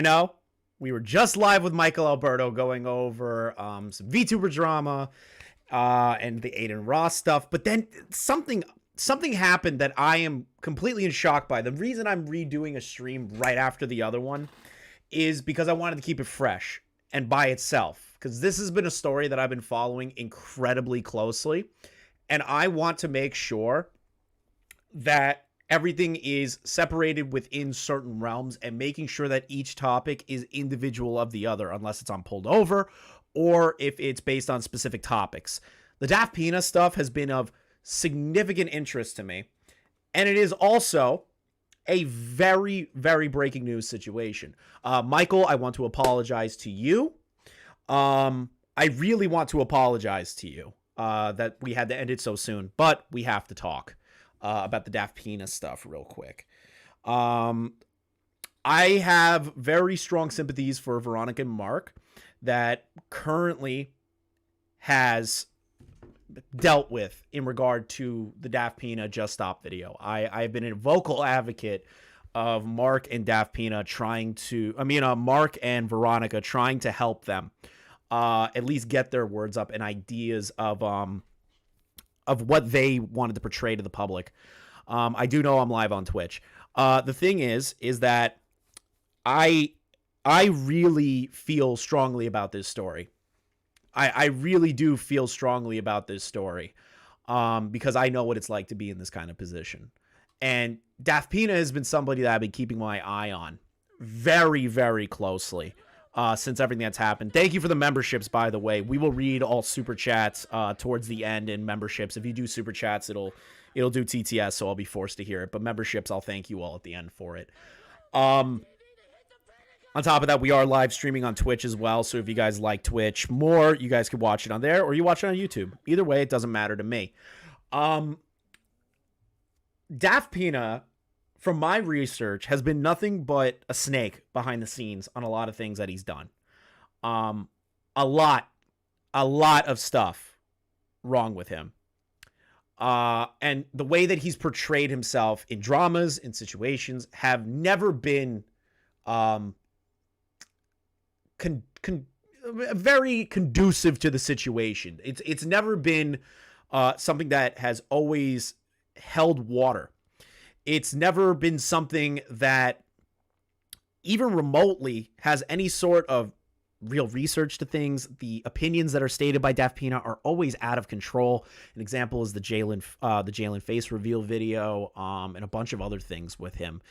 know we were just live with Michael Alberto going over some VTuber drama and the Aiden Ross stuff, but then something happened that I am completely in shock by. The reason I'm redoing a stream right after the other one is because I wanted to keep it fresh and by itself, because this has been a story that I've been following incredibly closely, and I want to make sure that everything is separated within certain realms and making sure that each topic is individual of the other, unless it's on Pulled Over or if it's based on specific topics. The DaftPina stuff has been of significant interest to me, and it is also a very, very breaking news situation. Michael, I want to apologize to you. I really want to apologize to you that we had to end it so soon, but we have to talk about the DaftPina stuff real quick. I have very strong sympathies for Veronica and Mark that currently has dealt with in regard to the DaftPina Just Stop video. I've been a vocal advocate of Mark and DaftPina Mark and Veronica trying to help them at least get their words up and ideas of what they wanted to portray to the public. I do know I'm live on Twitch. The thing is that I really feel strongly about this story. I really do feel strongly about this story because I know what it's like to be in this kind of position. And DaftPina has been somebody that I've been keeping my eye on very, very closely since everything that's happened. Thank you for the memberships, by the way. We will read all super chats towards the end in memberships. If you do super chats, it'll do TTS, so I'll be forced to hear it. But memberships, I'll thank you all at the end for it. On top of that, we are live streaming on Twitch as well. So if you guys like Twitch more, you guys can watch it on there or you watch it on YouTube. Either way, it doesn't matter to me. DaftPina, from my research, has been nothing but a snake behind the scenes on a lot of things that he's done. A lot of stuff wrong with him. And the way that he's portrayed himself in dramas, in situations, have never been very conducive to the situation. It's never been something that has always held water. It's never been something that even remotely has any sort of real research to things. The opinions that are stated by DaftPina are always out of control. An example is the Jalen face reveal video, and a bunch of other things with him.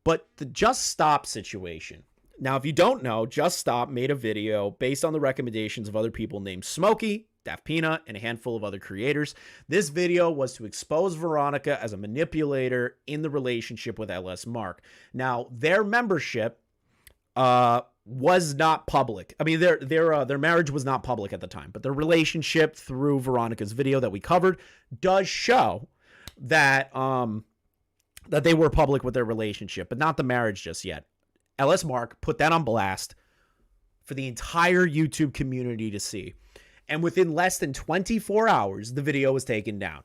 But the Just Stop situation. Now, if you don't know, Just Stop made a video based on the recommendations of other people named Smokey, DaftPina, and a handful of other creators. This video was to expose Veronica as a manipulator in the relationship with LS Mark. Now, their membership was not public. I mean, their marriage was not public at the time, but their relationship through Veronica's video that we covered does show that that they were public with their relationship, but not the marriage just yet. LS Mark put that on blast for the entire YouTube community to see. And within less than 24 hours, the video was taken down.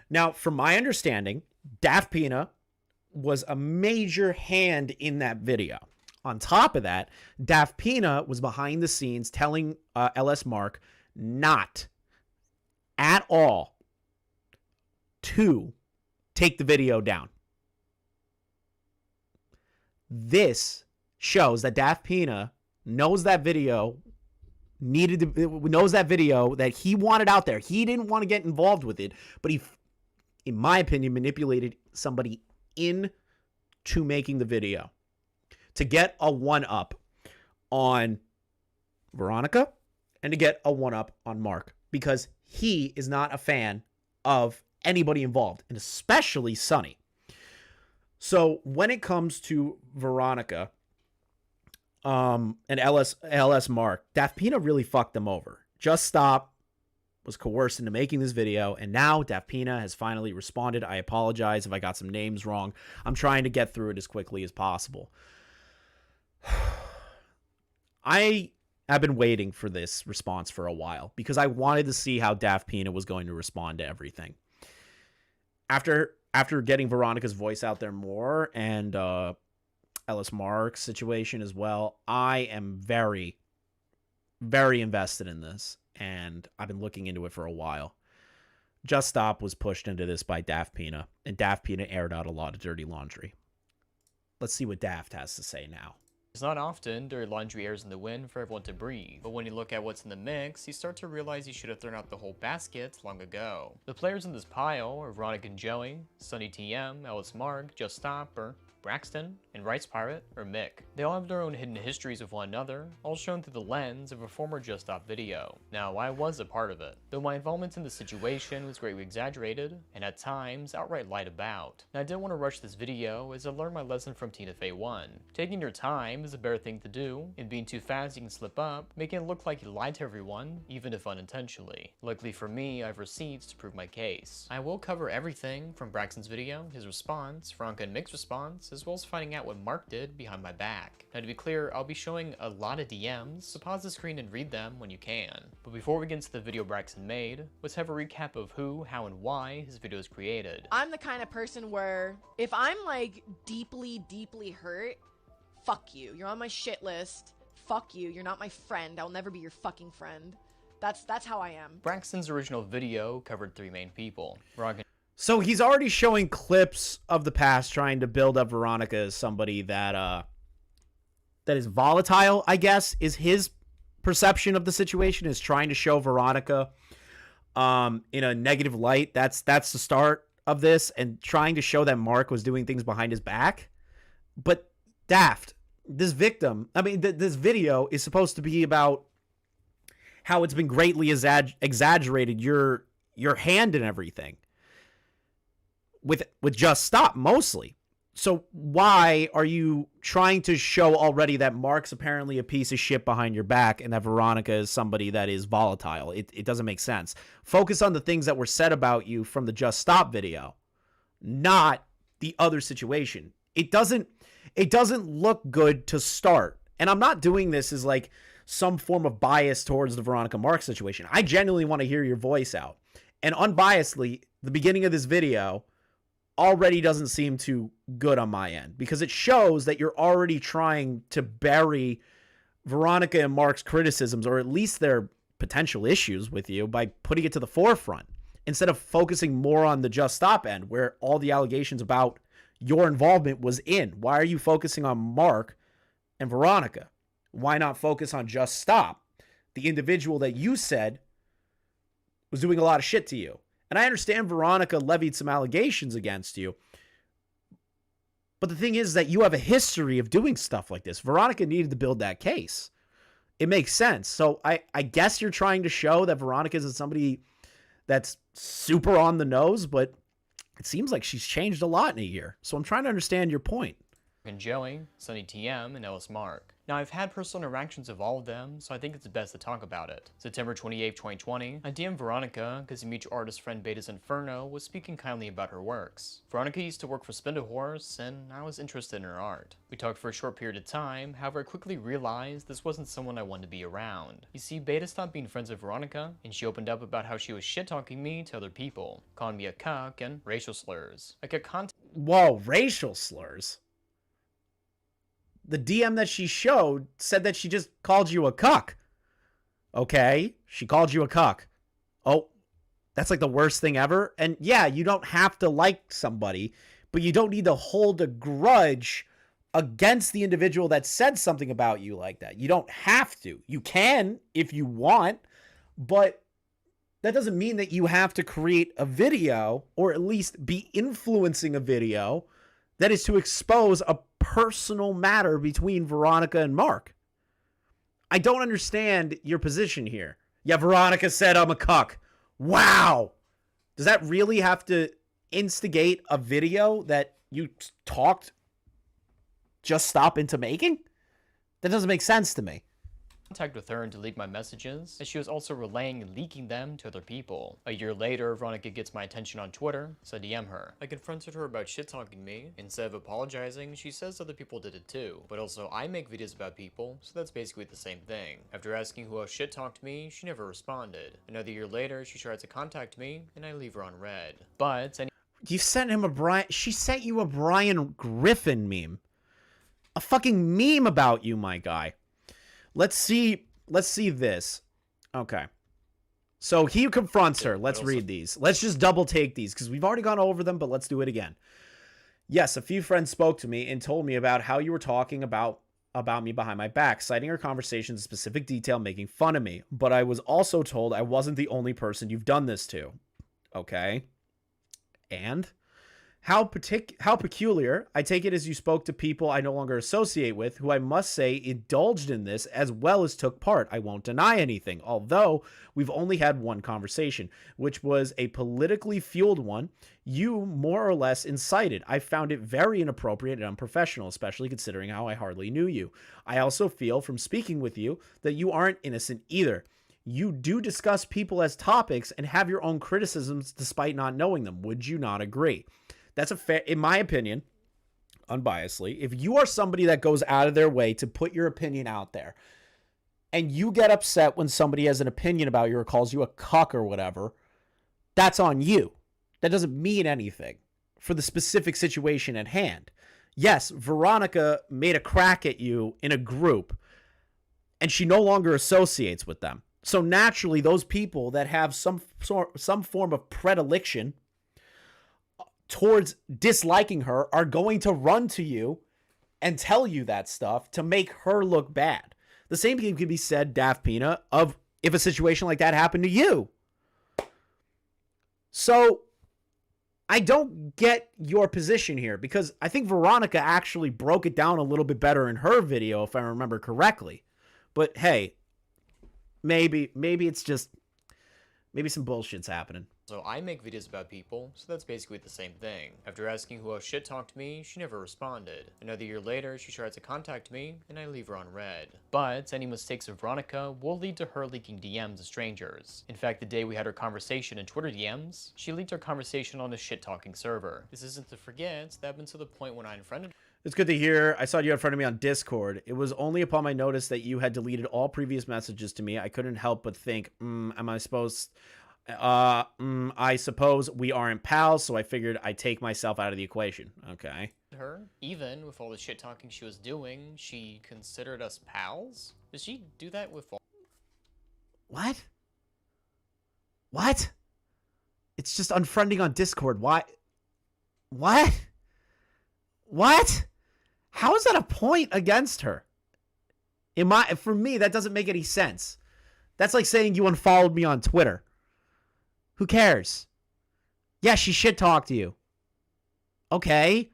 Now, from my understanding, DaftPina was a major hand in that video. On top of that, DaftPina was behind the scenes telling LS Mark not at all to take the video down. This shows that DaftPina knows that video that he wanted out there. He didn't want to get involved with it, but he, in my opinion, manipulated somebody into making the video to get a one-up on Veronica and to get a one-up on Mark, because he is not a fan of anybody involved, and especially Sonny. So when it comes to Veronica and LS Mark, DaftPina really fucked them over. Just Stop was coerced into making this video, and now DaftPina has finally responded. I apologize if I got some names wrong. I'm trying to get through it as quickly as possible. I have been waiting for this response for a while because I wanted to see how DaftPina was going to respond to everything. After getting Veronica's voice out there more and Ellis Marks situation as well. I am very, very invested in this, and I've been looking into it for a while. Just Stop was pushed into this by DaftPina, and DaftPina aired out a lot of dirty laundry. Let's see what Daft has to say now. It's not often dirty laundry airs in the wind for everyone to breathe, but when you look at what's in the mix, you start to realize you should have thrown out the whole basket long ago. The players in this pile are Veronica and Joey, Sunny TM, Ellis Mark, Just Stop, or Braxton, and Rice Pirate, or Mick. They all have their own hidden histories of one another, all shown through the lens of a former Just Stop video. Now, I was a part of it, though my involvement in the situation was greatly exaggerated, and at times outright lied about. Now, I didn't want to rush this video as I learned my lesson from Tina Fey 1. Taking your time is a better thing to do, and being too fast you can slip up, making it look like you lied to everyone, even if unintentionally. Luckily for me, I have receipts to prove my case. I will cover everything from Braxton's video, his response, Veronica and Mick's response, as well as finding out what Mark did behind my back. Now to be clear, I'll be showing a lot of DMs, so pause the screen and read them when you can. But before we get into the video Braxton made, let's have a recap of who, how, and why his video is created. I'm the kind of person where if I'm like deeply hurt, fuck you. You're on my shit list. Fuck you. You're not my friend. I'll never be your fucking friend. That's how I am. Braxton's original video covered 3 main people. Veronica. So he's already showing clips of the past trying to build up Veronica as somebody that is volatile, I guess, is his perception of the situation, is trying to show Veronica in a negative light. That's the start of this, and trying to show that Mark was doing things behind his back. But Daft, this video is supposed to be about how it's been greatly exaggerated, your hand and everything. With Just Stop, mostly. So why are you trying to show already that Mark's apparently a piece of shit behind your back and that Veronica is somebody that is volatile? It doesn't make sense. Focus on the things that were said about you from the Just Stop video, not the other situation. It doesn't look good to start. And I'm not doing this as like some form of bias towards the Veronica Mark situation. I genuinely want to hear your voice out. And unbiasedly, the beginning of this video already doesn't seem too good on my end, because it shows that you're already trying to bury Veronica and Mark's criticisms, or at least their potential issues with you, by putting it to the forefront instead of focusing more on the Just Stop end where all the allegations about your involvement was in. Why are you focusing on Mark and Veronica? Why not focus on Just Stop, the individual that you said was doing a lot of shit to you? And I understand Veronica levied some allegations against you, but the thing is that you have a history of doing stuff like this. Veronica needed to build that case. It makes sense. So I guess you're trying to show that Veronica isn't somebody that's super on the nose, but it seems like she's changed a lot in a year. So I'm trying to understand your point. And Joey, Sunny TM, and Ellis Mark. Now, I've had personal interactions of all of them, so I think it's best to talk about it. September 28, 2020, I DM'd Veronica because a mutual artist friend Beta's Inferno was speaking kindly about her works. Veronica used to work for Spindlehorse, and I was interested in her art. We talked for a short period of time, however I quickly realized this wasn't someone I wanted to be around. You see, Beta stopped being friends with Veronica, and she opened up about how she was shit-talking me to other people, calling me a cuck and racial slurs. I kept contact. Whoa, racial slurs? The DM that she showed said that she just called you a cuck. Okay, she called you a cuck. Oh, that's like the worst thing ever. And yeah, you don't have to like somebody, but you don't need to hold a grudge against the individual that said something about you like that. You don't have to. You can if you want, but that doesn't mean that you have to create a video, or at least be influencing a video, that is to expose a personal matter between Veronica and Mark. I don't understand your position here. Yeah, Veronica said I'm a cuck. Wow. Does that really have to instigate a video that you talked Just Stop into making? That doesn't make sense to me. Contact with her and delete my messages, as she was also relaying and leaking them to other people. A year later, Veronica gets my attention on Twitter, so I DM her. I confronted her about shit-talking me. Instead of apologizing, she says other people did it too. But also, I make videos about people, so that's basically the same thing. After asking who else shit-talked me, she never responded. Another year later, she tries to contact me, and I leave her on red. But you sent him a Brian. She sent you a Brian Griffin meme. a fucking meme about you, my guy. Let's see this. Okay. So he confronts her. Let's read these. Let's just double take these because we've already gone over them, but let's do it again. Yes, a few friends spoke to me and told me about how you were talking about me behind my back, citing our conversations in specific detail, making fun of me. But I was also told I wasn't the only person you've done this to. Okay. And how peculiar. I take it as you spoke to people I no longer associate with, who I must say indulged in this as well as took part. I won't deny anything, although we've only had one conversation, which was a politically fueled one you more or less incited. I found it very inappropriate and unprofessional, especially considering how I hardly knew you. I also feel from speaking with you that you aren't innocent either. You do discuss people as topics and have your own criticisms despite not knowing them. Would you not agree? That's a fair, in my opinion, unbiasedly, if you are somebody that goes out of their way to put your opinion out there and you get upset when somebody has an opinion about you or calls you a cuck or whatever, that's on you. That doesn't mean anything for the specific situation at hand. Yes, Veronica made a crack at you in a group and she no longer associates with them. So naturally, those people that have some form of predilection towards disliking her are going to run to you and tell you that stuff to make her look bad. The same thing can be said, DaftPina, of if a situation like that happened to you. So I don't get your position here because I think Veronica actually broke it down a little bit better in her video, if I remember correctly. But hey, maybe it's just, maybe some bullshit's happening. So I make videos about people, so that's basically the same thing. After asking who else shit-talked me, she never responded. Another year later, she tries to contact me, and I leave her on red. But any mistakes of Veronica will lead to her leaking DMs to strangers. In fact, the day we had our conversation in Twitter DMs, she leaked our conversation on a shit-talking server. This isn't to forget, that happened to the point when I unfriended her. It's good to hear. I saw you in front of me on Discord. It was only upon my notice that you had deleted all previous messages to me. I couldn't help but think, am I supposed... I suppose we aren't pals, so I figured I'd take myself out of the equation. Okay. Her, even with all the shit talking she was doing, she considered us pals? Does she do that with all? What? What? It's just unfriending on Discord. Why? What? What? How is that a point against her? For me, that doesn't make any sense. That's like saying you unfollowed me on Twitter. Who cares? Yeah, she shit talked to you. Okay.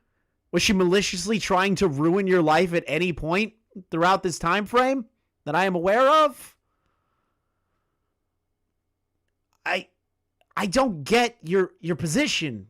Was she maliciously trying to ruin your life at any point throughout this time frame that I am aware of? I don't get your position,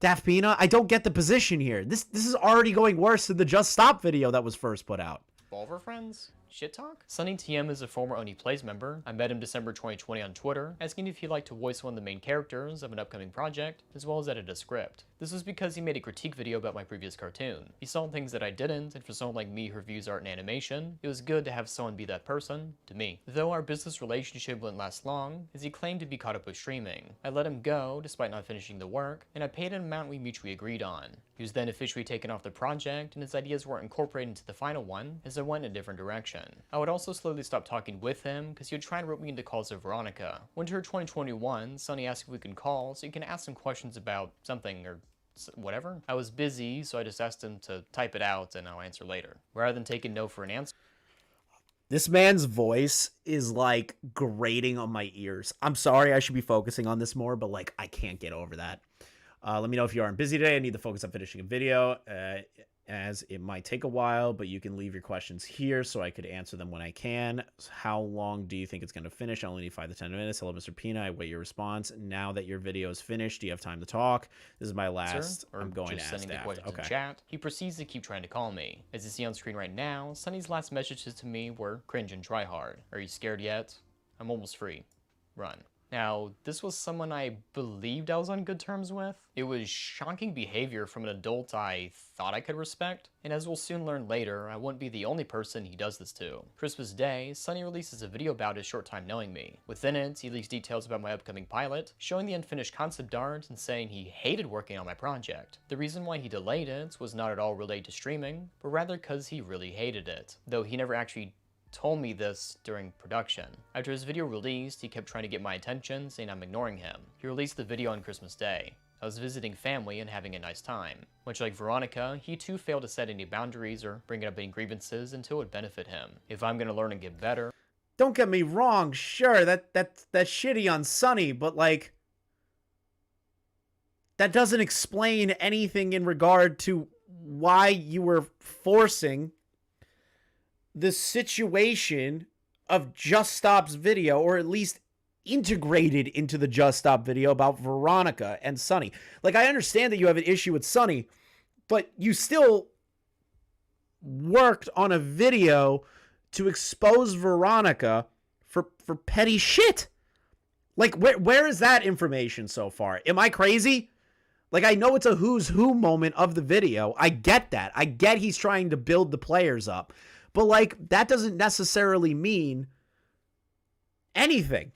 DaftPina. I don't get the position here. This is already going worse than the Just Stop video that was first put out. Revolver friends? Shit talk? Sunny TM is a former Only Plays member. I met him December 2020 on Twitter, asking if he'd like to voice one of the main characters of an upcoming project, as well as edit a script. This was because he made a critique video about my previous cartoon. He saw things that I didn't, and for someone like me who reviews art and animation, it was good to have someone be that person to me. Though our business relationship wouldn't last long, as he claimed to be caught up with streaming. I let him go, despite not finishing the work, and I paid an amount we mutually agreed on. He was then officially taken off the project, and his ideas weren't incorporated into the final one, as I went in a different direction. I would also slowly stop talking with him, because he would try and rope me into calls of Veronica. Winter 2021, Sunny asked if we could call, so he can ask some questions about something or whatever. I was busy, so I just asked him to type it out and I'll answer later. Rather than taking no for an answer. This man's voice is like grating on my ears. I'm sorry, I should be focusing on this more, but like I can't get over that. Let me know if you aren't busy today. I need to focus on finishing a video, as it might take a while, but you can leave your questions here so I could answer them when I can. How long do you think it's going to finish? I only need 5 to 10 minutes. Hello, Mr. Pina. I wait your response. Now that your video is finished, do you have time to talk? This is my last. I'm going to ask Daft. Okay. Chat. He proceeds to keep trying to call me. As you see on screen right now, Sunny's last messages to me were cringe and try hard. Are you scared yet? I'm almost free. Run. Now, this was someone I believed I was on good terms with. It was shocking behavior from an adult I thought I could respect, and as we'll soon learn later, I wouldn't be the only person he does this to. Christmas Day, Sonny releases a video about his short time knowing me. Within it, he leaks details about my upcoming pilot, showing the unfinished concept art and saying he hated working on my project. The reason why he delayed it was not at all related to streaming, but rather because he really hated it, though he never actually told me this during production. After his video released, he kept trying to get my attention, saying I'm ignoring him. He released the video on Christmas Day. I was visiting family and having a nice time. Much like Veronica, he too failed to set any boundaries or bring up any grievances until it would benefit him. If I'm gonna learn and get better... Don't get me wrong, sure, that's shitty on Sonny, but like... that doesn't explain anything in regard to why you were forcing the situation of Just Stop's video, or at least integrated into the Just Stop video about Veronica and Sonny. Like, I understand that you have an issue with Sonny, but you still worked on a video to expose Veronica for petty shit. Like, where is that information so far? Am I crazy? Like, I know it's a who's who moment of the video. I get that. I get he's trying to build the players up. But, like, that doesn't necessarily mean anything.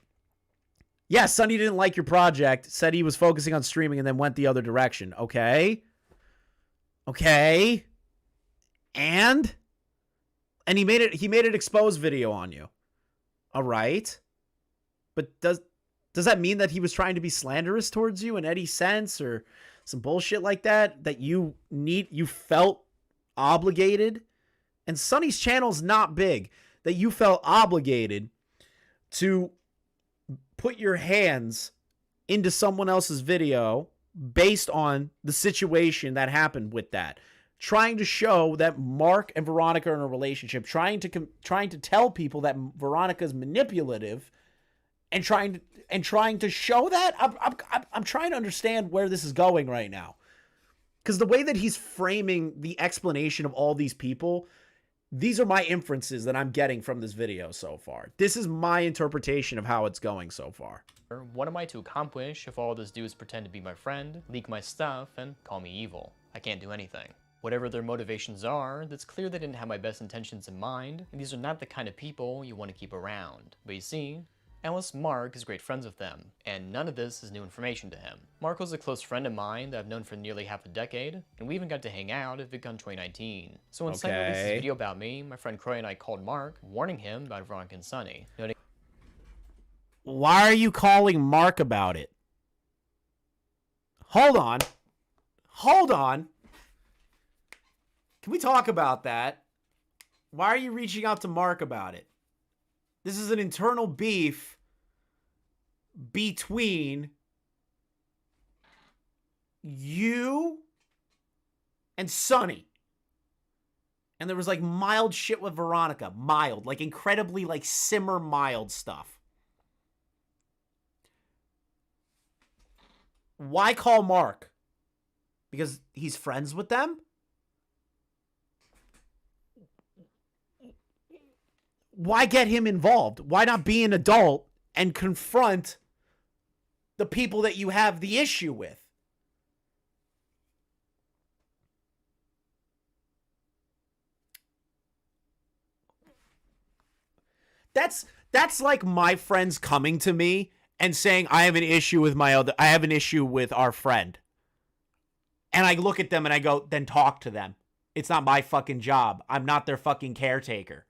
Yeah, Sonny didn't like your project, said he was focusing on streaming, and then went the other direction. Okay. Okay. And he made it exposed video on you. All right. But does that mean that he was trying to be slanderous towards you in any sense, or some bullshit like that? That you felt obligated? And Sonny's channel's not big, that you felt obligated to put your hands into someone else's video based on the situation that happened with that. Trying to show that Mark and Veronica are in a relationship, trying to tell people that Veronica's manipulative, and trying to show that. I'm trying to understand where this is going right now. Because the way that he's framing the explanation of all these people, these are my inferences that I'm getting from this video so far. This is my interpretation of how it's going so far. What am I to accomplish if all this do is pretend to be my friend, leak my stuff, and call me evil? I can't do anything. Whatever their motivations are, it's clear they didn't have my best intentions in mind, and these are not the kind of people you want to keep around. But you see, Alice Mark is great friends with them, and none of this is new information to him. Mark was a close friend of mine that I've known for nearly half a decade, and we even got to hang out at VidCon 2019. So when Sonny released this video about me, my friend Croy and I called Mark, warning him about Veronica and Sonny. Why are you calling Mark about it? Hold on. Hold on. Can we talk about that? Why are you reaching out to Mark about it? This is an internal beef between you and Sonny. And there was like mild shit with Veronica. Mild. Like incredibly like simmer mild stuff. Why call Mark? Because he's friends with them? Why get him involved? Why not be an adult and confront the people that you have the issue with? That's like my friends coming to me and saying I have an issue with our friend. And I look at them and I go, then talk to them. It's not my fucking job. I'm not their fucking caretaker.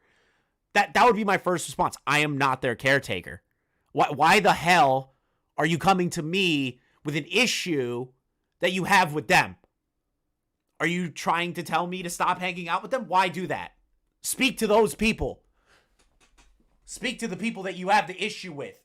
That would be my first response. I am not their caretaker. Why the hell are you coming to me with an issue that you have with them? Are you trying to tell me to stop hanging out with them? Why do that? Speak to those people. Speak to the people that you have the issue with.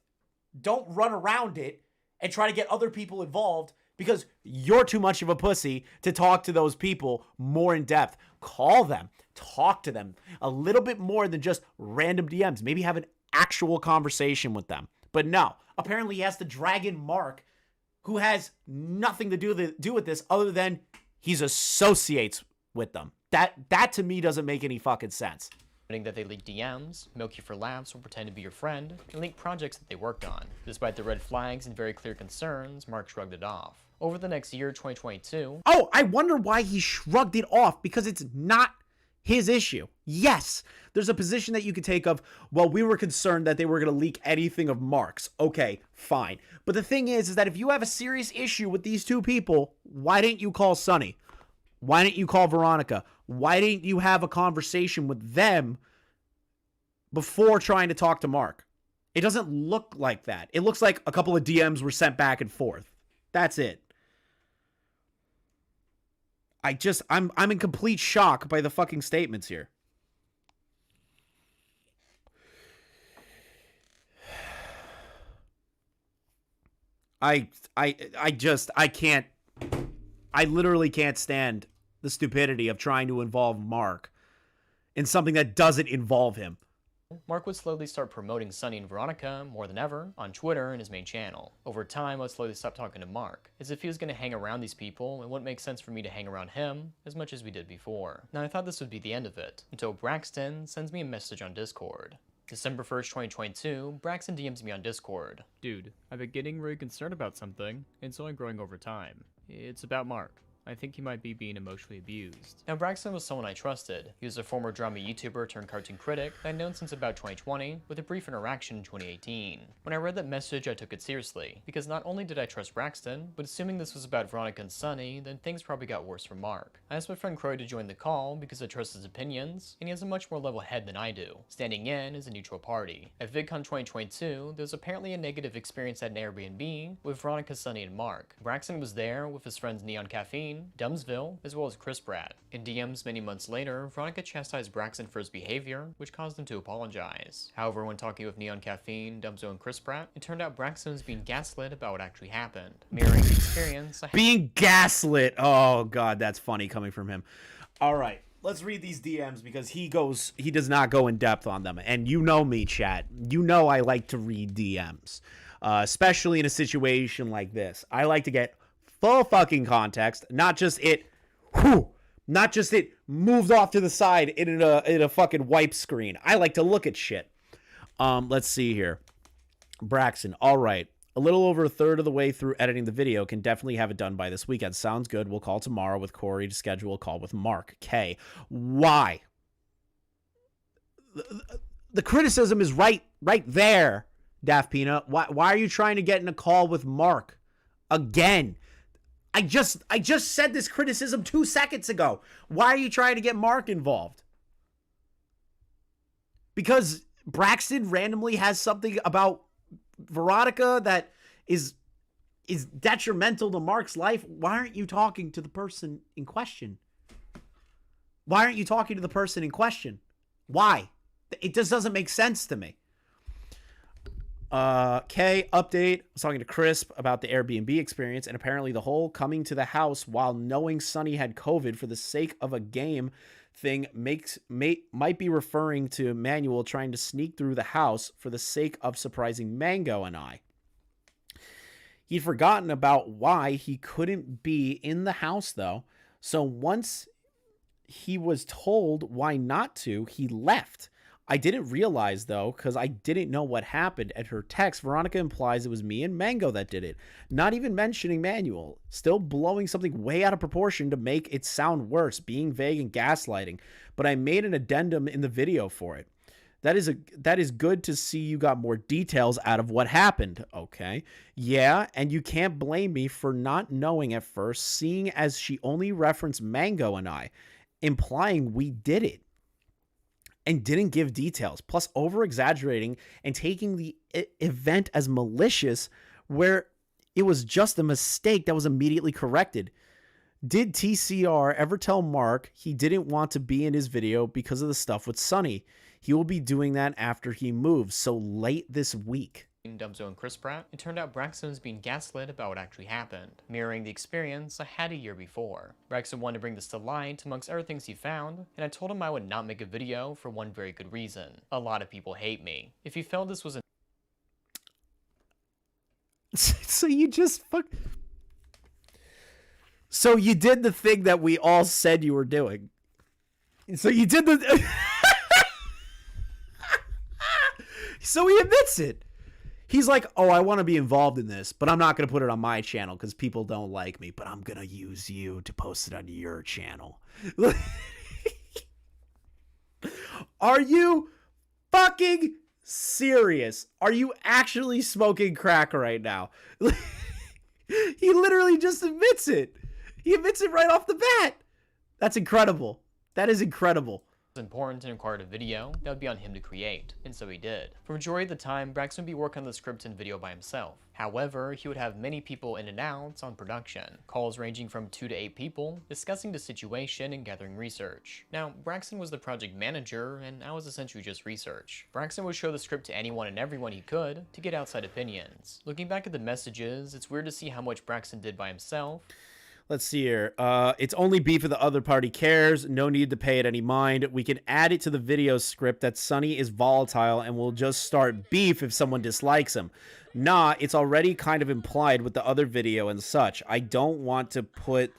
Don't run around it and try to get other people involved because you're too much of a pussy to talk to those people more in depth. Call them. Talk to them a little bit more than just random DMs. Maybe have an actual conversation with them. But no, apparently he has to drag in Mark, who has nothing to do with this other than he's associates with them. That to me doesn't make any fucking sense. that they leak DMs, milk you for laughs, or pretend to be your friend, and leak projects that they worked on. Despite the red flags and very clear concerns, Mark shrugged it off. Over the next year, 2022... Oh, I wonder why he shrugged it off, because it's not his issue. Yes, there's a position that you could take of, well, we were concerned that they were going to leak anything of Mark's. Okay, fine. But the thing is that if you have a serious issue with these two people, why didn't you call Sonny? Why didn't you call Veronica? Why didn't you have a conversation with them before trying to talk to Mark? It doesn't look like that. It looks like a couple of DMs were sent back and forth. That's it. I'm in complete shock by the fucking statements here. I can't. I literally can't stand the stupidity of trying to involve Mark in something that doesn't involve him. Mark would slowly start promoting Sonny and Veronica more than ever on Twitter and his main channel. Over time, I would slowly stop talking to Mark, as if he was going to hang around these people, it wouldn't make sense for me to hang around him as much as we did before. Now, I thought this would be the end of it, until Braxton sends me a message on Discord. December 1st, 2022, Braxton DMs me on Discord. Dude, I've been getting really concerned about something, and it's only growing over time. It's about Mark. I think he might be being emotionally abused. Now, Braxton was someone I trusted. He was a former drama YouTuber turned cartoon critic that I'd known since about 2020, with a brief interaction in 2018. When I read that message, I took it seriously, because not only did I trust Braxton, but assuming this was about Veronica and Sonny, then things probably got worse for Mark. I asked my friend Croy to join the call because I trust his opinions, and he has a much more level head than I do, standing in as a neutral party. At VidCon 2022, there was apparently a negative experience at an Airbnb with Veronica, Sonny, and Mark. Braxton was there with his friends Neon Caffeine, Dumbsville, as well as Chris Pratt. In DMs many months later, Veronica chastised Braxton for his behavior, which caused him to apologize. However, when talking with Neon Caffeine, Dumbsville, and Chris Pratt, it turned out Braxton was being gaslit about what actually happened. Mirroring the experience, being gaslit. Oh god, that's funny coming from him. All right, let's read these DMs because he does not go in depth on them. And you know me, chat. You know I like to read DMs, especially in a situation like this. I like to get full fucking context, not just it moved off to the side in a fucking wipe screen. I like to look at shit. Let's see here. Braxton, all right. A little over a third of the way through editing the video. Can definitely have it done by this weekend. Sounds good. We'll call tomorrow with Corey to schedule a call with Mark. K. Why? The criticism is right there, DaftPina. Why are you trying to get in a call with Mark again? I just said this criticism 2 seconds ago. Why are you trying to get Mark involved? Because Braxton randomly has something about Veronica that is detrimental to Mark's life. Why aren't you talking to the person in question? Why aren't you talking to the person in question? Why? It just doesn't make sense to me. K, update. I was talking to Crisp about the Airbnb experience, and apparently the whole coming to the house while knowing Sonny had COVID for the sake of a game thing might be referring to Emmanuel trying to sneak through the house for the sake of surprising Mango and I. He'd forgotten about why he couldn't be in the house, though, so once he was told why not to, he left. I didn't realize, though, because I didn't know what happened. At her text, Veronica implies it was me and Mango that did it, not even mentioning Manuel. Still blowing something way out of proportion to make it sound worse, being vague and gaslighting. But I made an addendum in the video for it. That is good to see you got more details out of what happened. Okay. Yeah, and you can't blame me for not knowing at first, seeing as she only referenced Mango and I, implying we did it. And didn't give details, plus over-exaggerating and taking the event as malicious where it was just a mistake that was immediately corrected. Did TCR ever tell Mark he didn't want to be in his video because of the stuff with Sonny? He will be doing that after he moves, so late this week. Dumbzo and Chris Pratt, it turned out Braxton was being gaslit about what actually happened, mirroring the experience I had a year before. Braxton wanted to bring this to light amongst other things he found, and I told him I would not make a video for one very good reason. A lot of people hate me. If he felt this was a So you just So you did the thing that we all said you were doing. So you did the So he admits it. He's like, oh, I want to be involved in this, but I'm not going to put it on my channel because people don't like me, but I'm going to use you to post it on your channel. Are you fucking serious? Are you actually smoking crack right now? He literally just admits it. He admits it right off the bat. That's incredible. That is incredible. Was important and required a video that would be on him to create, and so he did. For majority of the time, Braxton would be working on the script and video by himself. However, he would have many people in and out on production, calls ranging from 2 to 8 people, discussing the situation and gathering research. Now, Braxton was the project manager, and I was essentially just research. Braxton would show the script to anyone and everyone he could to get outside opinions. Looking back at the messages, it's weird to see how much Braxton did by himself. Let's see here. It's only beef if the other party cares. No need to pay it any mind. We can add it to the video script that Sonny is volatile and we'll just start beef if someone dislikes him. Nah, it's already kind of implied with the other video and such. I don't want to put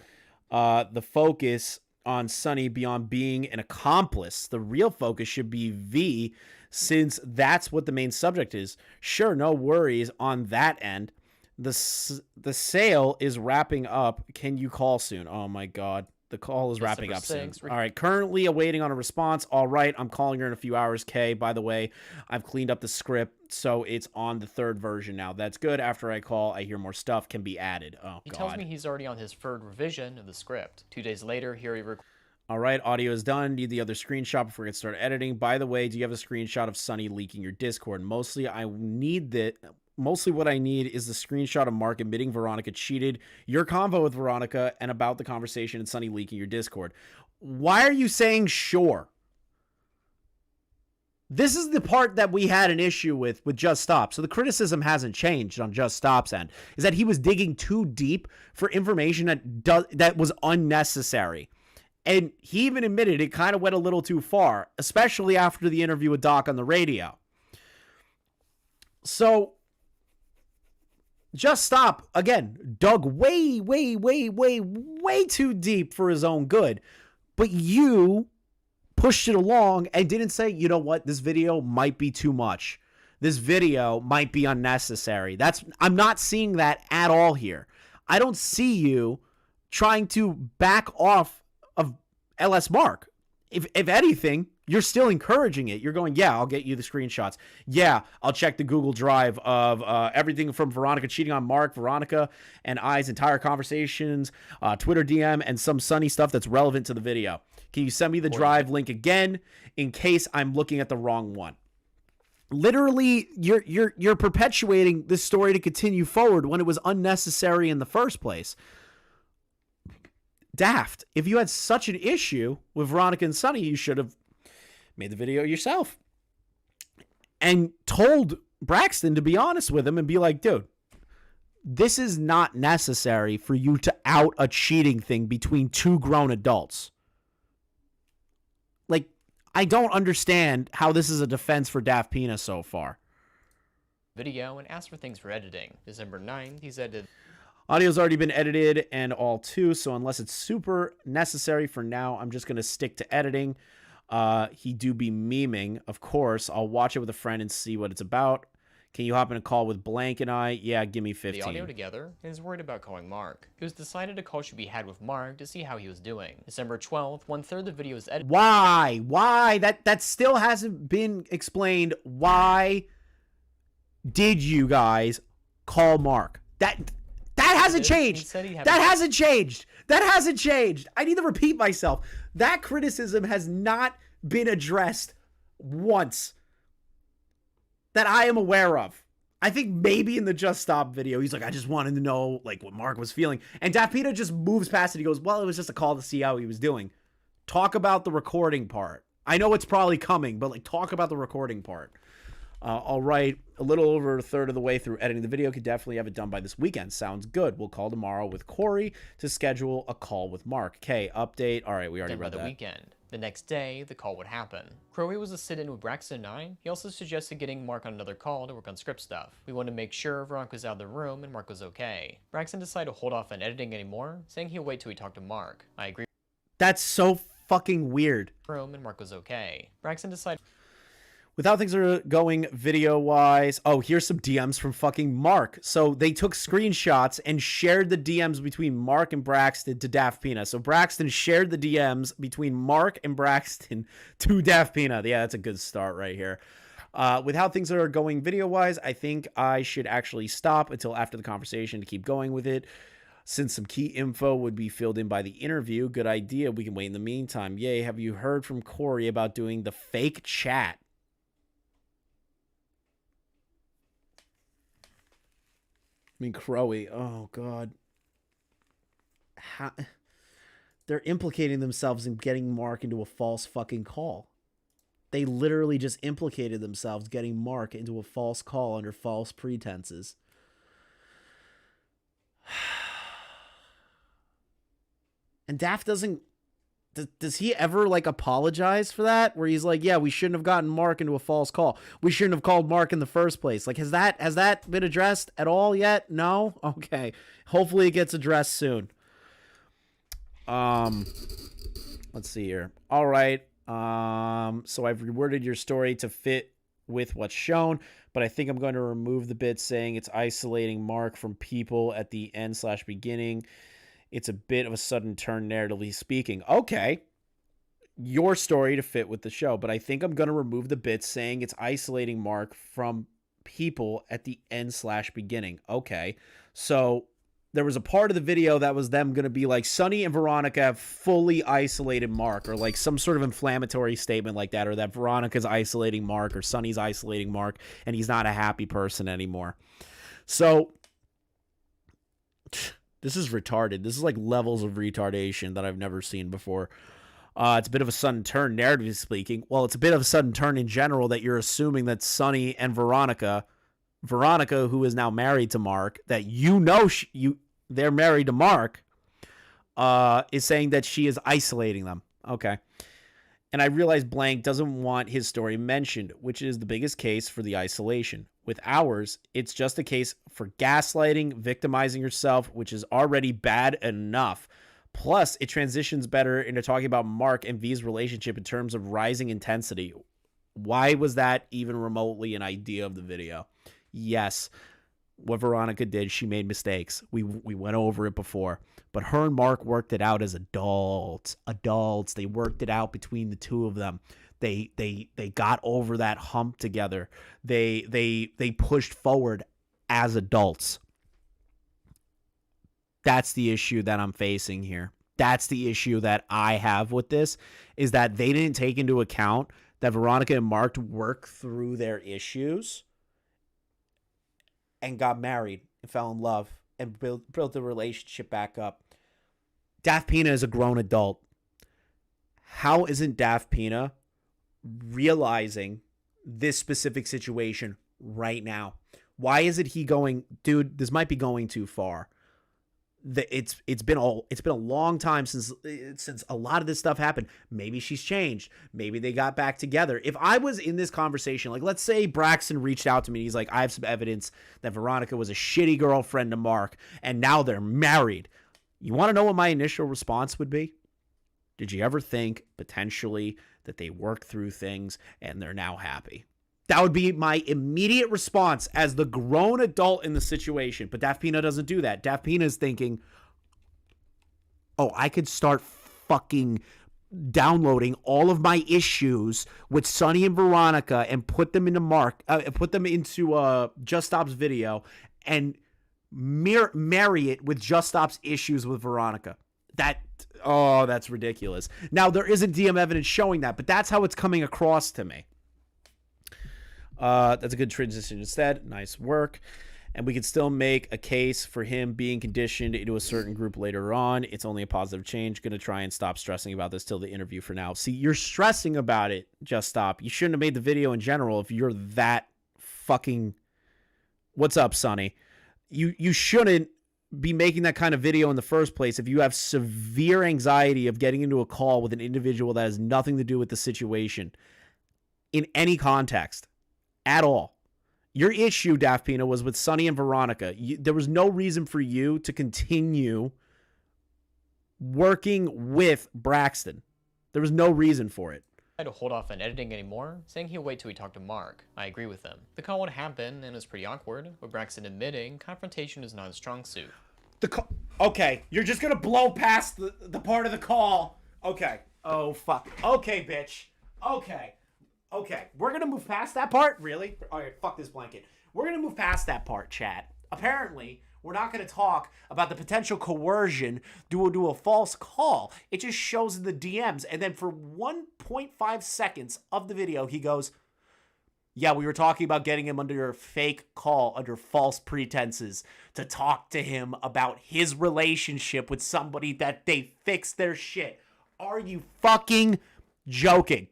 the focus on Sonny beyond being an accomplice. The real focus should be V, since that's what the main subject is. Sure, no worries on that end. The sale is wrapping up. Can you call soon? Oh my God. The call is wrapping up soon. All right. Currently awaiting on a response. All right. I'm calling her in a few hours. K, by the way, I've cleaned up the script, so it's on the 3rd version now. That's good. After I call, I hear more stuff can be added. Oh, God. He tells me he's already on his 3rd revision of the script. 2 days later, here he all right, audio is done. Need the other screenshot before we get started editing. By the way, do you have a screenshot of Sonny leaking your Discord? Mostly what I need is the screenshot of Mark admitting Veronica cheated, your convo with Veronica, and about the conversation and Sonny leaking your Discord. Why are you saying sure? This is the part that we had an issue with Just Stop. So the criticism hasn't changed on Just Stop's end, is that he was digging too deep for information that was unnecessary. And he even admitted it kind of went a little too far, especially after the interview with Doc on the radio. So Just Stop, again, dug way too deep for his own good. But you pushed it along and didn't say, you know what, this video might be too much. This video might be unnecessary. I'm not seeing that at all here. I don't see you trying to back off of LS Mark. If anything, you're still encouraging it. You're going, yeah, I'll get you the screenshots. Yeah, I'll check the Google Drive of everything from Veronica cheating on Mark, Veronica and I's entire conversations, Twitter DM, and some Sonny stuff that's relevant to the video. Can you send me the Drive link again in case I'm looking at the wrong one? Literally, you're perpetuating this story to continue forward when it was unnecessary in the first place. Daft, if you had such an issue with Veronica and Sonny, you should have made the video yourself and told Braxton to be honest with him and be like, dude, this is not necessary for you to out a cheating thing between 2 grown adults. Like, I don't understand how this is a defense for DaftPina so far. Video and asked for things for editing. December 9th, he's edited. Audio's already been edited and all too, so unless it's super necessary for now, I'm just going to stick to editing. He do be memeing, of course. I'll watch it with a friend and see what it's about. Can you hop in a call with Blank and I? Yeah, give me 15. The audio together and is worried about calling Mark. It was decided a call should be had with Mark to see how he was doing. December 12th, 1/3 of the video is edited. Why? That still hasn't been explained. Why did you guys call Mark? That hasn't changed. That hasn't changed. That hasn't changed. I need to repeat myself. That criticism has not been addressed once that I am aware of. I think maybe in the Just Stop video, he's like, I just wanted to know like what Mark was feeling. And DaftPina just moves past it. He goes, well, it was just a call to see how he was doing. Talk about the recording part. I know it's probably coming, but like talk about the recording part. All right, a little over a third of the way through editing the video. Could definitely have it done by this weekend. Sounds good. We'll call tomorrow with Corey to schedule a call with Mark. Okay, update. All right, we already read that. By the weekend. The next day, the call would happen. Crowe was a sit-in with Braxton and I. He also suggested getting Mark on another call to work on script stuff. We wanted to make sure Veronica was out of the room and Mark was okay. Braxton decided to hold off on editing anymore, saying he'll wait till he talked to Mark. I agree. That's so fucking weird. Room and Mark was okay. Braxton decided With how things are going video-wise, oh, here's some DMs from fucking Mark. So they took screenshots and shared the DMs between Mark and Braxton to DaftPina. So Braxton shared the DMs between Mark and Braxton to DaftPina. Yeah, that's a good start right here. With how things are going video-wise, I think I should actually stop until after the conversation to keep going with it. Since some key info would be filled in by the interview, good idea. We can wait in the meantime. Yay, have you heard from Corey about doing the fake chat? I mean, Crowy, oh, God. They're implicating themselves in getting Mark into a false fucking call. They literally just implicated themselves getting Mark into a false call under false pretenses. And Daft doesn't... Does he ever, like, apologize for that? Where he's like, yeah, we shouldn't have gotten Mark into a false call. We shouldn't have called Mark in the first place. Like, has that been addressed at all yet? No? Okay. Hopefully it gets addressed soon. Let's see here. All right. So I've reworded your story to fit with what's shown, but I think I'm going to remove the bit saying it's isolating Mark from people at the end/beginning. It's a bit of a sudden turn narratively speaking. Okay. Your story to fit with the show, but I think I'm going to remove the bit saying it's isolating Mark from people at the end/beginning. Okay. So there was a part of the video that was them going to be like Sonny and Veronica have fully isolated Mark, or like some sort of inflammatory statement like that, or that Veronica's isolating Mark or Sonny's isolating Mark and he's not a happy person anymore. So this is retarded. This is like levels of retardation that I've never seen before. It's a bit of a sudden turn, narratively speaking. Well, it's a bit of a sudden turn in general that you're assuming that Sonny and Veronica, who is now married to Mark, that they're married to Mark, is saying that she is isolating them. Okay. And I realize Blank doesn't want his story mentioned, which is the biggest case for the isolation. With ours, it's just a case for gaslighting, victimizing yourself, which is already bad enough. Plus, it transitions better into talking about Mark and V's relationship in terms of rising intensity. Why was that even remotely an idea of the video? Yes, what Veronica did, she made mistakes. We went over it before. But her and Mark worked it out as adults. They worked it out between the two of them. They got over that hump together. They pushed forward as adults. That's the issue that I'm facing here. That's the issue that I have with this, is that they didn't take into account that Veronica and Mark worked through their issues and got married and fell in love and built the relationship back up. DaftPina is a grown adult. How isn't DaftPina realizing this specific situation right now? Why is it he going, dude, this might be going too far? It's been a long time since a lot of this stuff happened. Maybe she's changed. Maybe they got back together. If I was in this conversation, like let's say Braxton reached out to me, he's like, I have some evidence that Veronica was a shitty girlfriend to Mark and now they're married. You want to know what my initial response would be? Did you ever think potentially that they worked through things and they're now happy? That would be my immediate response as the grown adult in the situation. But DaftPina doesn't do that. DaftPina is thinking, oh, I could start fucking downloading all of my issues with Sonny and Veronica and put them into Just Stop's video and marry it with Just Stop's issues with Veronica. That's ridiculous. Now, there isn't DM evidence showing that, but that's how it's coming across to me. That's a good transition instead. Nice work. And we can still make a case for him being conditioned into a certain group later on. It's only a positive change. Going to try and stop stressing about this till the interview for now. See, you're stressing about it. Just stop. You shouldn't have made the video in general if you're that fucking... What's up, Sonny? You shouldn't be making that kind of video in the first place if you have severe anxiety of getting into a call with an individual that has nothing to do with the situation in any context. At all. Your issue, DaftPina, was with Sonny and Veronica. There was no reason for you to continue working with Braxton. There was no reason for it. to hold off on editing anymore, saying he'll wait till he talked to Mark. I agree with him. The call would happen, and it was pretty awkward, with Braxton admitting confrontation is not his strong suit. Okay, you're just gonna blow past the part of the call. Okay. Oh, fuck. Okay, bitch. Okay. We're gonna move past that part? Really? Alright, fuck this blanket. We're gonna move past that part, chat. Apparently, we're not gonna talk about the potential coercion due to a false call. It just shows in the DMs, and then for 1.5 seconds of the video, he goes, yeah, we were talking about getting him under a fake call, under false pretenses, to talk to him about his relationship with somebody that they fixed their shit. Are you fucking joking?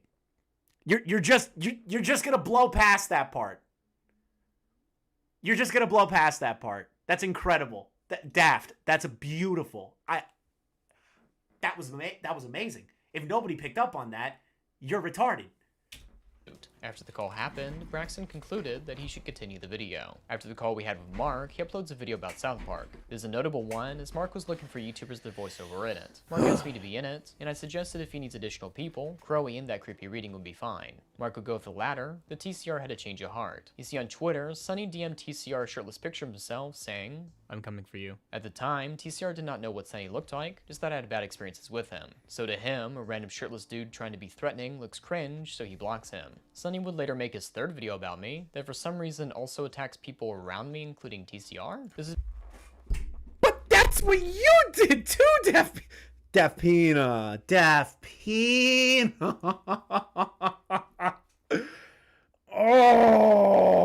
You're just gonna blow past that part. You're just gonna blow past that part. That's incredible. Daft. That's beautiful. That was amazing. If nobody picked up on that, you're retarded. After the call happened, Braxton concluded that he should continue the video. After the call we had with Mark, he uploads a video about South Park. It is a notable one, as Mark was looking for YouTubers to voice over in it. Mark asked me to be in it, and I suggested if he needs additional people, Crowy and that creepy reading would be fine. Mark would go with the latter, but TCR had a change of heart. You see on Twitter, Sonny DM'd TCR a shirtless picture of himself, saying, "I'm coming for you." At the time, TCR did not know what Sonny looked like, just that I had bad experiences with him. So to him, a random shirtless dude trying to be threatening looks cringe, so he blocks him. Sonny would later make his third video about me, that for some reason also attacks people around me, including TCR. But that's what you did too, DaftPina. Oh.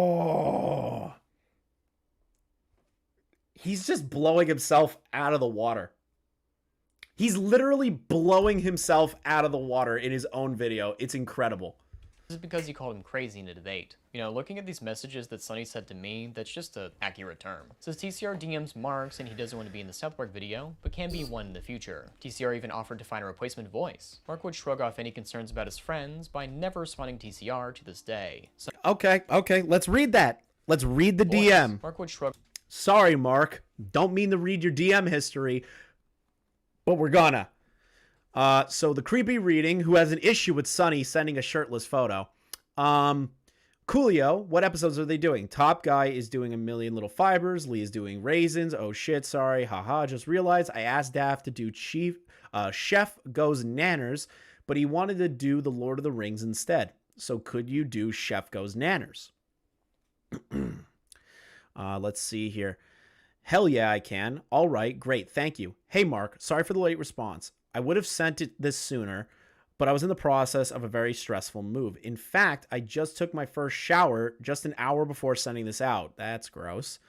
He's just blowing himself out of the water. He's literally blowing himself out of the water in his own video. It's incredible. This is because he called him crazy in a debate. You know, looking at these messages that Sonny said to me, that's just an accurate term. Says TCR DMs Mark saying he doesn't want to be in the South Park video, but can be one in the future. TCR even offered to find a replacement voice. Mark would shrug off any concerns about his friends by never responding to TCR to this day. So okay, let's read that. Let's read the DM. Mark would shrug. Sorry, Mark. Don't mean to read your DM history, but we're gonna. So the creepy reading, who has an issue with Sonny sending a shirtless photo. Coolio, what episodes are they doing? Top Guy is doing A Million Little Fibers. Lee is doing Raisins. Oh shit, sorry. Haha, just realized I asked Daft to do Chef Goes Nanners, but he wanted to do The Lord of the Rings instead. So could you do Chef Goes Nanners? Let's see here. Hell yeah, I can. All right, great, thank you. Hey, Mark, sorry for the late response. I would have sent it this sooner, but I was in the process of a very stressful move. In fact, I just took my first shower just an hour before sending this out. That's gross.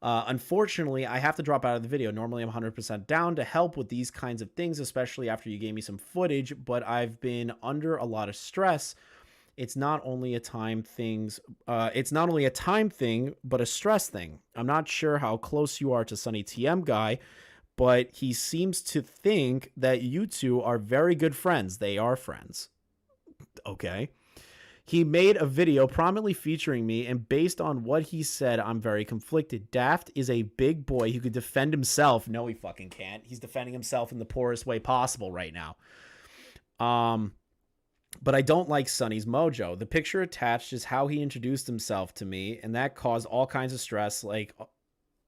Unfortunately, I have to drop out of the video. Normally, I'm 100% down to help with these kinds of things, especially after you gave me some footage, but I've been under a lot of stress. It's not only a time thing, but a stress thing. I'm not sure how close you are to Sonny TM Guy, but he seems to think that you two are very good friends. They are friends. Okay. He made a video prominently featuring me, and based on what he said, I'm very conflicted. Daft is a big boy who could defend himself. No, he fucking can't. He's defending himself in the poorest way possible right now. But I don't like Sonny's mojo. The picture attached is how he introduced himself to me, and that caused all kinds of stress,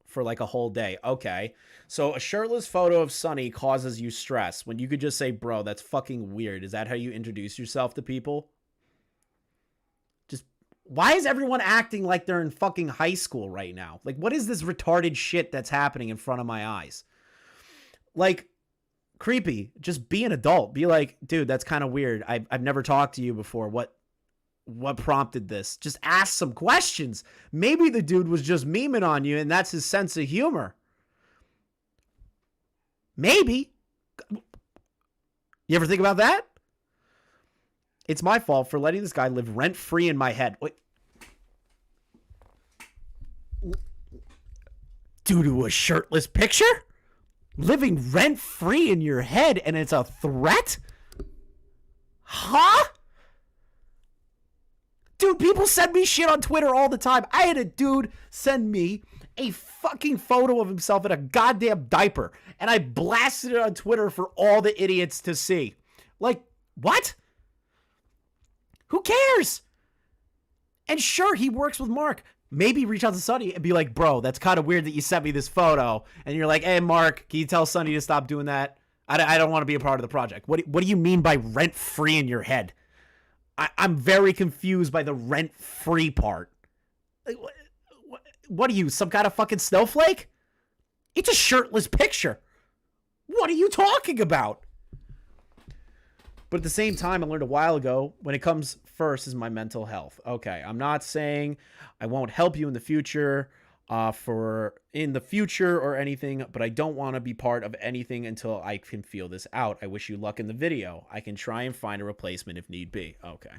for a whole day. Okay, so a shirtless photo of Sonny causes you stress when you could just say, bro, that's fucking weird. Is that how you introduce yourself to people? Just, why is everyone acting like they're in fucking high school right now? Like, what is this retarded shit that's happening in front of my eyes? Like, creepy. Just be an adult. Be like, dude, that's kind of weird. I've never talked to you before. What prompted this? Just ask some questions. Maybe the dude was just memeing on you and that's his sense of humor. Maybe. You ever think about that? It's my fault for letting this guy live rent-free in my head. Wait. Due to a shirtless picture? Living rent-free in your head and it's a threat? Huh? Dude, people send me shit on Twitter all the time. I had a dude send me a fucking photo of himself in a goddamn diaper, and I blasted it on Twitter for all the idiots to see. Like, what? Who cares? And sure, he works with Mark. Maybe reach out to Sonny and be like, bro, that's kind of weird that you sent me this photo. And you're like, hey, Mark, can you tell Sonny to stop doing that? I don't want to be a part of the project. What do you mean by rent-free in your head? I'm very confused by the rent-free part. Like, what are you, some kind of fucking snowflake? It's a shirtless picture. What are you talking about? But at the same time, I learned a while ago, when it comes first is my mental health. Okay, I'm not saying I won't help you in the future, or anything, but I don't want to be part of anything until I can feel this out. I wish you luck in the video. I can try and find a replacement if need be. Okay.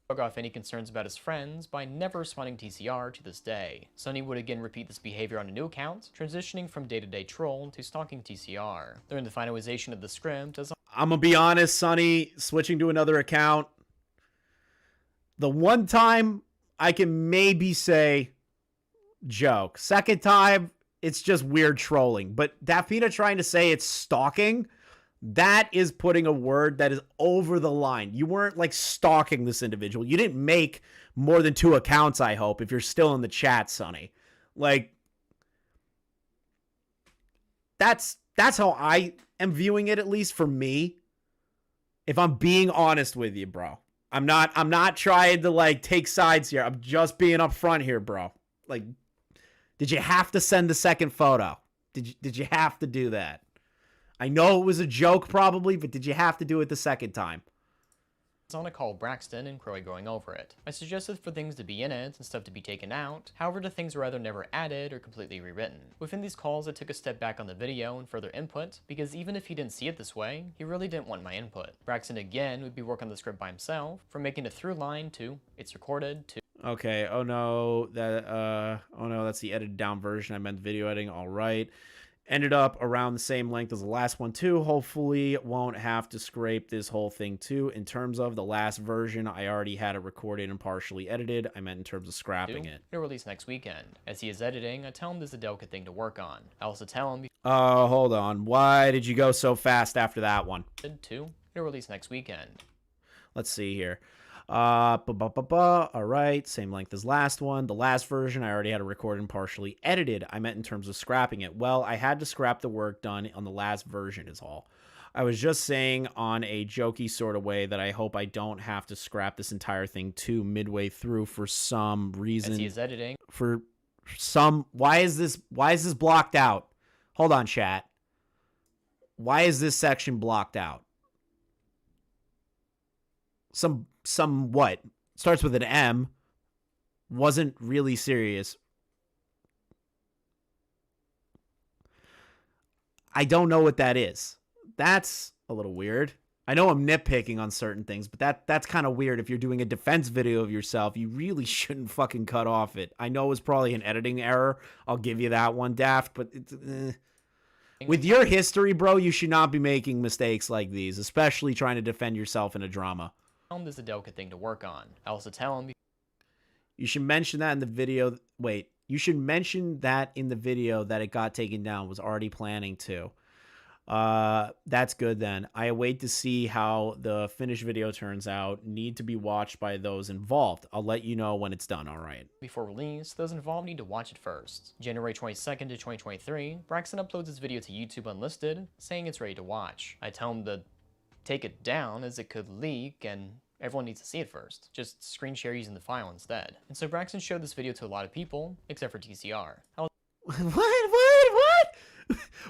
Dug off any concerns about his friends by never responding TCR to this day. Sonny would again repeat this behavior on a new account, transitioning from day-to-day troll to stalking TCR. During the finalization of the script, as I'm gonna be honest, Sonny, switching to another account. The one time I can maybe say joke. Second time, it's just weird trolling. But DaftPina trying to say it's stalking, that is putting a word that is over the line. You weren't like stalking this individual. You didn't make more than 2 accounts, I hope, if you're still in the chat, Sonny. Like, that's how I am viewing it, at least for me. If I'm being honest with you, bro. I'm not trying to like take sides here. I'm just being upfront here, bro. Like, did you have to send the second photo? Did you have to do that? I know it was a joke probably, but did you have to do it the second time? on a call Braxton and Croy going over it. I suggested for things to be in it and stuff to be taken out, however the things were either never added or completely rewritten. Within these calls I took a step back on the video and further input, because even if he didn't see it this way, he really didn't want my input. Braxton again would be working on the script by himself, from making a through line to it's recorded to okay, oh no, that's the edited down version. I meant video editing. All right. Ended up around the same length as the last one too. Hopefully won't have to scrape this whole thing too. In terms of the last version, I already had it recorded and partially edited. I meant in terms of scrapping it. It'll release next weekend. As he is editing, I tell him there's a delicate thing to work on. I also tell him hold on. Why did you go so fast after that one? It'll release next weekend. Let's see here. All right, same length as last one. The last version I already had it recorded and partially edited. I meant in terms of scrapping it. Well, I had to scrap the work done on the last version is all. I was just saying on a jokey sort of way that I hope I don't have to scrap this entire thing too midway through for some reason. As he is editing. For some, why is this blocked out? Hold on, chat. Why is this section blocked out? Some what? Starts with an M. Wasn't really serious. I don't know what that is. That's a little weird. I know I'm nitpicking on certain things, but that's kind of weird. If you're doing a defense video of yourself, you really shouldn't fucking cut off it. I know it was probably an editing error. I'll give you that one, Daft, but it's... With your history, bro, you should not be making mistakes like these, especially trying to defend yourself in a drama. There's a delicate thing to work on. I also tell him you should mention that in the video. Wait, you should mention that in the video that it got taken down. Was already planning to. That's good then. I await to see how the finished video turns out. Need to be watched by those involved. I'll let you know when it's done, all right? Before release, those involved need to watch it first. January 22nd to 2023, Braxton uploads his video to YouTube unlisted, saying it's ready to watch. I tell him to take it down as it could leak and everyone needs to see it first. Just screen share using the file instead. And so Braxton showed this video to a lot of people, except for TCR. What?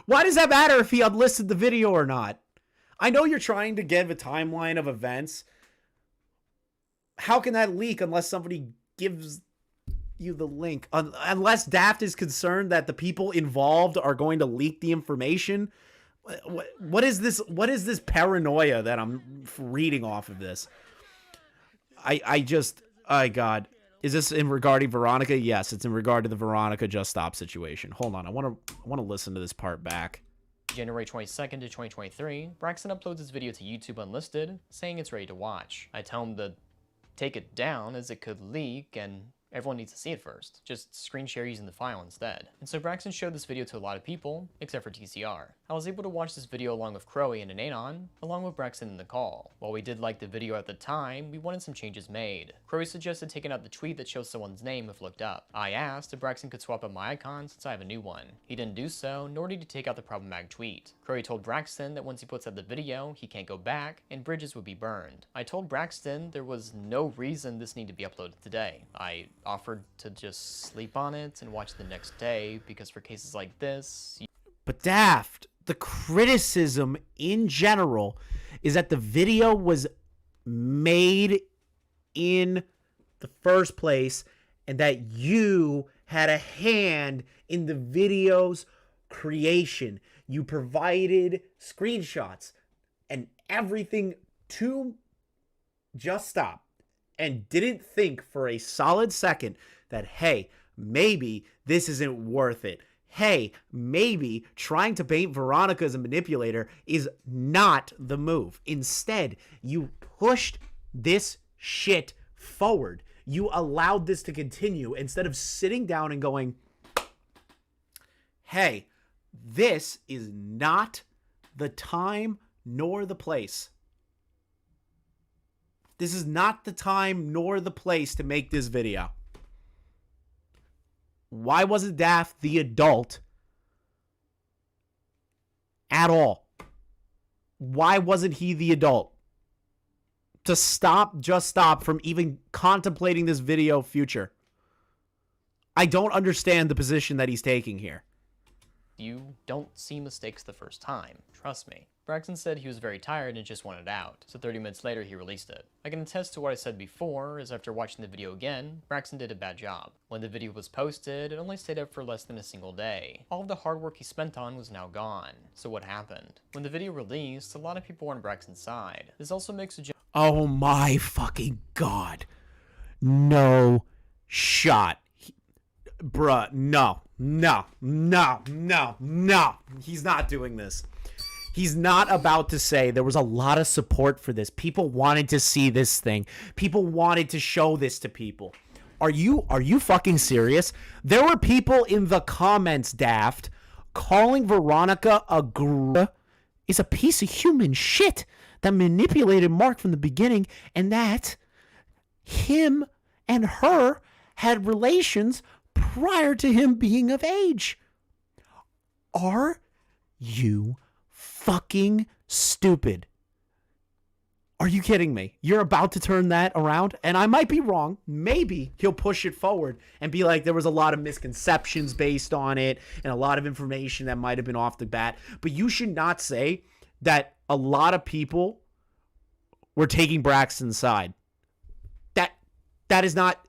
Why does that matter if he unlisted the video or not? I know you're trying to give a timeline of events. How can that leak unless somebody gives you the link? Unless Daft is concerned that the people involved are going to leak the information. What is this paranoia that I'm reading off of this? Oh God. Is this in regarding Veronica? Yes, it's in regard to the Veronica Just Stop situation. Hold on. I want to listen to this part back. January 22nd to 2023, Braxton uploads his video to YouTube unlisted, saying it's ready to watch. I tell him to take it down as it could leak and Everyone needs to see it first. Just screen share using the file instead. And so Braxton showed this video to a lot of people, except for TCR. I was able to watch this video along with Crowy and Anon, along with Braxton in the call. While we did like the video at the time, we wanted some changes made. Crowy suggested taking out the tweet that shows someone's name if looked up. I asked if Braxton could swap out my icon since I have a new one. He didn't do so, nor did he take out the problematic tweet. Crowy told Braxton that once he puts out the video, he can't go back, and bridges would be burned. I told Braxton there was no reason this needed to be uploaded today. I offered to just sleep on it and watch the next day, because for cases like this... But Daft, the criticism in general is that the video was made in the first place and that you had a hand in the video's creation. You provided screenshots and everything to Just Stop and didn't think for a solid second that, hey, maybe this isn't worth it. Hey, maybe trying to paint Veronica as a manipulator is not the move. Instead, you pushed this shit forward. You allowed this to continue instead of sitting down and going, hey, this is not the time nor the place. This is not the time nor the place to make this video. Why wasn't Daft the adult at all? Why wasn't he the adult to stop Just Stop from even contemplating this video future? I don't understand the position that he's taking here. You don't see mistakes the first time. Trust me. Braxton said he was very tired and just wanted out, so 30 minutes later he released it. I can attest to what I said before, is after watching the video again, Braxton did a bad job. When the video was posted, it only stayed up for less than a single day. All of the hard work he spent on was now gone. So what happened? When the video released, a lot of people were on Braxton's side. This also makes a Oh my fucking god. No shot. Bruh, no. He's not doing this. He's not about to say there was a lot of support for this. People wanted to see this thing. People wanted to show this to people. Are you fucking serious? There were people in the comments, Daft, calling Veronica is a piece of human shit that manipulated Mark from the beginning, and that him and her had relations prior to him being of age. Are you fucking stupid? Are you kidding me? You're about to turn that around? And I might be wrong. Maybe he'll push it forward and be like, there was a lot of misconceptions based on it and a lot of information that might have been off the bat. But you should not say that a lot of people were taking Braxton's side. That is not...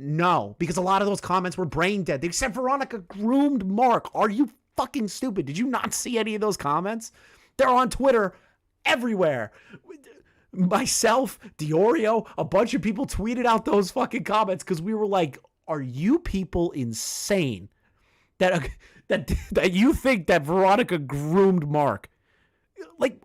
No, because a lot of those comments were brain dead. They said Veronica groomed Mark. Are you fucking stupid? Did you not see any of those comments? They're on Twitter everywhere. Myself, Diorio, a bunch of people tweeted out those fucking comments because we were like, are you people insane that you think that Veronica groomed Mark? Like,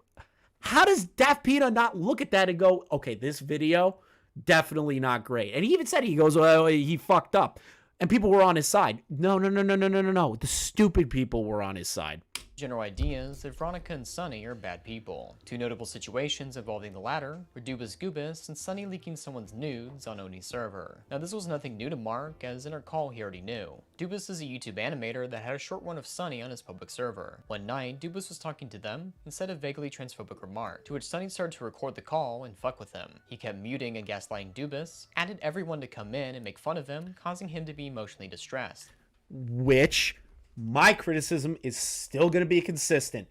how does DaftPina not look at that and go, okay, this video, definitely not great. And he even said, he goes, well, he fucked up. And people were on his side. No. The stupid people were on his side. General ideas that Veronica and Sunny are bad people. Two notable situations involving the latter were Dubas Goobus and Sunny leaking someone's nudes on Oni's server. Now this was nothing new to Mark, as in our call he already knew. Dubas is a YouTube animator that had a short run of Sunny on his public server. One night, Dubas was talking to them and said a vaguely transphobic remark, to which Sunny started to record the call and fuck with him. He kept muting and gaslighting Dubas, added everyone to come in and make fun of him, causing him to be emotionally distressed. Which... my criticism is still going to be consistent.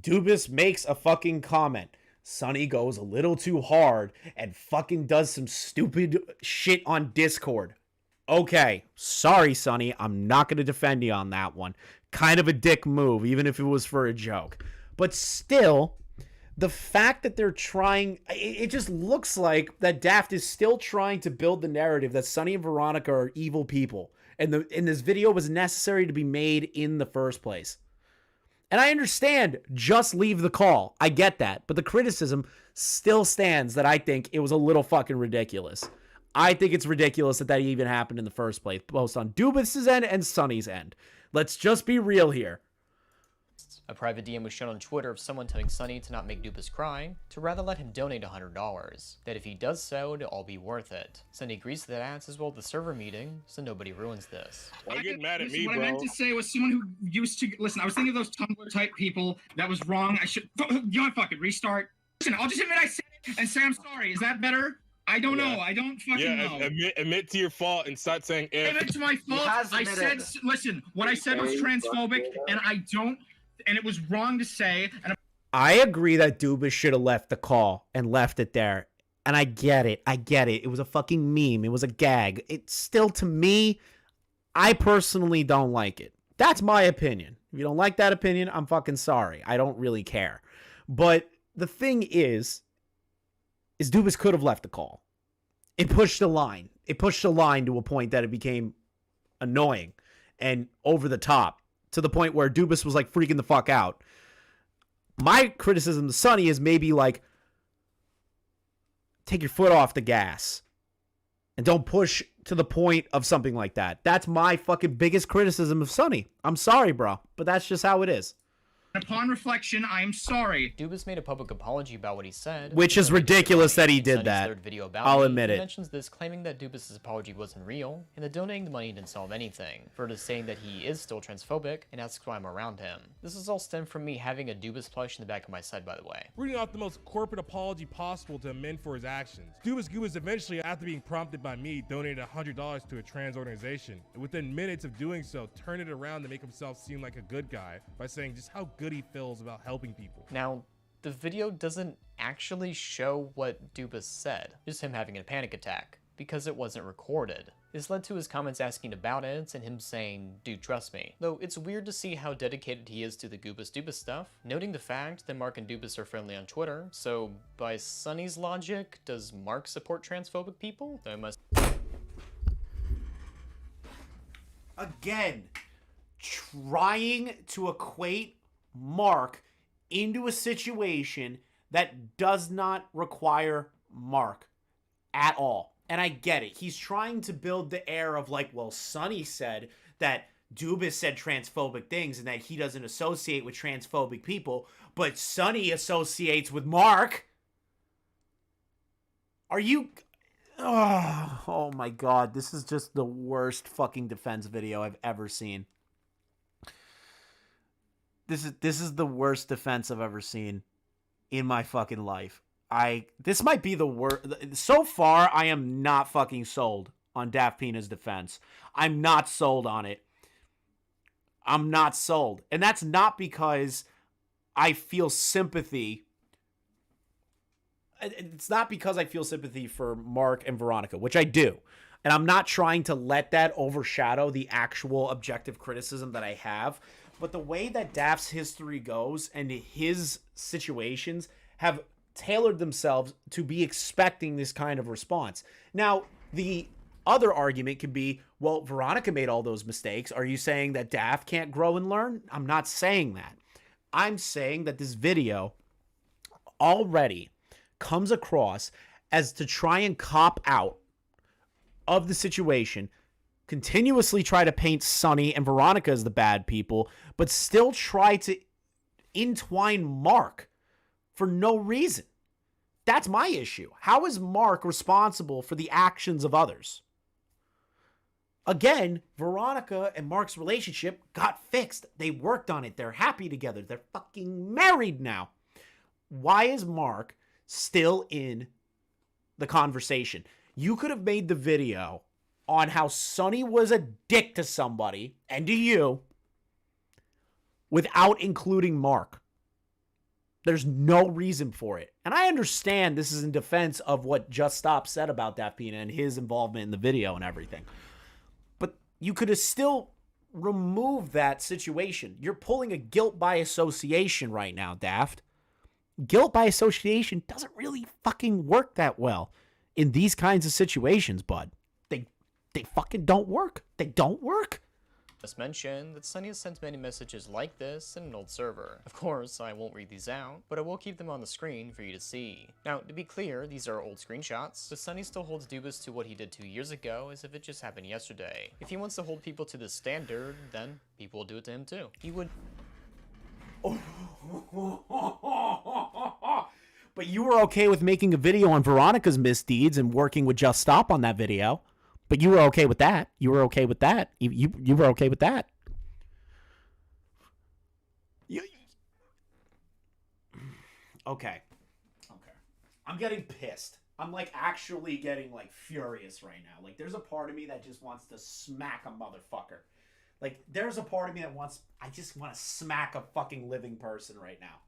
Dubas makes a fucking comment. Sunny goes a little too hard and fucking does some stupid shit on Discord. Okay, sorry, Sunny. I'm not going to defend you on that one. Kind of a dick move, even if it was for a joke. But still, the fact that they're trying... it just looks like that Daft is still trying to build the narrative that Sunny and Veronica are evil people. And this video was necessary to be made in the first place. And I understand, just leave the call. I get that. But the criticism still stands that I think it was a little fucking ridiculous. I think it's ridiculous that even happened in the first place, both on Dubas's end and Sonny's end. Let's just be real here. A private DM was shown on Twitter of someone telling Sonny to not make Dubas cry, to rather let him donate $100. That if he does so, it'll all be worth it. Sonny agrees to that as well at the server meeting, so nobody ruins this. Why are you getting mad at me, what bro? I meant to say was someone who used to listen. I was thinking of those Tumblr type people. That was wrong. I should. You know what? Fuck it. Restart. Listen, I'll just admit I said it and say I'm sorry. Is that better? I don't know. I don't fucking know. Admit to your fault and start saying if. Admit to my fault. I said. Listen, what I said was transphobic, and I don't. And it was wrong to say. And I agree that Dubas should have left the call and left it there. And I get it. It was a fucking meme. It was a gag. It's still, to me, I personally don't like it. That's my opinion. If you don't like that opinion, I'm fucking sorry. I don't really care. But the thing is Dubas could have left the call. It pushed the line. It pushed the line to a point that it became annoying and over the top, to the point where Dubas was like freaking the fuck out. My criticism to Sonny is maybe like, take your foot off the gas and don't push to the point of something like that. That's my fucking biggest criticism of Sonny. I'm sorry, bro, but that's just how it is. upon reflection, I am sorry. Dubas made a public apology about what he said, which is ridiculous that he did that. I'll admit it. He mentions this, claiming that Dubas' apology wasn't real, and that donating the money didn't solve anything. Further saying that he is still transphobic, and asks why I'm around him. This is all stemmed from me having a Dubas plush in the back of my side, by the way. Reading off the most corporate apology possible to amend for his actions. Dubas eventually, after being prompted by me, donated $100 to a trans organization, and within minutes of doing so, turned it around to make himself seem like a good guy by saying just how good he feels about helping people. Now, the video doesn't actually show what Dubas said, just him having a panic attack, because it wasn't recorded. This led to his comments asking about it, and him saying, "Dude, trust me." Though it's weird to see how dedicated he is to the Dubas stuff, noting the fact that Mark and Dubas are friendly on Twitter, so by Sonny's logic, does Mark support transphobic people? Though I must... Again, trying to equate Mark into a situation that does not require Mark at all. And I get it. He's trying to build the air of like, well, Sonny said that Dubas said transphobic things and that he doesn't associate with transphobic people, but Sonny associates with Mark. Are you... Oh my god, this is just the worst fucking defense video I've ever seen. This is the worst defense I've ever seen in my fucking life. This might be the worst. So far, I am not fucking sold on DaftPina's defense. I'm not sold on it. I'm not sold. And that's not because I feel sympathy. It's not because I feel sympathy for Mark and Veronica, which I do. And I'm not trying to let that overshadow the actual objective criticism that I have. But the way that Daft's history goes and his situations have tailored themselves to be expecting this kind of response. Now, the other argument could be, well, Veronica made all those mistakes. Are you saying that Daft can't grow and learn? I'm not saying that. I'm saying that this video already comes across as to try and cop out of the situation, continuously try to paint Sonny and Veronica as the bad people, but still try to entwine Mark for no reason. That's my issue. How is Mark responsible for the actions of others? Again, Veronica and Mark's relationship got fixed. They worked on it. They're happy together. They're fucking married now. Why is Mark still in the conversation? You could have made the video on how Sonny was a dick to somebody and to you without including Mark. There's no reason for it. And I understand this is in defense of what Just Stop said about DaftPina and his involvement in the video and everything. But you could have still removed that situation. You're pulling a guilt by association right now, Daft. Guilt by association doesn't really fucking work that well in these kinds of situations, bud. They fucking don't work. They don't work. Just mention that Sunny has sent many messages like this in an old server. Of course, I won't read these out, but I will keep them on the screen for you to see. Now, to be clear, these are old screenshots, but Sunny still holds Dubas to what he did 2 years ago as if it just happened yesterday. If he wants to hold people to this standard, then people will do it to him too. He would... But you were okay with making a video on Veronica's misdeeds and working with Just Stop on that video. But you were okay with that. You were okay with that. You were okay with that. Okay. I'm getting pissed. I'm like actually getting like furious right now. Like there's a part of me that just wants to smack a motherfucker. Like there's a part of me that I just want to smack a fucking living person right now.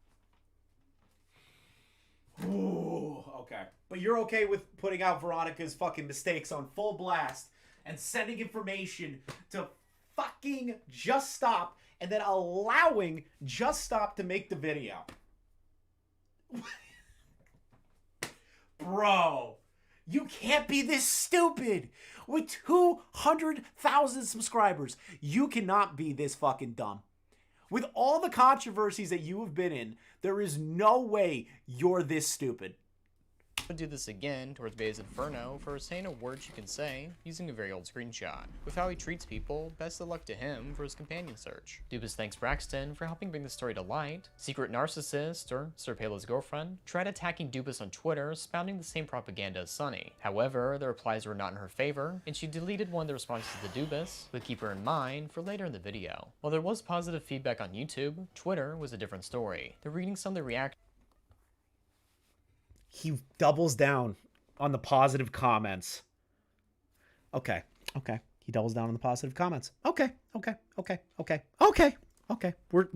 Ooh, okay. But you're okay with putting out Veronica's fucking mistakes on full blast and sending information to fucking Just Stop and then allowing Just Stop to make the video. Bro, you can't be this stupid. With 200,000 subscribers, you cannot be this fucking dumb. With all the controversies that you have been in, there is no way you're this stupid. would do this again towards Bay's Inferno for saying a word she can say using a very old screenshot. With how he treats people, best of luck to him for his companion search. Dubas thanks Braxton for helping bring the story to light. Secret Narcissist, or Sir Pela's girlfriend, tried attacking Dubas on Twitter, spouting the same propaganda as Sunny. However, the replies were not in her favor, and she deleted one of the responses to Dubas, but keep her in mind for later in the video. While there was positive feedback on YouTube, Twitter was a different story. They're reading some of the reactions. He doubles down on the positive comments. Okay. He doubles down on the positive comments. Okay. We're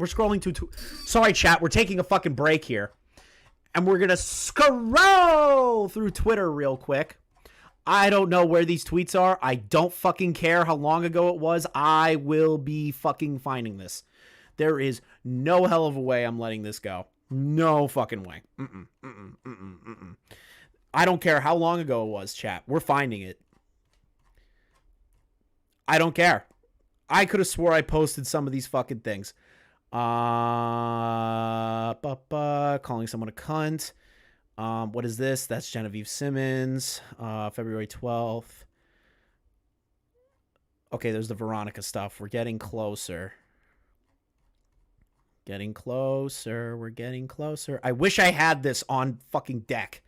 scrolling to sorry, chat. We're taking a fucking break here. And we're going to scroll through Twitter real quick. I don't know where these tweets are. I don't fucking care how long ago it was. I will be fucking finding this. There is no hell of a way I'm letting this go. No fucking way. I don't care how long ago it was, chat. We're finding it. I don't care. I could have swore I posted some of these fucking things. Calling someone a cunt. What is this? That's Genevieve Simmons. February 12th. Okay, there's the Veronica stuff. We're getting closer. Getting closer. We're getting closer. I wish I had this on fucking deck.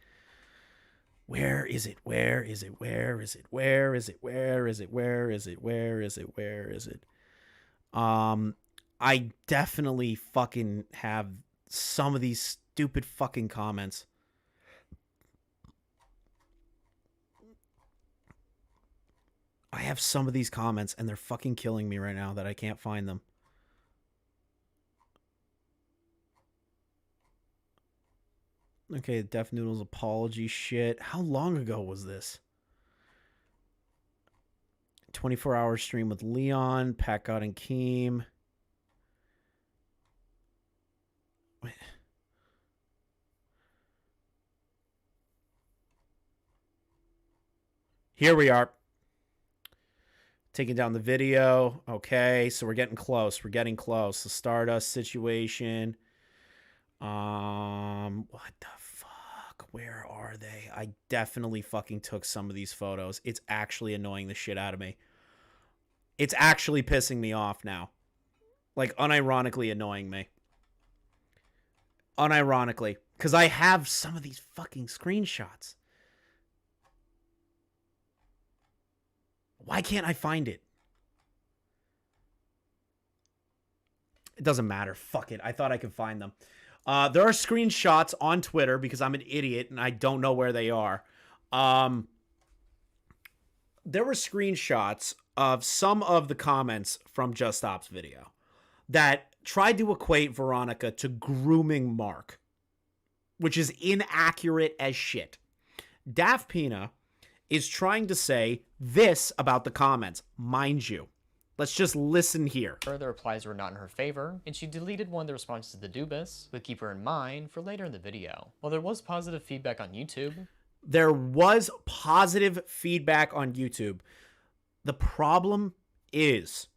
Where is it? Where is it? Where is it? Where is it? Where is it? Where is it? Where is it? Where is it? I definitely fucking have some of these stupid fucking comments. I have some of these comments and they're fucking killing me right now that I can't find them. Okay, Def Noodle's apology shit. How long ago was this? 24-hour stream with Leon, Pat God and Keem. Wait. Here we are. Taking down the video. Okay, so we're getting close. We're getting close. The Stardust situation. What the fuck? Where are they? I definitely fucking took some of these photos. It's actually annoying the shit out of me. It's actually pissing me off now. Like, unironically annoying me. Unironically. Because I have some of these fucking screenshots. Why can't I find it? It doesn't matter. Fuck it. I thought I could find them. There are screenshots on Twitter because I'm an idiot and I don't know where they are. There were screenshots of some of the comments from Just Stop's video that tried to equate Veronica to grooming Mark, which is inaccurate as shit. DaftPina is trying to say this about the comments, mind you. Let's just listen here. The replies were not in her favor, and she deleted one of the responses to Dubas, but keep her in mind for later in the video. While there was positive feedback on YouTube, there was positive feedback on YouTube. The problem is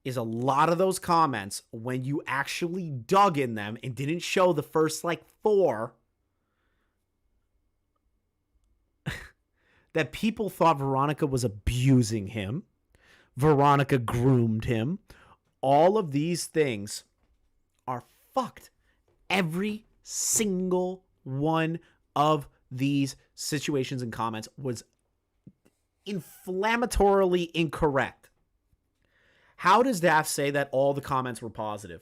is a lot of those comments, when you actually dug in them and didn't show the first like 4, that people thought Veronica was abusing him. Veronica groomed him. All of these things are fucked. Every single one of these situations and comments was inflammatorily incorrect. How does Daft say that all the comments were positive?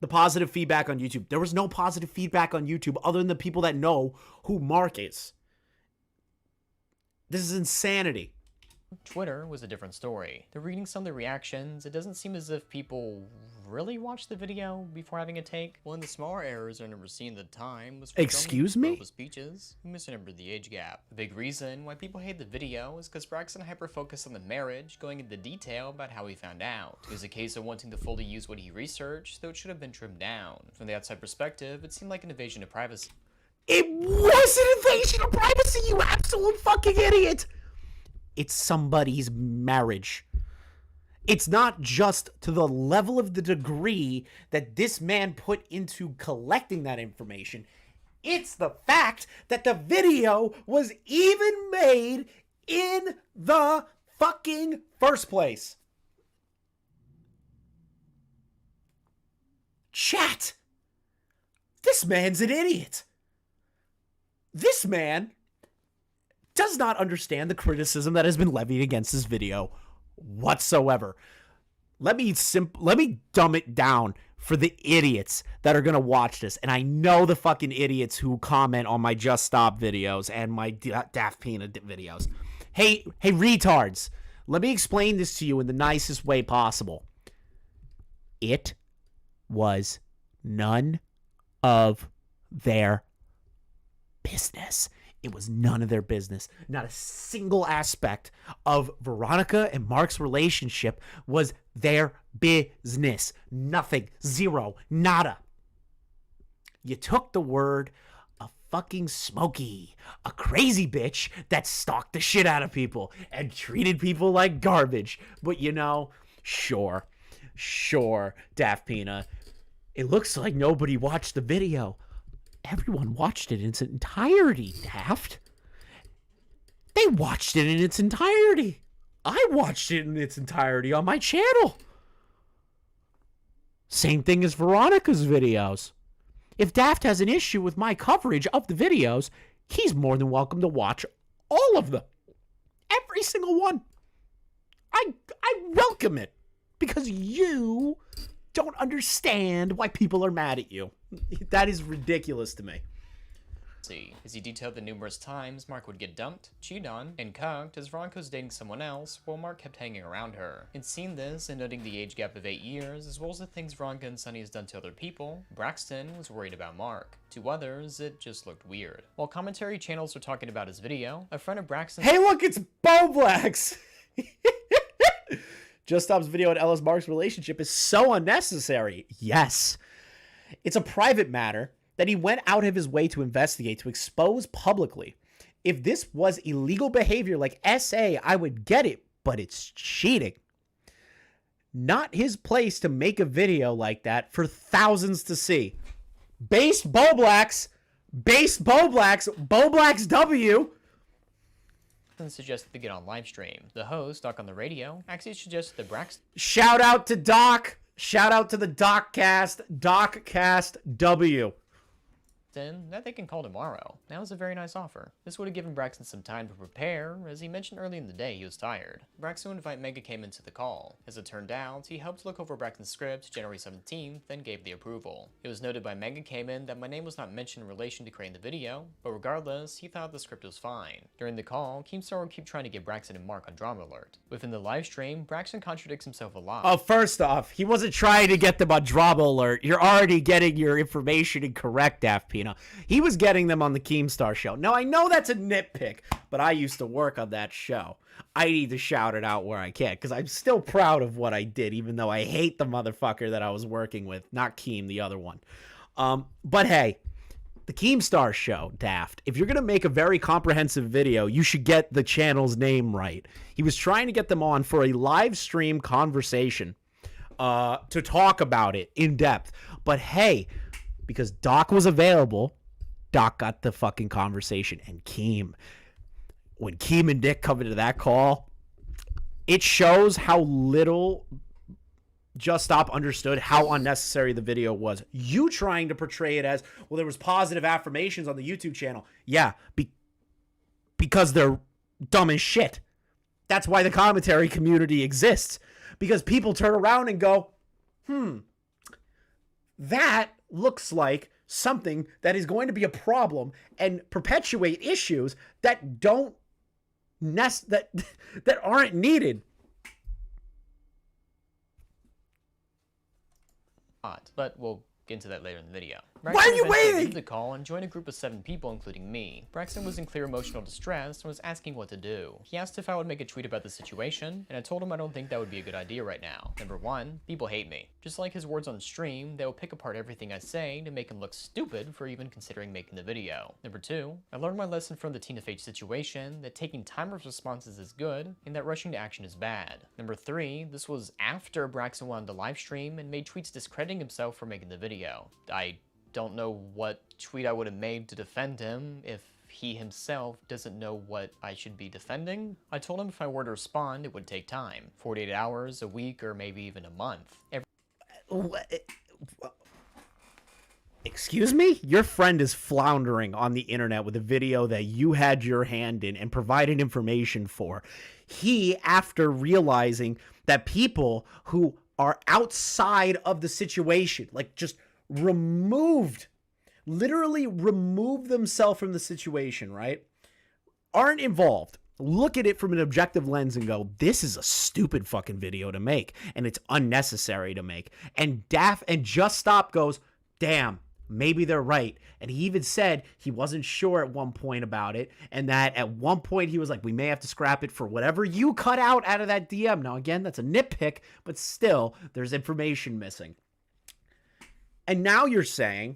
The positive feedback on YouTube. There was no positive feedback on YouTube other than the people that know who Mark is. This is insanity. Twitter was a different story. They're reading some of the reactions. It doesn't seem as if people really watched the video before having a take. One of the smaller errors I never seen at the time was Excuse me? speeches who misremembered the age gap. The big reason why people hate the video is because Braxton hyper-focused on the marriage, going into detail about how he found out. It was a case of wanting to fully use what he researched, though it should have been trimmed down. From the outside perspective, it seemed like an invasion of privacy. It was an invasion of privacy, you absolute fucking idiot! It's somebody's marriage. It's not just to the level of the degree that this man put into collecting that information. It's the fact that the video was even made in the fucking first place. Chat. This man's an idiot. This man does not understand the criticism that has been levied against this video whatsoever. Let me dumb it down for the idiots that are going to watch this. And I know the fucking idiots who comment on my Just Stop videos and my DaftPina videos. Hey, retards. Let me explain this to you in the nicest way possible. It was none of their business. It was none of their business. Not a single aspect of Veronica and Mark's relationship was their business. Nothing. Zero. Nada. You took the word of fucking Smokey, a crazy bitch that stalked the shit out of people and treated people like garbage. But you know, sure, DaftPina. It looks like nobody watched the video. Everyone watched it in its entirety, Daft. They watched it in its entirety. I watched it in its entirety on my channel. Same thing as Veronica's videos. If Daft has an issue with my coverage of the videos, he's more than welcome to watch all of them. Every single one. I welcome it because you don't understand why people are mad at you. That is ridiculous to me. As he detailed the numerous times Mark would get dumped, cheated on, and cucked as Veronica was dating someone else while Mark kept hanging around her. In seeing this and noting the age gap of 8 years, as well as the things Veronica and Sonny has done to other people, Braxton was worried about Mark. To others, it just looked weird. While commentary channels were talking about his video, a friend of Braxton— Hey look, it's Bo Blacks! Just Stop's video on Ellis Mark's relationship is so unnecessary. Yes. It's a private matter that he went out of his way to investigate, to expose publicly. If this was illegal behavior like SA, I would get it, but it's cheating. Not his place to make a video like that for thousands to see. Based Bo Blacks, Bo Blacks W. suggested to get on live stream. The host, Doc on the radio, actually suggested that Braxton— Shout out to Doc. Shout out to the Doccast W. that they can call tomorrow. That was a very nice offer. This would have given Braxton some time to prepare, as he mentioned early in the day he was tired. Braxton would invite Mega came into the call. As it turned out, he helped look over Braxton's script January 17th, then gave the approval. It was noted by Mega Cayman that my name was not mentioned in relation to creating the video, but regardless, he thought the script was fine. During the call, Keemstar would keep trying to get Braxton and Mark on Drama Alert. Within the live stream, Braxton contradicts himself a lot. Oh, first off, he wasn't trying to get them on Drama Alert. You're already getting your information incorrect, DaftPina. He was getting them on the Keemstar show. Now, I know that's a nitpick, but I used to work on that show. I need to shout it out where I can, because I'm still proud of what I did, even though I hate the motherfucker that I was working with. Not Keem, the other one. But hey, the Keemstar show, Daft, if you're going to make a very comprehensive video, you should get the channel's name right. He was trying to get them on for a live stream conversation. to talk about it in depth. But hey, because Doc was available, Doc got the fucking conversation. And when Keem and Dick come into that call, it shows how little Just Stop understood how unnecessary the video was. You trying to portray it as, well, there was positive affirmations on the YouTube channel. Yeah, because they're dumb as shit. That's why the commentary community exists. Because people turn around and go, that looks like something that is going to be a problem and perpetuate issues that don't that aren't needed. But we'll get into that later in the video. Why are Braxton you eventually waiting? leave the call and joined a group of 7 people, including me. Braxton was in clear emotional distress and was asking what to do. He asked if I would make a tweet about the situation, and I told him I don't think that would be a good idea right now. Number 1, people hate me. Just like his words on stream, they will pick apart everything I say to make him look stupid for even considering making the video. Number 2, I learned my lesson from the Tina Fey situation, that taking timer's responses is good, and that rushing to action is bad. Number 3, this was after Braxton went on the live stream and made tweets discrediting himself for making the video. I don't know what tweet I would have made to defend him if he himself doesn't know what I should be defending. I told him if I were to respond, it would take time. 48 hours, a week, or maybe even a month. Excuse me? Your friend is floundering on the internet with a video that you had your hand in and provided information for. He, after realizing that people who are outside of the situation, like just literally removed themselves from the situation, right? Aren't involved. Look at it from an objective lens and go, this is a stupid fucking video to make, and it's unnecessary to make. And Daft and Just Stop goes, damn, maybe they're right. And he even said he wasn't sure at one point about it, and that at one point he was like, we may have to scrap it for whatever you cut out of that DM. Now, again, that's a nitpick, but still, there's information missing. And now you're saying,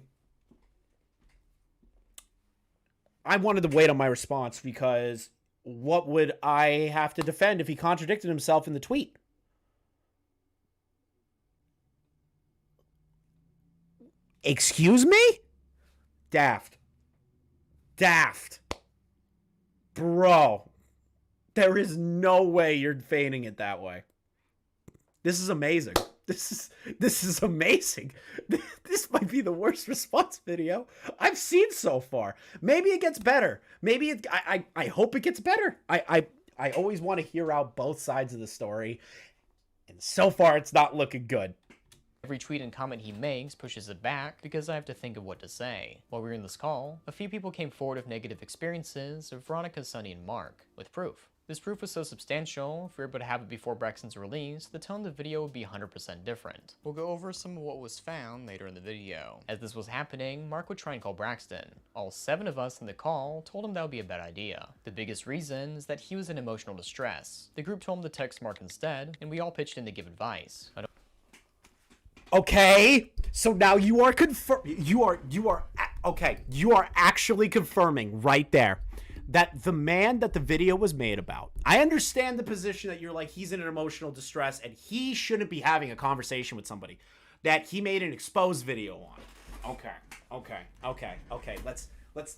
I wanted to wait on my response because what would I have to defend if he contradicted himself in the tweet? Excuse me? Daft. Bro. There is no way you're feigning it that way. This is amazing. This is amazing. This might be the worst response video I've seen so far. Maybe it gets better. Maybe I hope it gets better. I always want to hear out both sides of the story. And so far it's not looking good. Every tweet and comment he makes pushes it back because I have to think of what to say. While we were in this call, a few people came forward with negative experiences of Veronica, Sunny, and Mark, with proof. This proof was so substantial, if we were able to have it before Braxton's release, the tone of the video would be 100% different. We'll go over some of what was found later in the video. As this was happening, Mark would try and call Braxton. All 7 of us in the call told him that would be a bad idea. The biggest reason is that he was in emotional distress. The group told him to text Mark instead, and we all pitched in to give advice. Okay, so now you are you are actually confirming right there that the man that the video was made about, I understand the position that you're like, he's in an emotional distress and he shouldn't be having a conversation with somebody that he made an exposed video on. Okay. Let's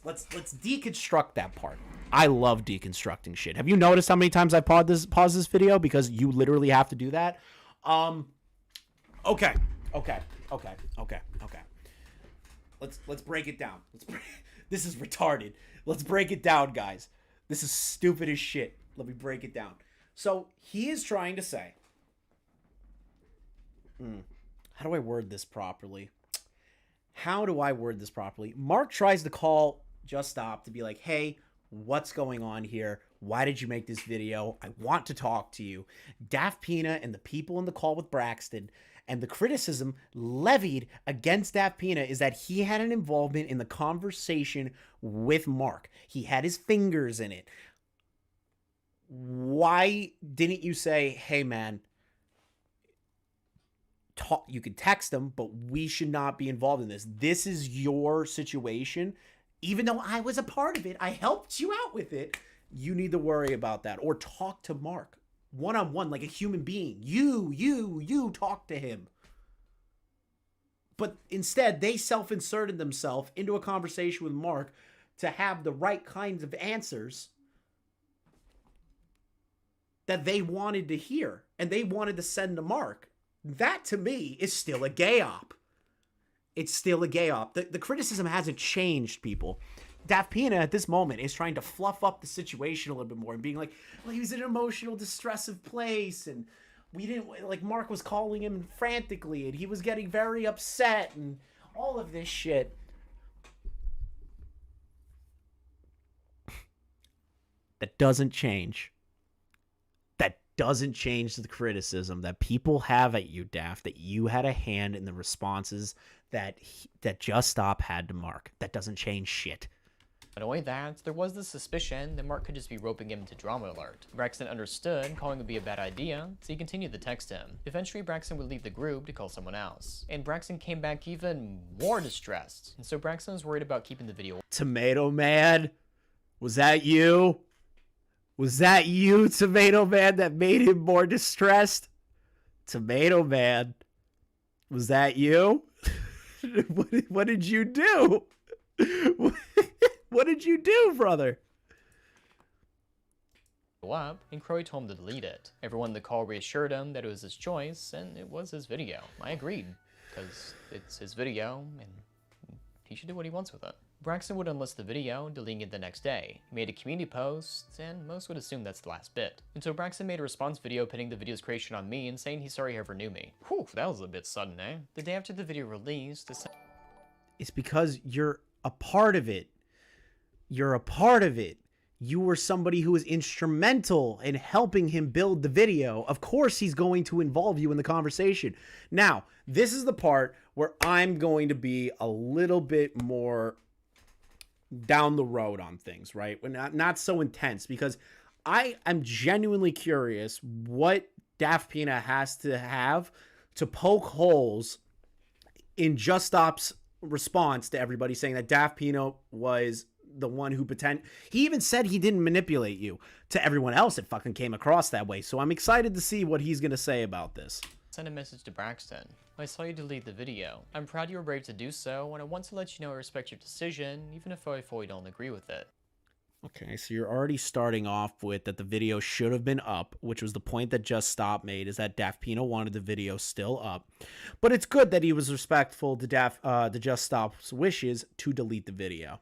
deconstruct that part. I love deconstructing shit. Have you noticed how many times I pause this video because you literally have to do that? Okay. Let's break it down. This is retarded. Let's break it down, guys. This is stupid as shit. Let me break it down. So he is trying to say, how do I word this properly? Mark tries to call Just Stop to be like, hey, what's going on here? Why did you make this video? I want to talk to you. DaftPina and the people in the call with Braxton, and the criticism levied against DaftPina is that he had an involvement in the conversation with Mark. He had his fingers in it. Why didn't you say, hey man, you could text him, but we should not be involved in this. This is your situation. Even though I was a part of it, I helped you out with it. You need to worry about that or talk to Mark. one-on-one like a human being. You talk to him. But instead, they self-inserted themselves into a conversation with Mark to have the right kinds of answers that they wanted to hear and they wanted to send to Mark. That, to me, is still a gay op. It's still a gay op. The criticism hasn't changed, people. DaftPina at this moment is trying to fluff up the situation a little bit more and being like, well, he was in an emotional, distressive place and we didn't, like, Mark was calling him frantically and he was getting very upset and all of this shit. That doesn't change. That doesn't change the criticism that people have at you, Daft, that you had a hand in the responses that Just Stop had to Mark. That doesn't change shit. Not only that, there was the suspicion that Mark could just be roping him into drama alert. Braxton understood calling would be a bad idea, so he continued to text him. Eventually, Braxton would leave the group to call someone else. And Braxton came back even more distressed. And so Braxton was worried about keeping the video. Tomato Man? Was that you? Was that you, Tomato Man, that made him more distressed? Tomato Man, was that you? What did you do? What did you do, brother? Up, and Croy told him to delete it. Everyone in the call reassured him that it was his choice, and it was his video. I agreed, because it's his video, and he should do what he wants with it. Braxton would unlist the video, deleting it the next day. He made a community post, and most would assume that's the last bit. And so Braxton made a response video pinning the video's creation on me and saying he's sorry he ever knew me. Whew, that was a bit sudden, eh? The day after the video released, it's because you're a part of it. You're a part of it. You were somebody who was instrumental in helping him build the video. Of course, he's going to involve you in the conversation. Now, this is the part where I'm going to be a little bit more down the road on things, right? Not so intense, because I am genuinely curious what DaftPina has to have to poke holes in Just Stop's response to everybody saying that DaftPina was the one who he even said he didn't manipulate you. To everyone else, it fucking came across that way. So I'm excited to see what he's going to say about this. Send a message to Braxton. I saw you delete the video. I'm proud you were brave to do so, and I want to let you know I respect your decision, even if I fully don't agree with it. Okay, so you're already starting off with that the video should have been up, which was the point that Just Stop made, is that DaftPina wanted the video still up. But it's good that he was respectful to Just Stop's wishes to delete the video.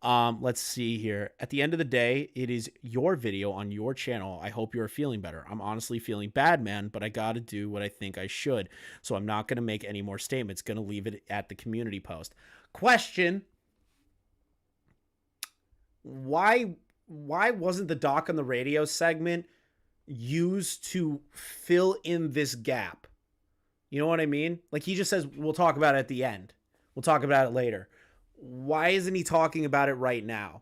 Let's see here. At the end of the day, it is your video on your channel. I hope you're feeling better. I'm honestly feeling bad, man, but I got to do what I think I should. So I'm not going to make any more statements. Going to leave it at the community post. Question. Why wasn't the doc on the radio segment used to fill in this gap? You know what I mean? Like, he just says, we'll talk about it at the end. We'll talk about it later. Why isn't he talking about it right now?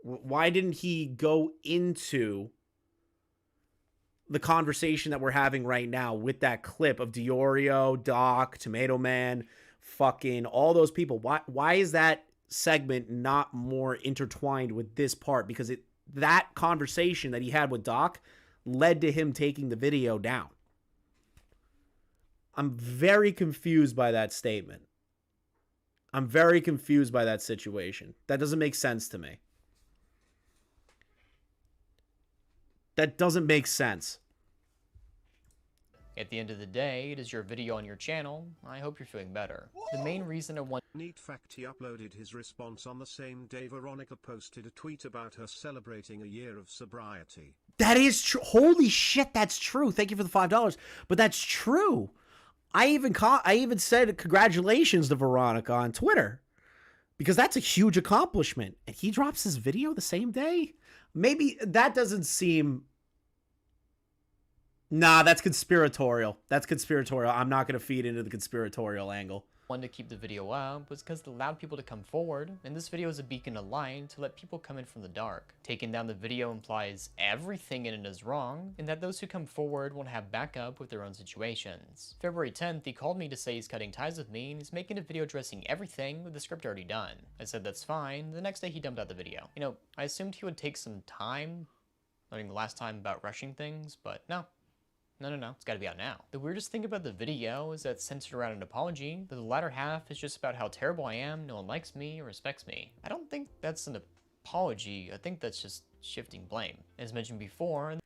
Why didn't he go into the conversation that we're having right now with that clip of Diorio, Doc, Tomato Man, fucking all those people? Why is that segment not more intertwined with this part? Because that conversation that he had with Doc led to him taking the video down. I'm very confused by that statement. I'm very confused by that situation. That doesn't make sense to me. That doesn't make sense. At the end of the day, it is your video on your channel. I hope you're feeling better. The main reason I want Neat fact: he uploaded his response on the same day Veronica posted a tweet about her celebrating a year of sobriety. That is true. Holy shit, that's true. Thank you for the $5. But that's true. I even said congratulations to Veronica on Twitter, because that's a huge accomplishment. And he drops his video the same day? Maybe that doesn't seem... Nah, that's conspiratorial. That's conspiratorial. I'm not going to feed into the conspiratorial angle. to keep the video up was because it allowed people to come forward, and this video is a beacon of light to let people come in from the dark. Taking down the video implies everything in it is wrong, and that those who come forward won't have backup with their own situations. February 10th, he called me to say he's cutting ties with me, and he's making a video addressing everything with the script already done. I said that's fine. The next day he dumped out the video. You know, I assumed he would take some time learning the last time about rushing things, but no. No, it's gotta be out now. The weirdest thing about the video is that it's centered around an apology, but the latter half is just about how terrible I am, no one likes me or respects me. I don't think that's an apology, I think that's just shifting blame. As mentioned before,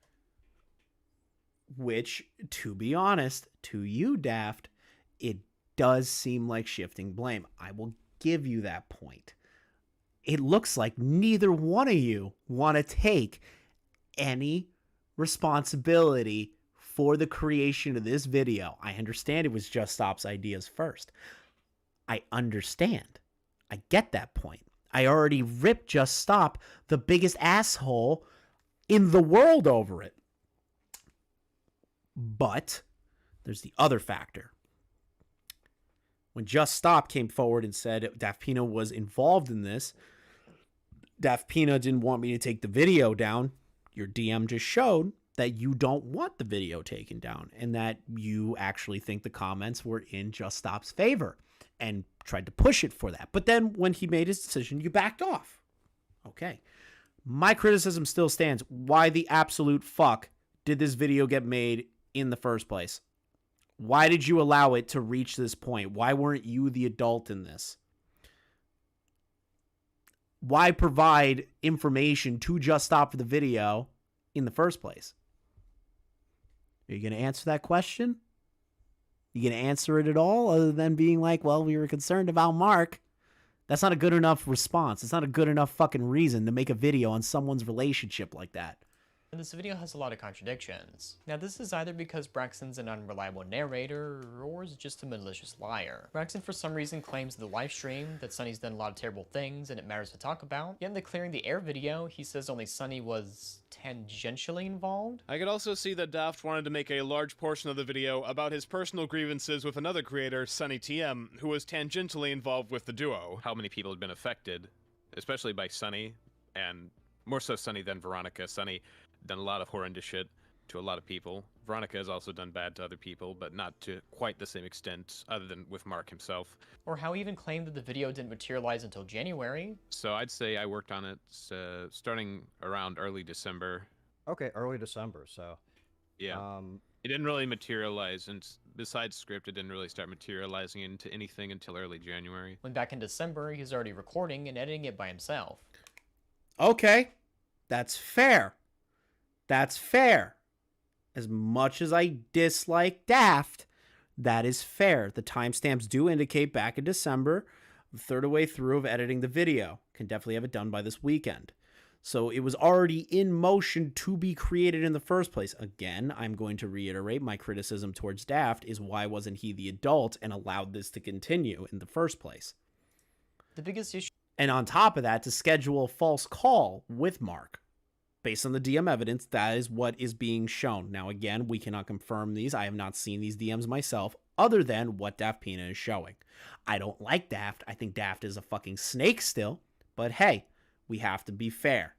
Which, to be honest, to you, Daft, it does seem like shifting blame. I will give you that point. It looks like neither one of you want to take any responsibility for the creation of this video. I understand it was Just Stop's ideas first. I understand. I get that point. I already ripped Just Stop, the biggest asshole in the world, over it. But there's the other factor. When Just Stop came forward and said DaftPina was involved in this, DaftPina didn't want me to take the video down. Your DM just showed that you don't want the video taken down and that you actually think the comments were in Just Stop's favor and tried to push it for that. But then when he made his decision, you backed off. Okay. My criticism still stands. Why the absolute fuck did this video get made in the first place? Why did you allow it to reach this point? Why weren't you the adult in this? Why provide information to Just Stop for the video in the first place? Are you going to answer that question? You going to answer it at all other than being like, well, we were concerned about Mark? That's not a good enough response. It's not a good enough fucking reason to make a video on someone's relationship like that. this video has a lot of contradictions. Now this is either because Braxton's an unreliable narrator, or is just a malicious liar. Braxton for some reason claims in the live stream that Sunny's done a lot of terrible things and it matters to talk about, yet in the Clearing the Air video, he says only Sunny was tangentially involved. I could also see that Daft wanted to make a large portion of the video about his personal grievances with another creator, Sunny TM, who was tangentially involved with the duo. How many people had been affected, especially by Sunny, and more so Sunny than Veronica. Sunny done a lot of horrendous shit to a lot of people. Veronica has also done bad to other people, but not to quite the same extent, other than with Mark himself. Or how he even claimed that the video didn't materialize until January. So I'd say I worked on it starting around early December. Okay, early December, so... Yeah. It didn't really materialize, and besides script, it didn't really start materializing into anything until early January. When back in December, he's already recording and editing it by himself. Okay, that's fair. That's fair. As much as I dislike Daft, that is fair. The timestamps do indicate back in December, a third of the way through of editing the video. Can definitely have it done by this weekend. So it was already in motion to be created in the first place. Again, I'm going to reiterate my criticism towards Daft is why wasn't he the adult and allowed this to continue in the first place? The biggest issue... And on top of that, to schedule a false call with Mark. Based on the DM evidence, that is what is being shown. Now, again, we cannot confirm these. I have not seen these DMs myself, other than what DaftPina is showing. I don't like Daft. I think Daft is a fucking snake still. But hey, we have to be fair.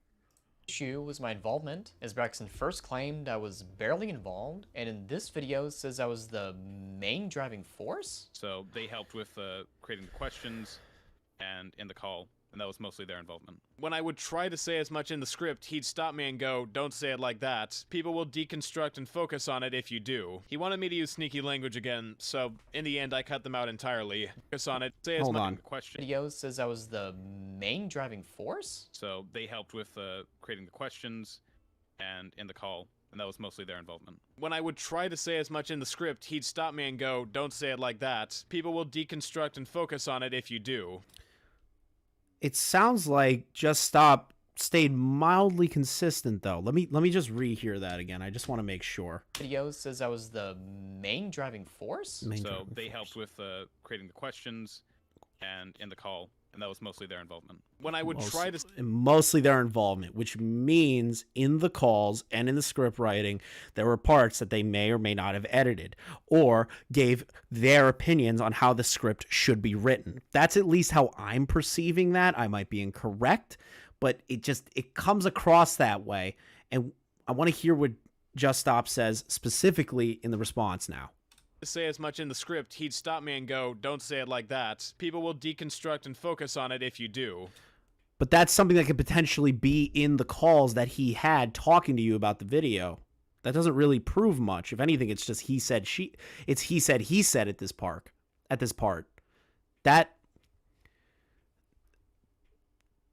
Issue was my involvement. As Braxton first claimed, I was barely involved, and in this video says I was the main driving force? So they helped with creating the questions and in the call, and that was mostly their involvement. When I would try to say as much in the script, he'd stop me and go, "Don't say it like that. People will deconstruct and focus on it if you do." He wanted me to use sneaky language again, so in the end I cut them out entirely. Focus on it, say as much in the question. Video says I was the main driving force? So they helped with creating the questions and in the call, and that was mostly their involvement. When I would try to say as much in the script, he'd stop me and go, "Don't say it like that. People will deconstruct and focus on it if you do." It sounds like Just Stop stayed mildly consistent, though. Let me just rehear that again. I just want to make sure. Video says I was the main driving force? So they helped with creating the questions and in the call, and that was mostly their involvement. When I would try to... Mostly their involvement, which means in the calls and in the script writing, there were parts that they may or may not have edited or gave their opinions on how the script should be written. That's at least how I'm perceiving that. I might be incorrect, but it comes across that way. And I want to hear what Just Stop says specifically in the response now. Say as much in the script, he'd stop me and go, "Don't say it like that. People will deconstruct and focus on it if you do." But that's something that could potentially be in the calls that he had talking to you about the video. That doesn't really prove much. If anything, it's just he said he said at this part.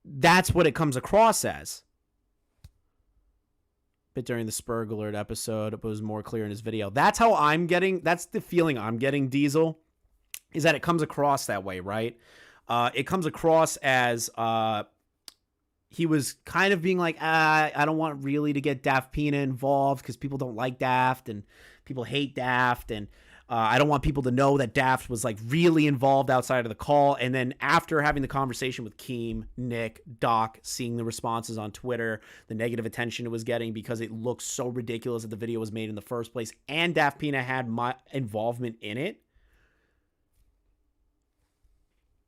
That's what it comes across as. But during the Spurg Alert episode, it was more clear in his video. That's the feeling I'm getting, Diesel, is that it comes across that way, right? It comes across as he was kind of being like, I don't want really to get DaftPina involved because people don't like Daft and people hate Daft, and I don't want people to know that Daft was like really involved outside of the call. And then after having the conversation with Keem, Nick, Doc, seeing the responses on Twitter, the negative attention it was getting because it looked so ridiculous that the video was made in the first place, and DaftPina had my involvement in it.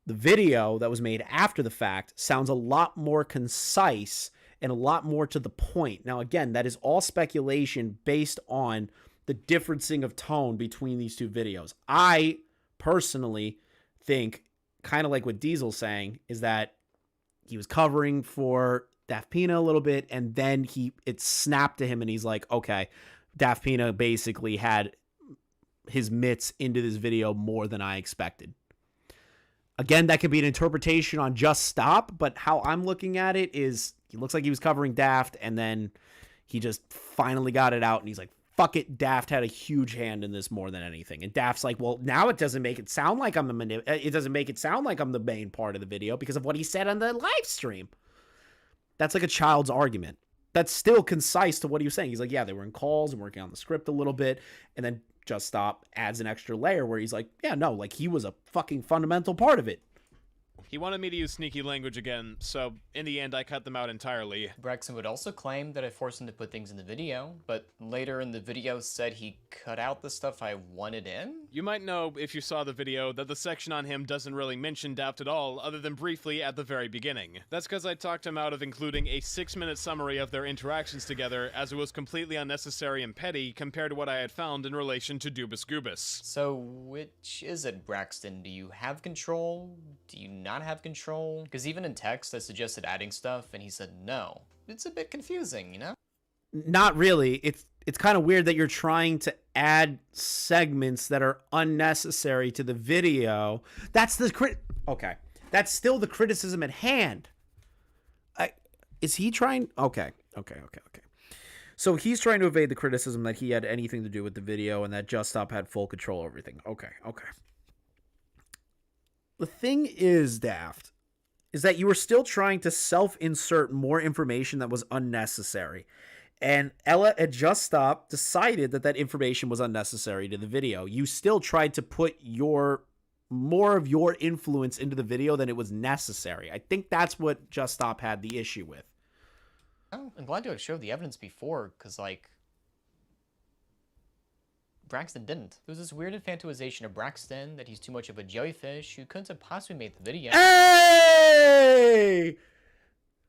The video that was made after the fact sounds a lot more concise and a lot more to the point. Now, again, that is all speculation based on the differencing of tone between these two videos. I personally think, kind of like what Diesel's saying, is that he was covering for DaftPina a little bit, and then it snapped to him, and he's like, okay, DaftPina basically had his mitts into this video more than I expected. Again, that could be an interpretation on Just Stop, but how I'm looking at it is he looks like he was covering Daft, and then he just finally got it out, and he's like, fuck it, Daft had a huge hand in this more than anything. And Daft's like, well, now it doesn't make it sound like I'm the main part of the video because of what he said on the live stream. That's like a child's argument. That's still concise to what he was saying. He's like, yeah, they were in calls and working on the script a little bit, and then Just Stop adds an extra layer where he's like, yeah, no, like he was a fucking fundamental part of it. He wanted me to use sneaky language again, so in the end I cut them out entirely. Braxton would also claim that I forced him to put things in the video, but later in the video said he cut out the stuff I wanted in? You might know, if you saw the video, that the section on him doesn't really mention Daft at all, other than briefly at the very beginning. That's because I talked him out of including a 6-minute summary of their interactions together, as it was completely unnecessary and petty compared to what I had found in relation to Dubus Goobus. So, which is it, Braxton? Do you have control? Do you not have control? Because even in text, I suggested adding stuff, and he said no. It's a bit confusing, you know? Not really. It's kind of weird that you're trying to add segments that are unnecessary to the video. That's still the criticism at hand. Is he trying? Okay. So he's trying to evade the criticism that he had anything to do with the video and that Just Stop had full control over everything. Okay. The thing is, Daft, is that you were still trying to self-insert more information that was unnecessary. And Ella at Just Stop decided that information was unnecessary to the video. You still tried to put more of your influence into the video than it was necessary. I think that's what Just Stop had the issue with. Oh, I'm glad to have showed the evidence before, because, like, Braxton didn't. There was this weird infantilization of Braxton that he's too much of a jellyfish who couldn't have possibly made the video. Hey!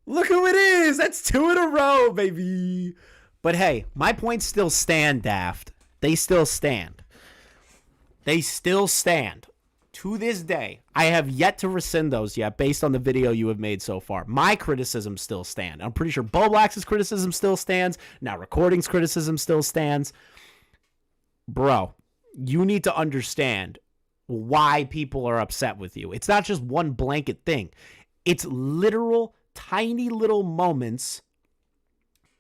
Look who it is! That's 2 in a row, baby! But hey, my points still stand, Daft. They still stand. To this day, I have yet to rescind those yet based on the video you have made so far. My criticisms still stand. I'm pretty sure Boblax's criticism still stands. Now Recording's criticism still stands. Bro, you need to understand why people are upset with you. It's not just one blanket thing. It's literal tiny little moments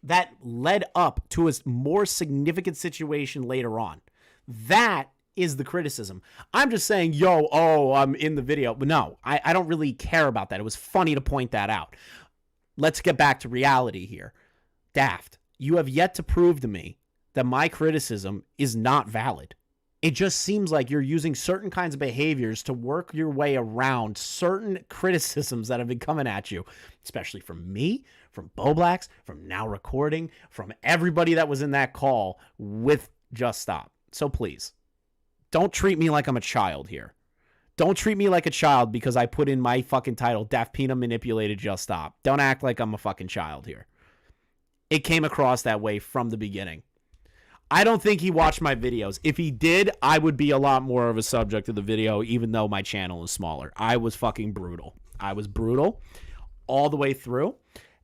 that led up to a more significant situation later on. That is the criticism. I'm just saying, I'm in the video. But no, I don't really care about that. It was funny to point that out. Let's get back to reality here. Daft, you have yet to prove to me that my criticism is not valid. It just seems like you're using certain kinds of behaviors to work your way around certain criticisms that have been coming at you, especially from me, from Boblax, from Now Recording, from everybody that was in that call with Just Stop. So please, don't treat me like I'm a child here. Don't treat me like a child because I put in my fucking title, DaftPina manipulated Just Stop. Don't act like I'm a fucking child here. It came across that way from the beginning. I don't think he watched my videos. If he did, I would be a lot more of a subject of the video, even though my channel is smaller. I was fucking brutal. I was brutal. all the way through.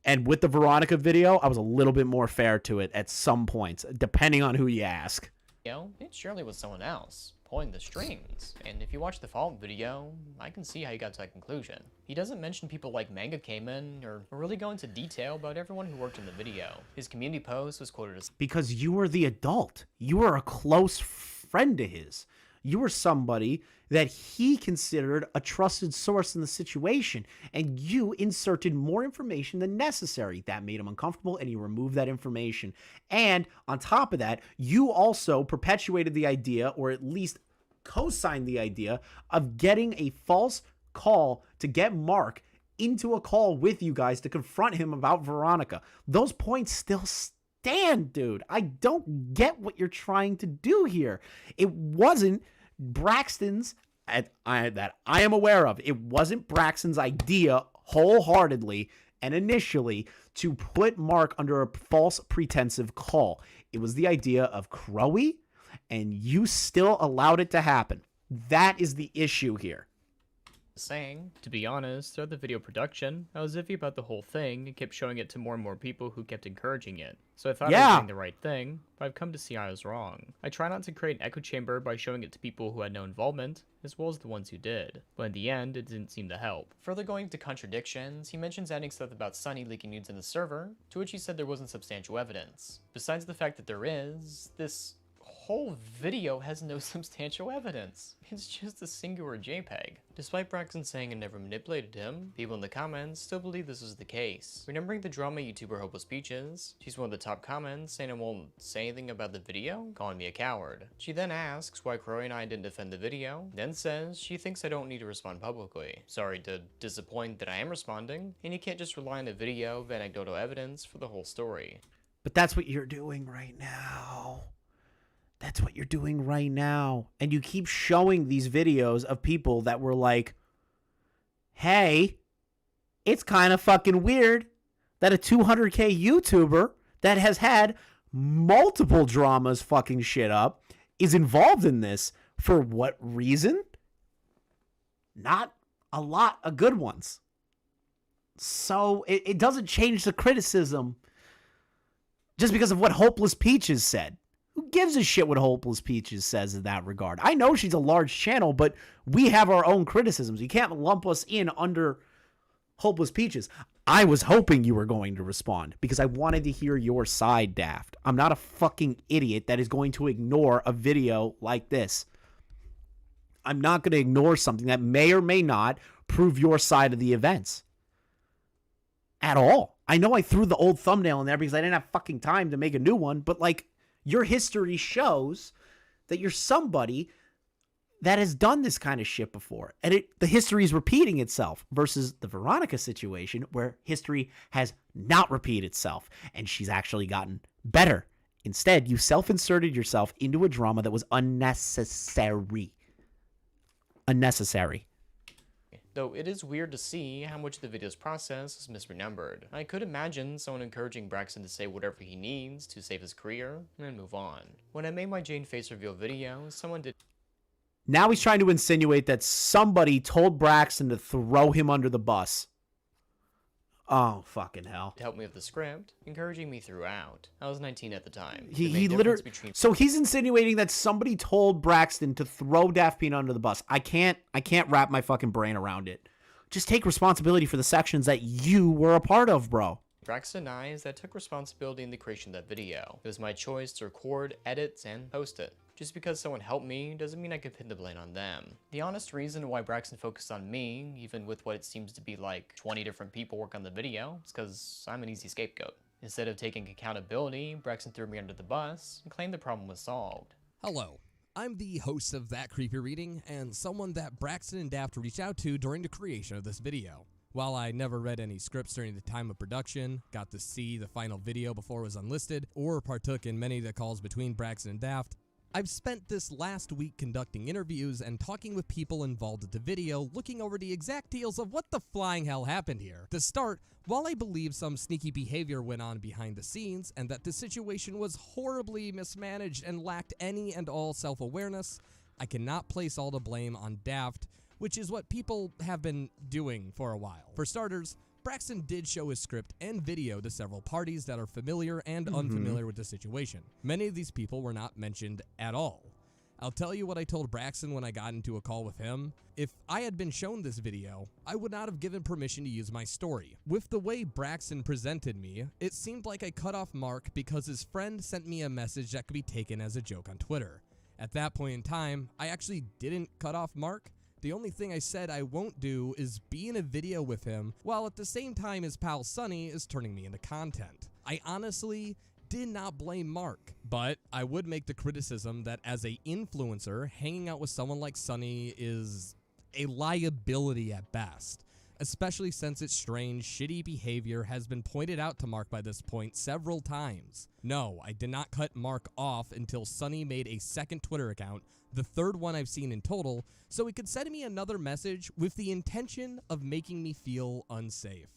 And with the Veronica video, I was a little bit more fair to it at some points, depending on who you ask. It surely was someone else, pulling the strings. And if you watch the follow-up video, I can see how you got to that conclusion. He doesn't mention people like Manga came in, or really go into detail about everyone who worked in the video. His community post was quoted as, Because you were the adult. You were a close friend to his. You were somebody that he considered a trusted source in the situation, and you inserted more information than necessary. That made him uncomfortable, and he removed that information. And on top of that, you also perpetuated the idea, or at least co-signed the idea, of getting a false call to get Mark into a call with you guys to confront him about Veronica. Those points still stand, dude. I don't get what you're trying to do here. It wasn't Braxton's, that I am aware of, it wasn't Braxton's idea wholeheartedly and initially to put Mark under a false pretensive call. It was the idea of Crowy, and you still allowed it to happen. That is the issue here. saying. To be honest, throughout the video production, I was iffy about the whole thing and kept showing it to more and more people who kept encouraging it. So I thought I was doing the right thing, but I've come to see I was wrong. I try not to create an echo chamber by showing it to people who had no involvement, as well as the ones who did. But in the end, it didn't seem to help. Further going into contradictions, he mentions adding stuff about Sunny leaking nudes in the server, to which he said there wasn't substantial evidence. Besides the fact that there is, this whole video has no substantial evidence. It's just a singular JPEG. Despite Braxton saying it never manipulated him, people in the comments still believe this is the case. Remembering the drama YouTuber Hopeless Peaches, she's one of the top comments saying I won't say anything about the video, calling me a coward. She then asks why Croy and I didn't defend the video, then says she thinks I don't need to respond publicly. Sorry to disappoint that I am responding, and you can't just rely on a video of anecdotal evidence for the whole story. But that's what you're doing right now. That's what you're doing right now. And you keep showing these videos of people that were like, hey, it's kind of fucking weird that a 200K YouTuber that has had multiple dramas fucking shit up is involved in this. For what reason? Not a lot of good ones. So it doesn't change the criticism just because of what Hopeless Peaches said. Who gives a shit what Hopeless Peaches says in that regard? I know she's a large channel, but we have our own criticisms. You can't lump us in under Hopeless Peaches. I was hoping you were going to respond because I wanted to hear your side, Daft. I'm not a fucking idiot that is going to ignore a video like this. I'm not going to ignore something that may or may not prove your side of the events. At all. I know I threw the old thumbnail in there because I didn't have fucking time to make a new one, but like, your history shows that you're somebody that has done this kind of shit before. And the history is repeating itself versus the Veronica situation where history has not repeated itself and she's actually gotten better. Instead, you self-inserted yourself into a drama that was unnecessary. Unnecessary. Though it is weird to see how much of the video's process is misremembered. I could imagine someone encouraging Braxton to say whatever he needs to save his career and then move on. When I made my Jane face reveal video, someone did. Now he's trying to insinuate that somebody told Braxton to throw him under the bus. Oh, fucking hell. Help me with the script, encouraging me throughout. I was 19 at the time. He literally... So he's insinuating that somebody told Braxton to throw DaftPina under the bus. I can't wrap my fucking brain around it. Just take responsibility for the sections that you were a part of, bro. Braxton denies that I took responsibility in the creation of that video. It was my choice to record, edit, and post it. Just because someone helped me doesn't mean I can pin the blame on them. The honest reason why Braxton focused on me, even with what it seems to be like 20 different people work on the video, is because I'm an easy scapegoat. Instead of taking accountability, Braxton threw me under the bus and claimed the problem was solved. Hello. I'm the host of That Creepy Reading, and someone that Braxton and Daft reached out to during the creation of this video. While I never read any scripts during the time of production, got to see the final video before it was unlisted, or partook in many of the calls between Braxton and Daft, I've spent this last week conducting interviews and talking with people involved with the video, looking over the exact deals of what the flying hell happened here. To start, while I believe some sneaky behavior went on behind the scenes and that the situation was horribly mismanaged and lacked any and all self-awareness, I cannot place all the blame on Daft, which is what people have been doing for a while. For starters, Braxton did show his script and video to several parties that are familiar and unfamiliar with the situation. Many of these people were not mentioned at all. I'll tell you what I told Braxton when I got into a call with him. If I had been shown this video, I would not have given permission to use my story. With the way Braxton presented me, it seemed like I cut off Mark because his friend sent me a message that could be taken as a joke on Twitter. At that point in time, I actually didn't cut off Mark. The only thing I said I won't do is be in a video with him, while at the same time his pal Sonny is turning me into content. I honestly did not blame Mark, but I would make the criticism that as a influencer, hanging out with someone like Sonny is a liability at best, especially since its strange, shitty behavior has been pointed out to Mark by this point several times. No, I did not cut Mark off until Sonny made a second Twitter account, the third one I've seen in total, so he could send me another message with the intention of making me feel unsafe.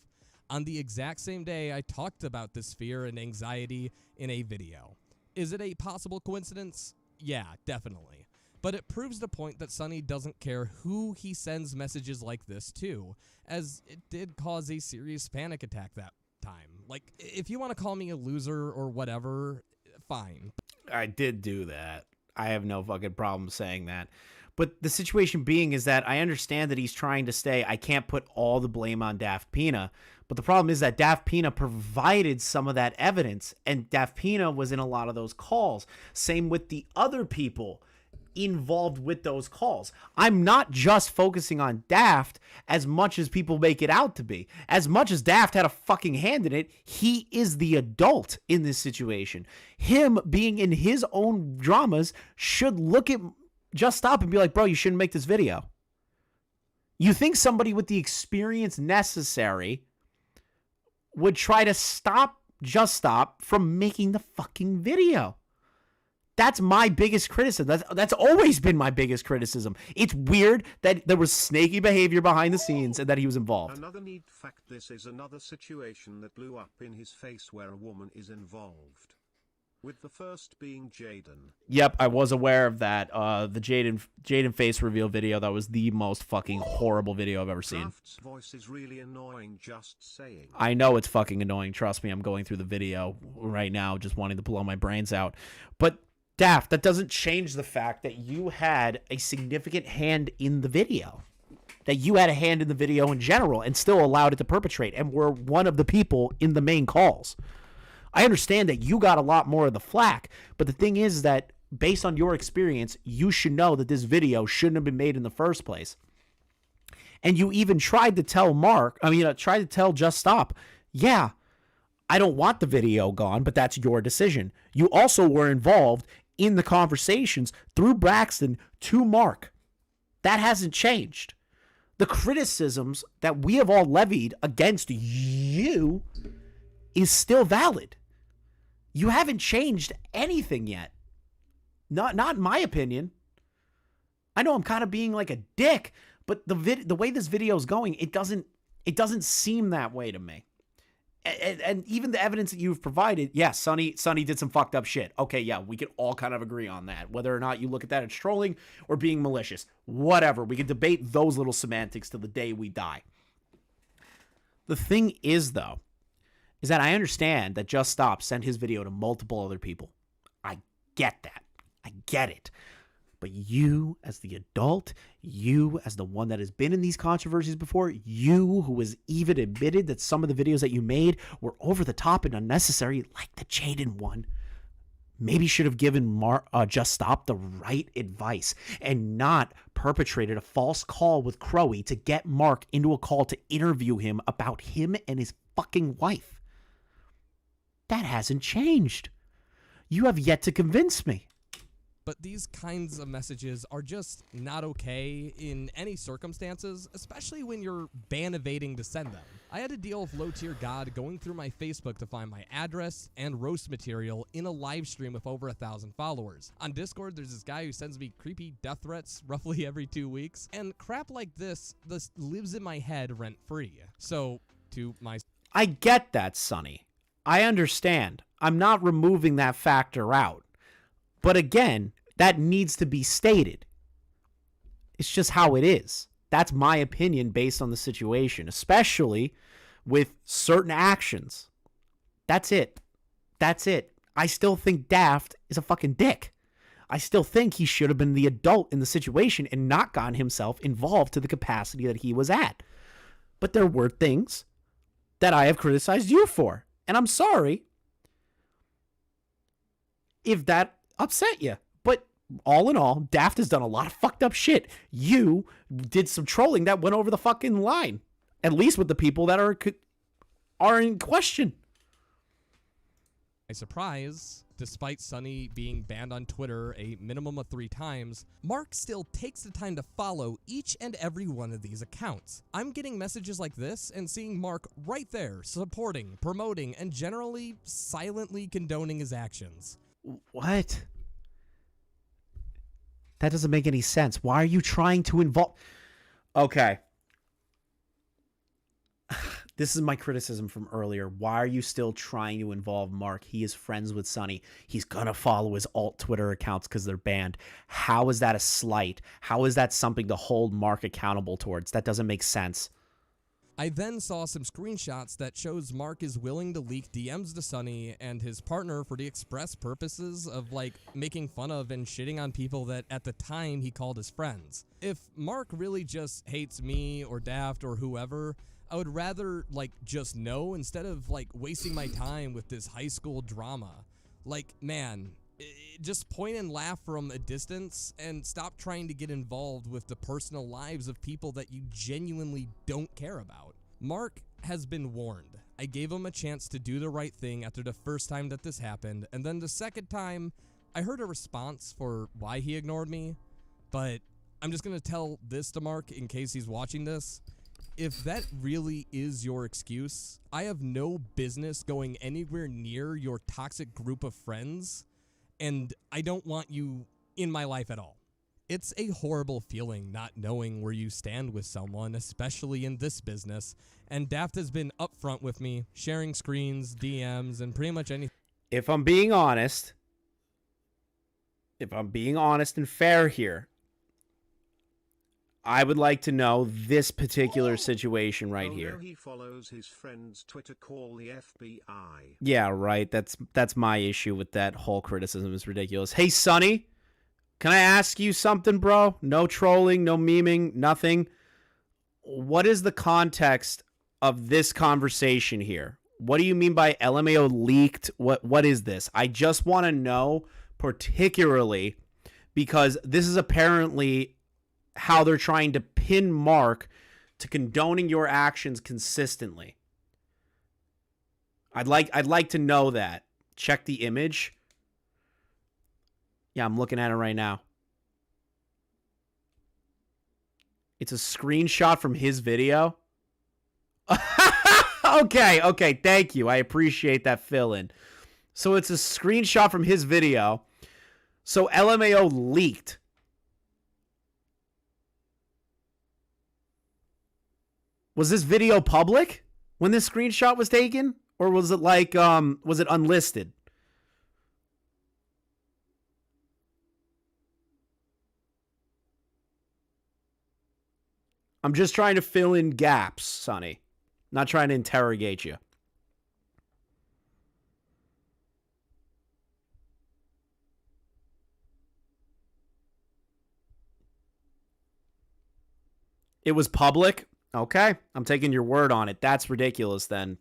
On the exact same day, I talked about this fear and anxiety in a video. Is it a possible coincidence? Yeah, definitely. But it proves the point that Sonny doesn't care who he sends messages like this to, as it did cause a serious panic attack that time. Like, if you want to call me a loser or whatever, fine. I did do that. I have no fucking problem saying that. But the situation being is that I understand that he's trying to stay. I can't put all the blame on DaftPina. But the problem is that DaftPina provided some of that evidence, and DaftPina was in a lot of those calls. Same with the other people involved with those calls. I'm not just focusing on Daft as much as people make it out to be. As much as Daft had a fucking hand in it, he is the adult in this situation. Him being in his own dramas should look at Just Stop and be like, bro, you shouldn't make this video. You think somebody with the experience necessary would try to stop Just Stop from making the fucking video? That's my biggest criticism. That's always been my biggest criticism. It's weird that there was snaky behavior behind the scenes and that he was involved. Another neat fact: this is another situation that blew up in his face where a woman is involved. With the first being Jaden. Yep, I was aware of that. The Jaden face reveal video, that was the most fucking horrible video I've ever seen. Daft's voice is really annoying, just saying. I know it's fucking annoying. Trust me, I'm going through the video right now just wanting to blow my brains out. But Daft, that doesn't change the fact that you had a significant hand in the video. That you had a hand in the video in general and still allowed it to perpetrate and were one of the people in the main calls. I understand that you got a lot more of the flack, but the thing is that based on your experience, you should know that this video shouldn't have been made in the first place. And you even tried to tell tried to tell Just Stop, yeah, I don't want the video gone, but that's your decision. You also were involved in the conversations through Braxton to Mark. That hasn't changed. The criticisms that we have all levied against you is still valid. You haven't changed anything yet. Not in my opinion. I know I'm kind of being like a dick, but the way this video is going, it doesn't seem that way to me. And even the evidence that you've provided, yes, Sonny did some fucked up shit. Okay, yeah, we can all kind of agree on that. Whether or not you look at that as trolling or being malicious, whatever. We can debate those little semantics till the day we die. The thing is, though, is that I understand that Just Stop sent his video to multiple other people. I get that. I get it. But you, as the adult, you, as the one that has been in these controversies before, you, who has even admitted that some of the videos that you made were over the top and unnecessary, like the Jaden one, maybe should have given Just Stop the right advice and not perpetrated a false call with Crowy to get Mark into a call to interview him about him and his fucking wife. That hasn't changed. You have yet to convince me. But these kinds of messages are just not okay in any circumstances, especially when you're ban evading to send them. I had to deal with low-tier God going through my Facebook to find my address and roast material in a live stream with over 1,000 followers. On Discord, there's this guy who sends me creepy death threats roughly every 2 weeks, and crap like this lives in my head rent-free. So, I get that, Sonny. I understand. I'm not removing that factor out. But again, that needs to be stated. It's just how it is. That's my opinion based on the situation, especially with certain actions. That's it. That's it. I still think Daft is a fucking dick. I still think he should have been the adult in the situation and not gotten himself involved to the capacity that he was at. But there were things that I have criticized you for. And I'm sorry if that upset you. But all in all, Daft has done a lot of fucked up shit. You did some trolling that went over the fucking line. At least with the people that are in question. My surprise, despite Sonny being banned on Twitter a minimum of 3 times, Mark still takes the time to follow each and every one of these accounts. I'm getting messages like this and seeing Mark right there, supporting, promoting, and generally silently condoning his actions. What? That doesn't make any sense. Why are you trying to involve... Okay. This is my criticism from earlier. Why are you still trying to involve Mark? He is friends with Sonny. He's going to follow his alt Twitter accounts because they're banned. How is that a slight? How is that something to hold Mark accountable towards? That doesn't make sense. I then saw some screenshots that shows Mark is willing to leak DMs to Sonny and his partner for the express purposes of, like, making fun of and shitting on people that at the time he called his friends. If Mark really just hates me or Daft or whoever, I would rather, like, just know instead of, like, wasting my time with this high school drama. Like, man, just point and laugh from a distance and stop trying to get involved with the personal lives of people that you genuinely don't care about. Mark has been warned. I gave him a chance to do the right thing after the first time that this happened, and then the second time, I heard a response for why he ignored me, but I'm just gonna tell this to Mark in case he's watching this. If that really is your excuse, I have no business going anywhere near your toxic group of friends, and I don't want you in my life at all. It's a horrible feeling not knowing where you stand with someone, especially in this business, and Daft has been upfront with me, sharing screens, DMs, and pretty much anything. If I'm being honest and fair here, I would like to know this particular situation right here. He follows his friend's Twitter, call the FBI. Yeah, right. That's my issue with that whole criticism. It's ridiculous. Hey, Sonny, can I ask you something, bro? No trolling, no memeing, nothing. What is the context of this conversation here? What do you mean by LMAO leaked? What is this? I just want to know, particularly because this is apparently how they're trying to pin Mark to condoning your actions consistently. I'd like to know that. Check the image. Yeah, I'm looking at it right now. It's a screenshot from his video. Okay, thank you. I appreciate that fill-in. So it's a screenshot from his video. So LMAO leaked. Was this video public when this screenshot was taken? Or was it like, was it unlisted? I'm just trying to fill in gaps, Sonny. Not trying to interrogate you. It was public? Okay, I'm taking your word on it. That's ridiculous then.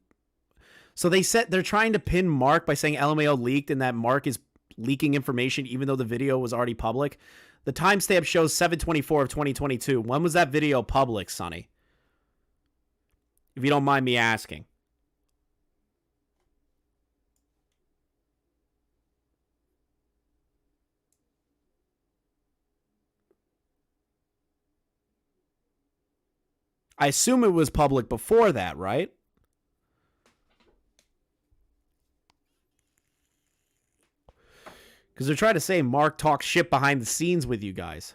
So they said they're trying to pin Mark by saying LMAO leaked and that Mark is leaking information even though the video was already public. The timestamp shows 7/24 of 2022. When was that video public, Sonny? If you don't mind me asking. I assume it was public before that, right? Because they're trying to say Mark talks shit behind the scenes with you guys.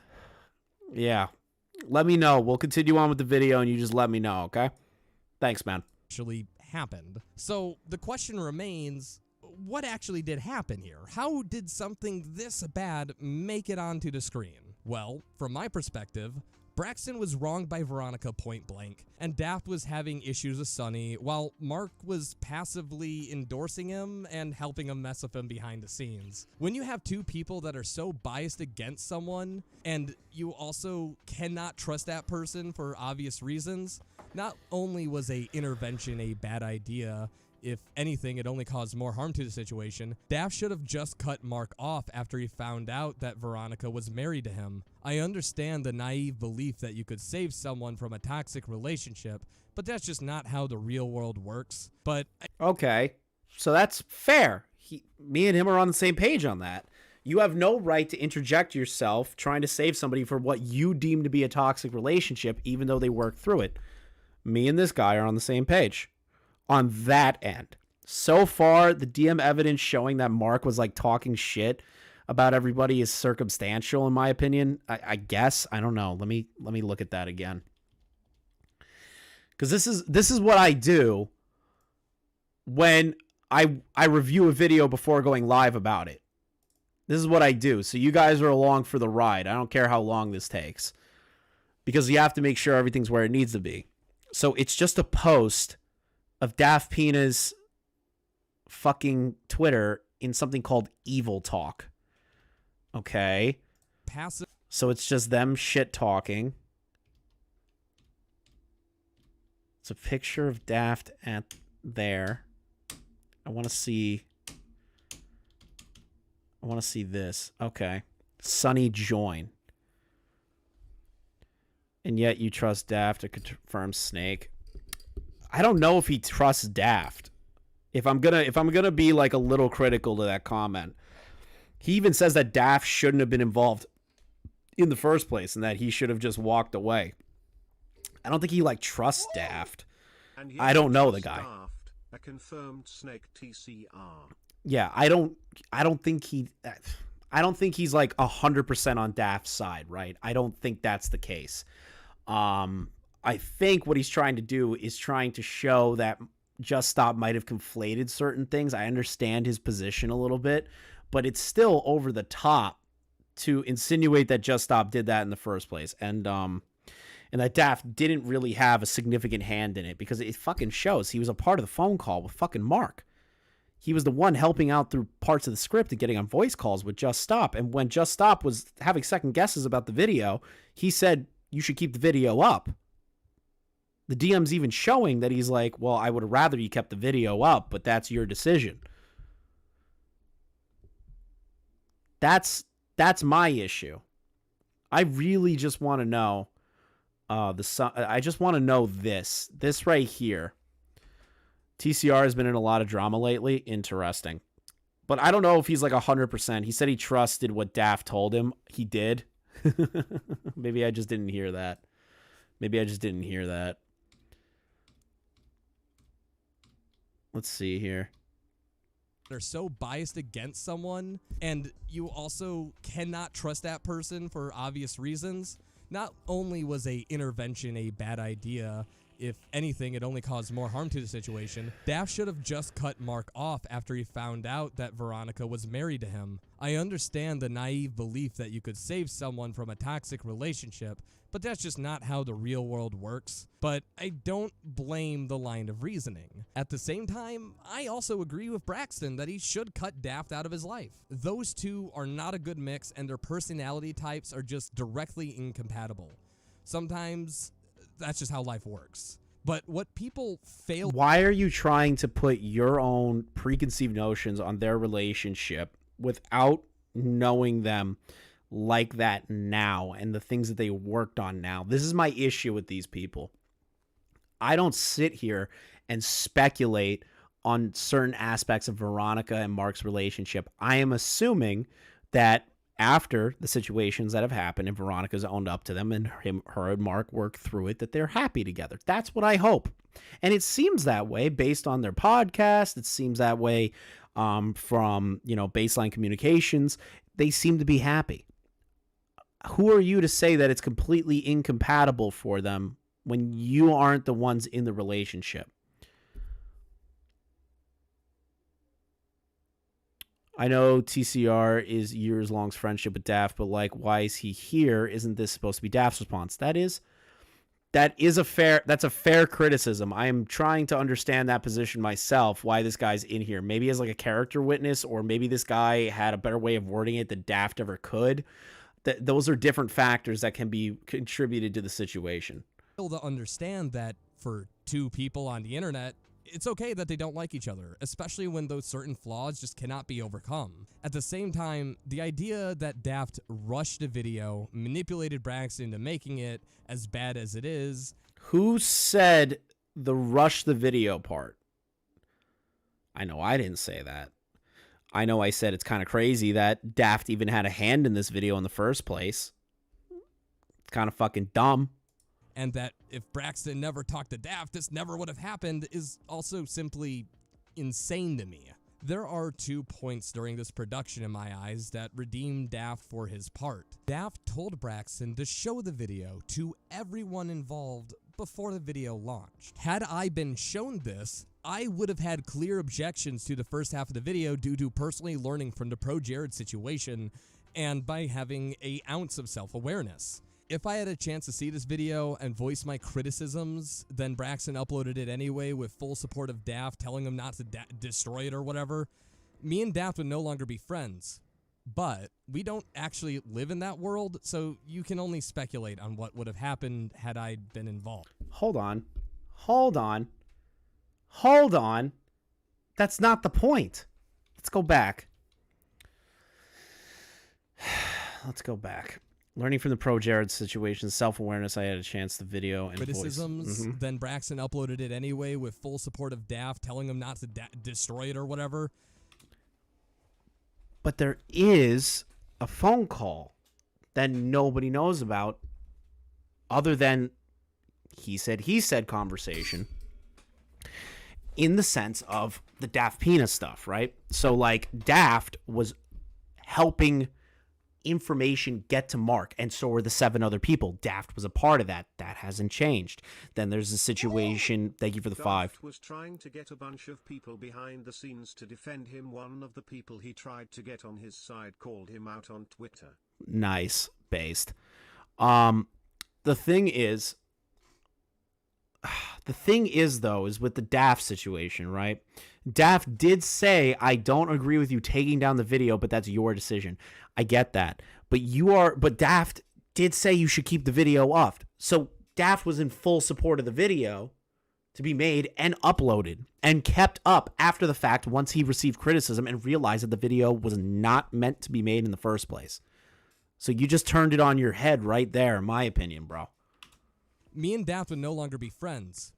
Yeah. Let me know. We'll continue on with the video and you just let me know, okay? Thanks, man. Actually happened. So the question remains, what actually did happen here? How did something this bad make it onto the screen? Well, from my perspective, Braxton was wronged by Veronica point blank, and Daft was having issues with Sonny, while Mark was passively endorsing him and helping him mess with him behind the scenes. When you have two people that are so biased against someone, and you also cannot trust that person for obvious reasons, not only was a intervention a bad idea, if anything, it only caused more harm to the situation. Daft should have just cut Mark off after he found out that Veronica was married to him. I understand the naive belief that you could save someone from a toxic relationship, but that's just not how the real world works. But Okay, so that's fair. Me and him are on the same page on that. You have no right to interject yourself trying to save somebody for what you deem to be a toxic relationship, even though they work through it. Me and this guy are on the same page on that end. So far, the DM evidence showing that Mark was like talking shit about everybody is circumstantial, in my opinion. I guess. I don't know. Let me look at that again. Because this is what I do when I review a video before going live about it. This is what I do. So you guys are along for the ride. I don't care how long this takes. Because you have to make sure everything's where it needs to be. So it's just a post of DaftPina's fucking Twitter in something called Evil Talk. Okay. passive. So it's just them shit talking. It's a picture of Daft at there. I want to see this. Okay. Sunny join. And yet you trust Daft to confirm Snake. I don't know if he trusts Daft. If I'm gonna be like a little critical to that comment. He even says that Daft shouldn't have been involved in the first place and that he should have just walked away. I don't think he like trusts Daft. I don't know the guy. Daft, a confirmed Snake TCR. Yeah, I don't think he's like 100% on Daft's side, right? I don't think that's the case. I think what he's trying to do is trying to show that Just Stop might have conflated certain things. I understand his position a little bit, but it's still over the top to insinuate that Just Stop did that in the first place. And that Daft didn't really have a significant hand in it because it fucking shows. He was a part of the phone call with fucking Mark. He was the one helping out through parts of the script and getting on voice calls with Just Stop. And when Just Stop was having second guesses about the video, he said, you should keep the video up. The DM's even showing that he's like, well, I would rather you kept the video up, but that's your decision. That's my issue. I really just want to know I just want to know this right here. TCR has been in a lot of drama lately. Interesting. But I don't know if he's like 100%. He said he trusted what Daft told him. He did. Maybe I just didn't hear that. Let's see here. They're so biased against someone, and you also cannot trust that person for obvious reasons. Not only was a intervention a bad idea, if anything, it only caused more harm to the situation. Daft should have just cut Mark off after he found out that Veronica was married to him. I understand the naive belief that you could save someone from a toxic relationship, but that's just not how the real world works. But I don't blame the line of reasoning. At the same time, I also agree with Braxton that he should cut Daft out of his life. Those two are not a good mix, and their personality types are just directly incompatible. Sometimes that's just how life works. But what people fail... Why are you trying to put your own preconceived notions on their relationship without knowing them like that now and the things that they worked on now? This is my issue with these people. I don't sit here and speculate on certain aspects of Veronica and Mark's relationship. I am assuming that after the situations that have happened and Veronica's owned up to them and her and Mark work through it, that they're happy together. That's what I hope. And it seems that way based on their podcast. It seems that way from, Baseline Communications. They seem to be happy. Who are you to say that it's completely incompatible for them when you aren't the ones in the relationship? I know TCR is years-long friendship with Daft, but like, why is he here? Isn't this supposed to be Daft's response? That's a fair criticism. I am trying to understand that position myself, why this guy's in here. Maybe as like a character witness, or maybe this guy had a better way of wording it than Daft ever could. Those are different factors that can be contributed to the situation. To understand that for two people on the internet, it's okay that they don't like each other, especially when those certain flaws just cannot be overcome. At the same time, the idea that Daft rushed a video, manipulated Braxton into making it as bad as it is. Who said the rush the video part? I know I didn't say that. I know I said it's kind of crazy that Daft even had a hand in this video in the first place. It's kind of fucking dumb. And that if Braxton never talked to Daft, this never would have happened is also simply insane to me. There are 2 points during this production in my eyes that redeem Daft for his part. Daft told Braxton to show the video to everyone involved before the video launched. Had I been shown this, I would have had clear objections to the first half of the video due to personally learning from the Pro Jared situation and by having an ounce of self-awareness. If I had a chance to see this video and voice my criticisms, then Braxton uploaded it anyway with full support of Daft telling him not to destroy it or whatever, me and Daft would no longer be friends. But we don't actually live in that world, so you can only speculate on what would have happened had I been involved. Hold on. That's not the point. Let's go back. Learning from the Pro Jared situation, self-awareness, I had a chance, the video and criticisms, voice. Then Braxton uploaded it anyway with full support of Daft telling him not to destroy it or whatever. But there is a phone call that nobody knows about other than he said conversation in the sense of the DaftPina stuff, right? So like Daft was helping information get to Mark, and so were the 7 other people. Daft was a part of that. That hasn't changed. Then there's a situation, thank you for the 5. Daft was trying to get a bunch of people behind the scenes to defend him. One of the people he tried to get on his side called him out on Twitter. Nice, based. The thing is though, is with the Daft situation, right? Daft did say, I don't agree with you taking down the video, but that's your decision. I get that. But Daft did say you should keep the video up. So Daft was in full support of the video to be made and uploaded and kept up after the fact once he received criticism and realized that the video was not meant to be made in the first place. So you just turned it on your head right there, in my opinion, bro. Me and Daft would no longer be friends.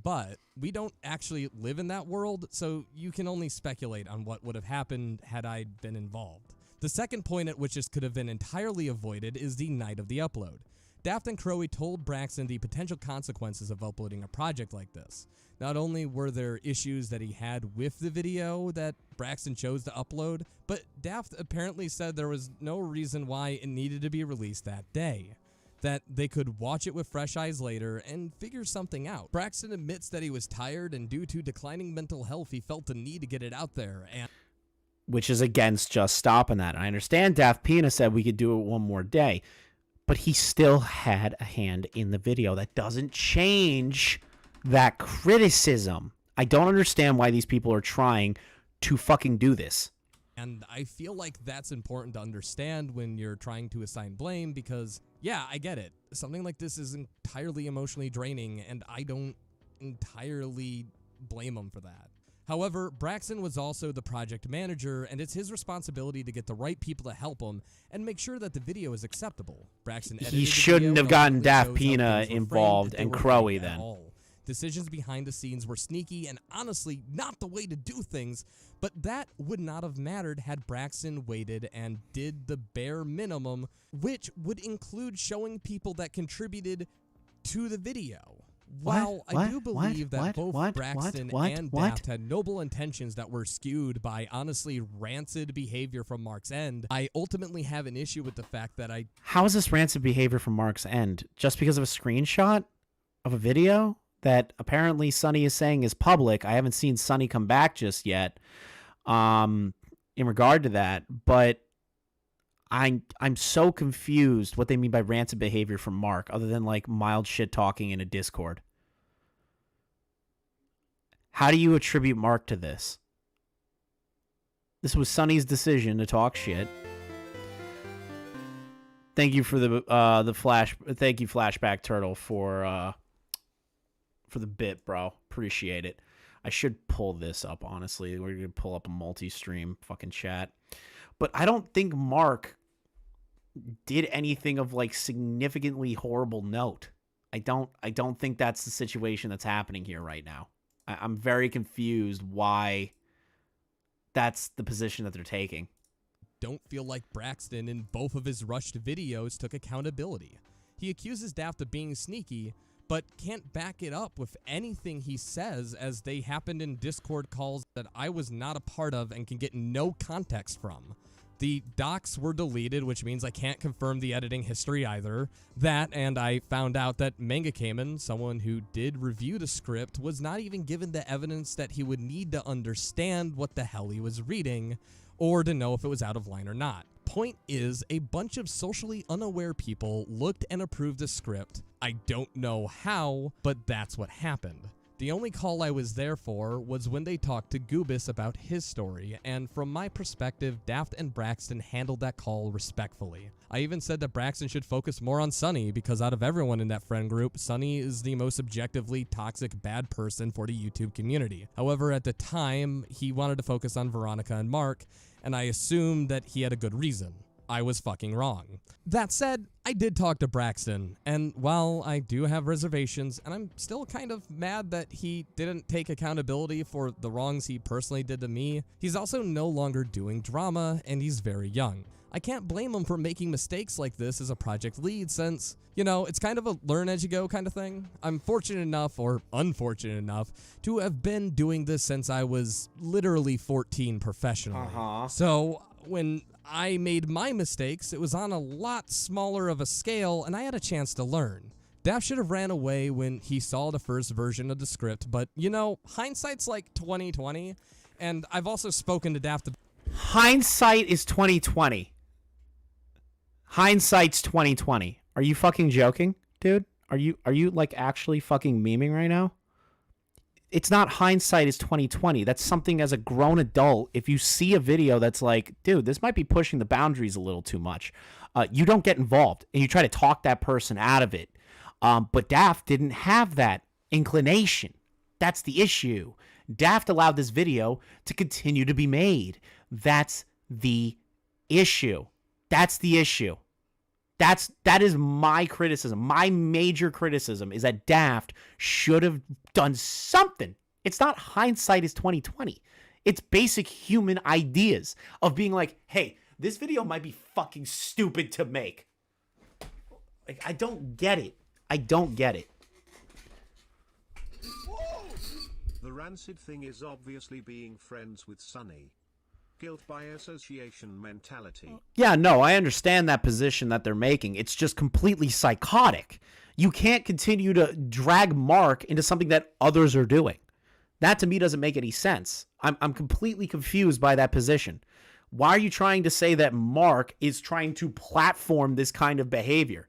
But we don't actually live in that world, so you can only speculate on what would have happened had I been involved. The second point at which this could have been entirely avoided is the night of the upload. Daft and Crowy told Braxton the potential consequences of uploading a project like this. Not only were there issues that he had with the video that Braxton chose to upload, but Daft apparently said there was no reason why it needed to be released that day. That they could watch it with fresh eyes later and figure something out. Braxton admits that he was tired and due to declining mental health, he felt the need to get it out there. And which is against just stopping that. I understand DaftPina said we could do it one more day, but he still had a hand in the video. That doesn't change that criticism. I don't understand why these people are trying to fucking do this. And I feel like that's important to understand when you're trying to assign blame because, yeah, I get it. Something like this is entirely emotionally draining, and I don't entirely blame him for that. However, Braxton was also the project manager, and it's his responsibility to get the right people to help him and make sure that the video is acceptable. Braxton edited He the shouldn't video have gotten and ultimately shows how DaftPina things were involved framed and they were Crowy framed at then. all. Decisions behind the scenes were sneaky and honestly not the way to do things, but that would not have mattered had Braxton waited and did the bare minimum, which would include showing people that contributed to the video. While I do believe that both Braxton and Daft had noble intentions that were skewed by honestly rancid behavior from Mark's end, I ultimately have an issue with the fact that How is this rancid behavior from Mark's end? Just because of a screenshot of a video that apparently Sonny is saying is public. I haven't seen Sonny come back just yet. in regard to that, but I'm so confused what they mean by rancid behavior from Mark, other than like mild shit talking in a Discord. How do you attribute Mark to this? This was Sonny's decision to talk shit. Thank you for the flash. Thank you, Flashback Turtle, for the bit, bro. Appreciate it. I should pull this up, honestly. We're gonna pull up a multi-stream fucking chat. But I don't think Mark did anything of like significantly horrible note. I don't think that's the situation that's happening here right now. I'm very confused why that's the position that they're taking. Don't feel like Braxton in both of his rushed videos took accountability. He accuses Daft of being sneaky, but can't back it up with anything he says, as they happened in Discord calls that I was not a part of and can get no context from. The docs were deleted, which means I can't confirm the editing history either. That, and I found out that Manga Cayman, someone who did review the script, was not even given the evidence that he would need to understand what the hell he was reading, or to know if it was out of line or not. Point is, a bunch of socially unaware people looked and approved the script. I don't know how, but that's what happened. The only call I was there for was when they talked to Goobus about his story, and from my perspective, Daft and Braxton handled that call respectfully. I even said that Braxton should focus more on Sunny, because out of everyone in that friend group, Sunny is the most objectively toxic bad person for the YouTube community. However, at the time, he wanted to focus on Veronica and Mark, and I assumed that he had a good reason. I was fucking wrong. That said, I did talk to Braxton, and while I do have reservations, and I'm still kind of mad that he didn't take accountability for the wrongs he personally did to me, he's also no longer doing drama, and he's very young. I can't blame him for making mistakes like this as a project lead, since, you know, it's kind of a learn as you go kind of thing. I'm fortunate enough, or unfortunate enough, to have been doing this since I was literally 14 professionally. So when I made my mistakes, it was on a lot smaller of a scale, and I had a chance to learn. Daft should have ran away when he saw the first version of the script, but, you know, hindsight's like 2020, and I've also spoken to Daft. Hindsight is 2020. Hindsight's 2020. Are you fucking joking, dude? Are you like actually fucking memeing right now? It's not hindsight is 2020. That's something as a grown adult. If you see a video that's like, dude, this might be pushing the boundaries a little too much, you don't get involved and you try to talk that person out of it. But Daft didn't have that inclination. That's the issue. Daft allowed this video to continue to be made. That's the issue. That's the issue. That is my criticism. My major criticism is that Daft should have done something. It's not hindsight is 2020. It's basic human ideas of being like, hey, this video might be fucking stupid to make. Like, I don't get it. I don't get it. The rancid thing is obviously being friends with Sunny. Guilt by association mentality. Yeah, no, I understand that position that they're making. It's just completely psychotic. You can't continue to drag Mark into something that others are doing. That to me doesn't make any sense. I'm completely confused by that position. Why are you trying to say that Mark is trying to platform this kind of behavior?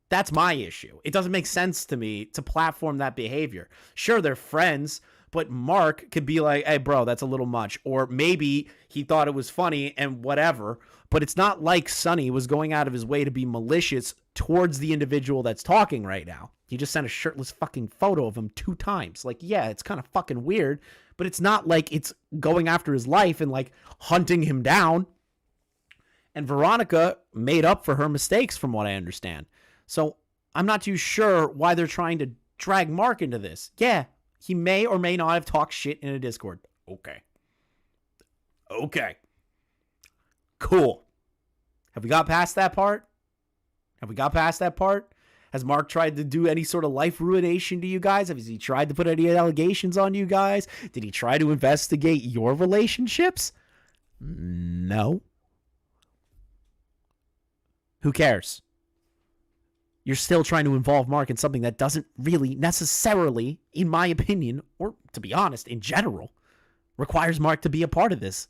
That's my issue. It doesn't make sense to me to platform that behavior. Sure, they're friends, but Mark could be like, hey, bro, that's a little much. Or maybe he thought it was funny and whatever. But it's not like Sonny was going out of his way to be malicious towards the individual that's talking right now. He just sent a shirtless fucking photo of him 2 times. Like, yeah, it's kind of fucking weird. But it's not like it's going after his life and like hunting him down. And Veronica made up for her mistakes from what I understand. So I'm not too sure why they're trying to drag Mark into this. Yeah. He may or may not have talked shit in a Discord. Okay. Cool. Have we got past that part? Has Mark tried to do any sort of life ruination to you guys? Has he tried to put any allegations on you guys? Did he try to investigate your relationships? No. Who cares? You're still trying to involve Mark in something that doesn't really necessarily, in my opinion, or to be honest, in general, requires Mark to be a part of this.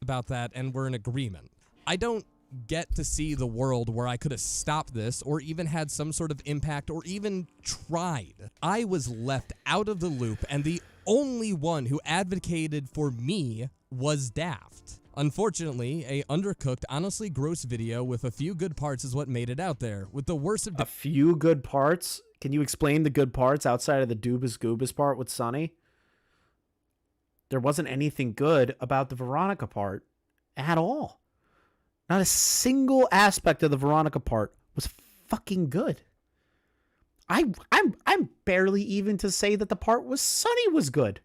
about that and were in agreement. I don't get to see the world where I could have stopped this or even had some sort of impact or even tried. I was left out of the loop, and the only one who advocated for me was Daft. Unfortunately, a undercooked, honestly gross video with a few good parts is what made it out there, with the worst of... A few good parts? Can you explain the good parts outside of the Doobus Goobus part with Sonny? There wasn't anything good about the Veronica part at all. Not a single aspect of the Veronica part was fucking good. I'm barely even to say that the part with Sonny was good.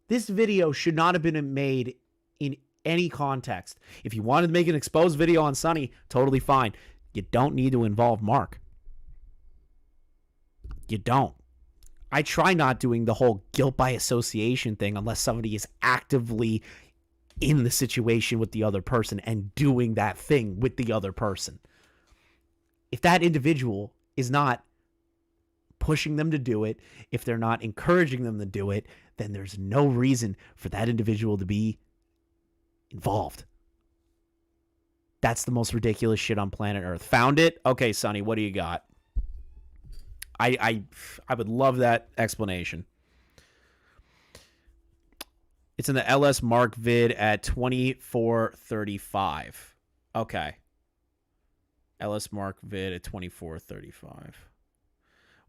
This video should not have been made in any context. If you wanted to make an exposed video on Sonny, totally fine. You don't need to involve Mark. You don't. I try not doing the whole guilt by association thing unless somebody is actively in the situation with the other person and doing that thing with the other person. If that individual is not pushing them to do it, if they're not encouraging them to do it, then there's no reason for that individual to be involved. That's the most ridiculous shit on planet Earth. Found it? Okay, Sonny, what do you got? I would love that explanation. It's in the LS Mark vid at 2435. Okay. LS Mark vid at 2435.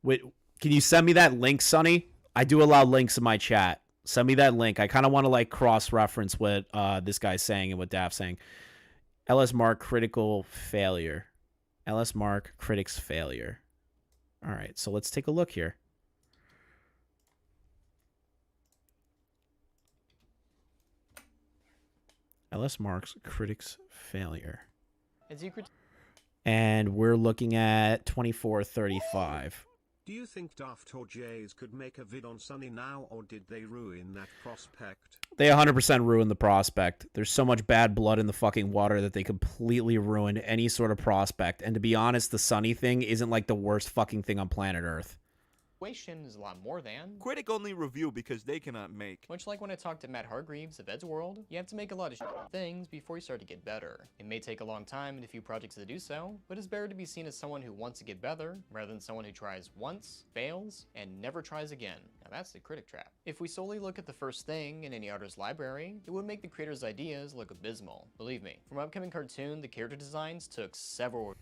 Wait, can you send me that link, Sonny? I do allow links in my chat. Send me that link. I kind of want to like cross-reference what this guy's saying and what Daft's saying. LS Mark critical failure. LS Mark critics failure. All right, so let's take a look here. LS Mark's critics failure. And we're looking at 2435. Do you think Daft or Jays could make a vid on Sonny now, or did they ruin that prospect? They 100% ruined the prospect. There's so much bad blood in the fucking water that they completely ruined any sort of prospect. And to be honest, the Sonny thing isn't like the worst fucking thing on planet Earth. Situation is a lot more than critic only review because they cannot make. Much like when I talked to Matt Hargreaves of Ed's World, you have to make a lot of things before you start to get better. It may take a long time and a few projects to do so, but it's better to be seen as someone who wants to get better rather than someone who tries once, fails, and never tries again. Now that's the critic trap. If we solely look at the first thing in any artist's library, it would make the creator's ideas look abysmal. Believe me, from upcoming cartoon, the character designs took several...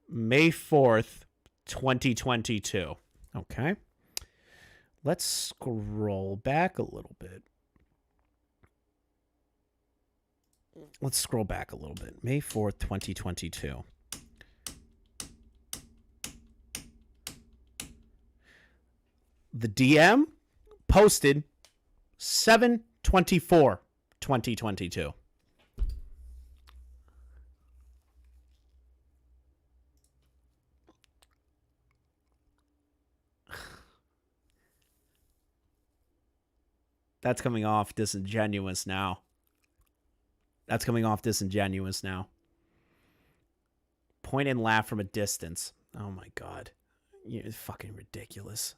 May 4th, 2022. Okay. Let's scroll back a little bit. Let's scroll back a little bit. May 4th, 2022. The DM posted 7/24/2022. That's coming off disingenuous now. That's coming off disingenuous now. Point and laugh from a distance. Oh my god. You're fucking ridiculous.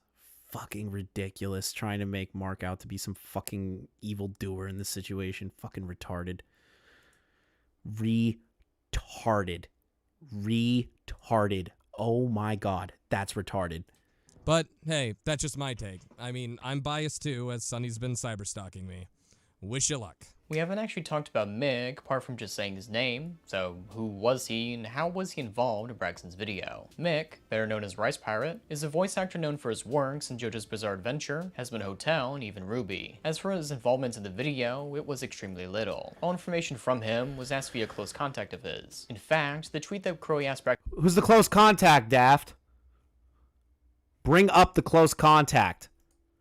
Fucking ridiculous. Trying to make Mark out to be some fucking evildoer in this situation. Fucking retarded. Retarded. Retarded. Oh my god. That's retarded. But, hey, that's just my take. I mean, I'm biased too, as Sonny's been cyberstalking me. Wish you luck. We haven't actually talked about Mick, apart from just saying his name, so who was he and how was he involved in Braxton's video? Mick, better known as Rice Pirate, is a voice actor known for his works in JoJo's Bizarre Adventure, Hesman Hotel, and even Ruby. As for his involvement in the video, it was extremely little. All information from him was asked via close contact of his. In fact, the tweet that Crowy asked Braxton... Who's the close contact, Daft? Bring up the close contact.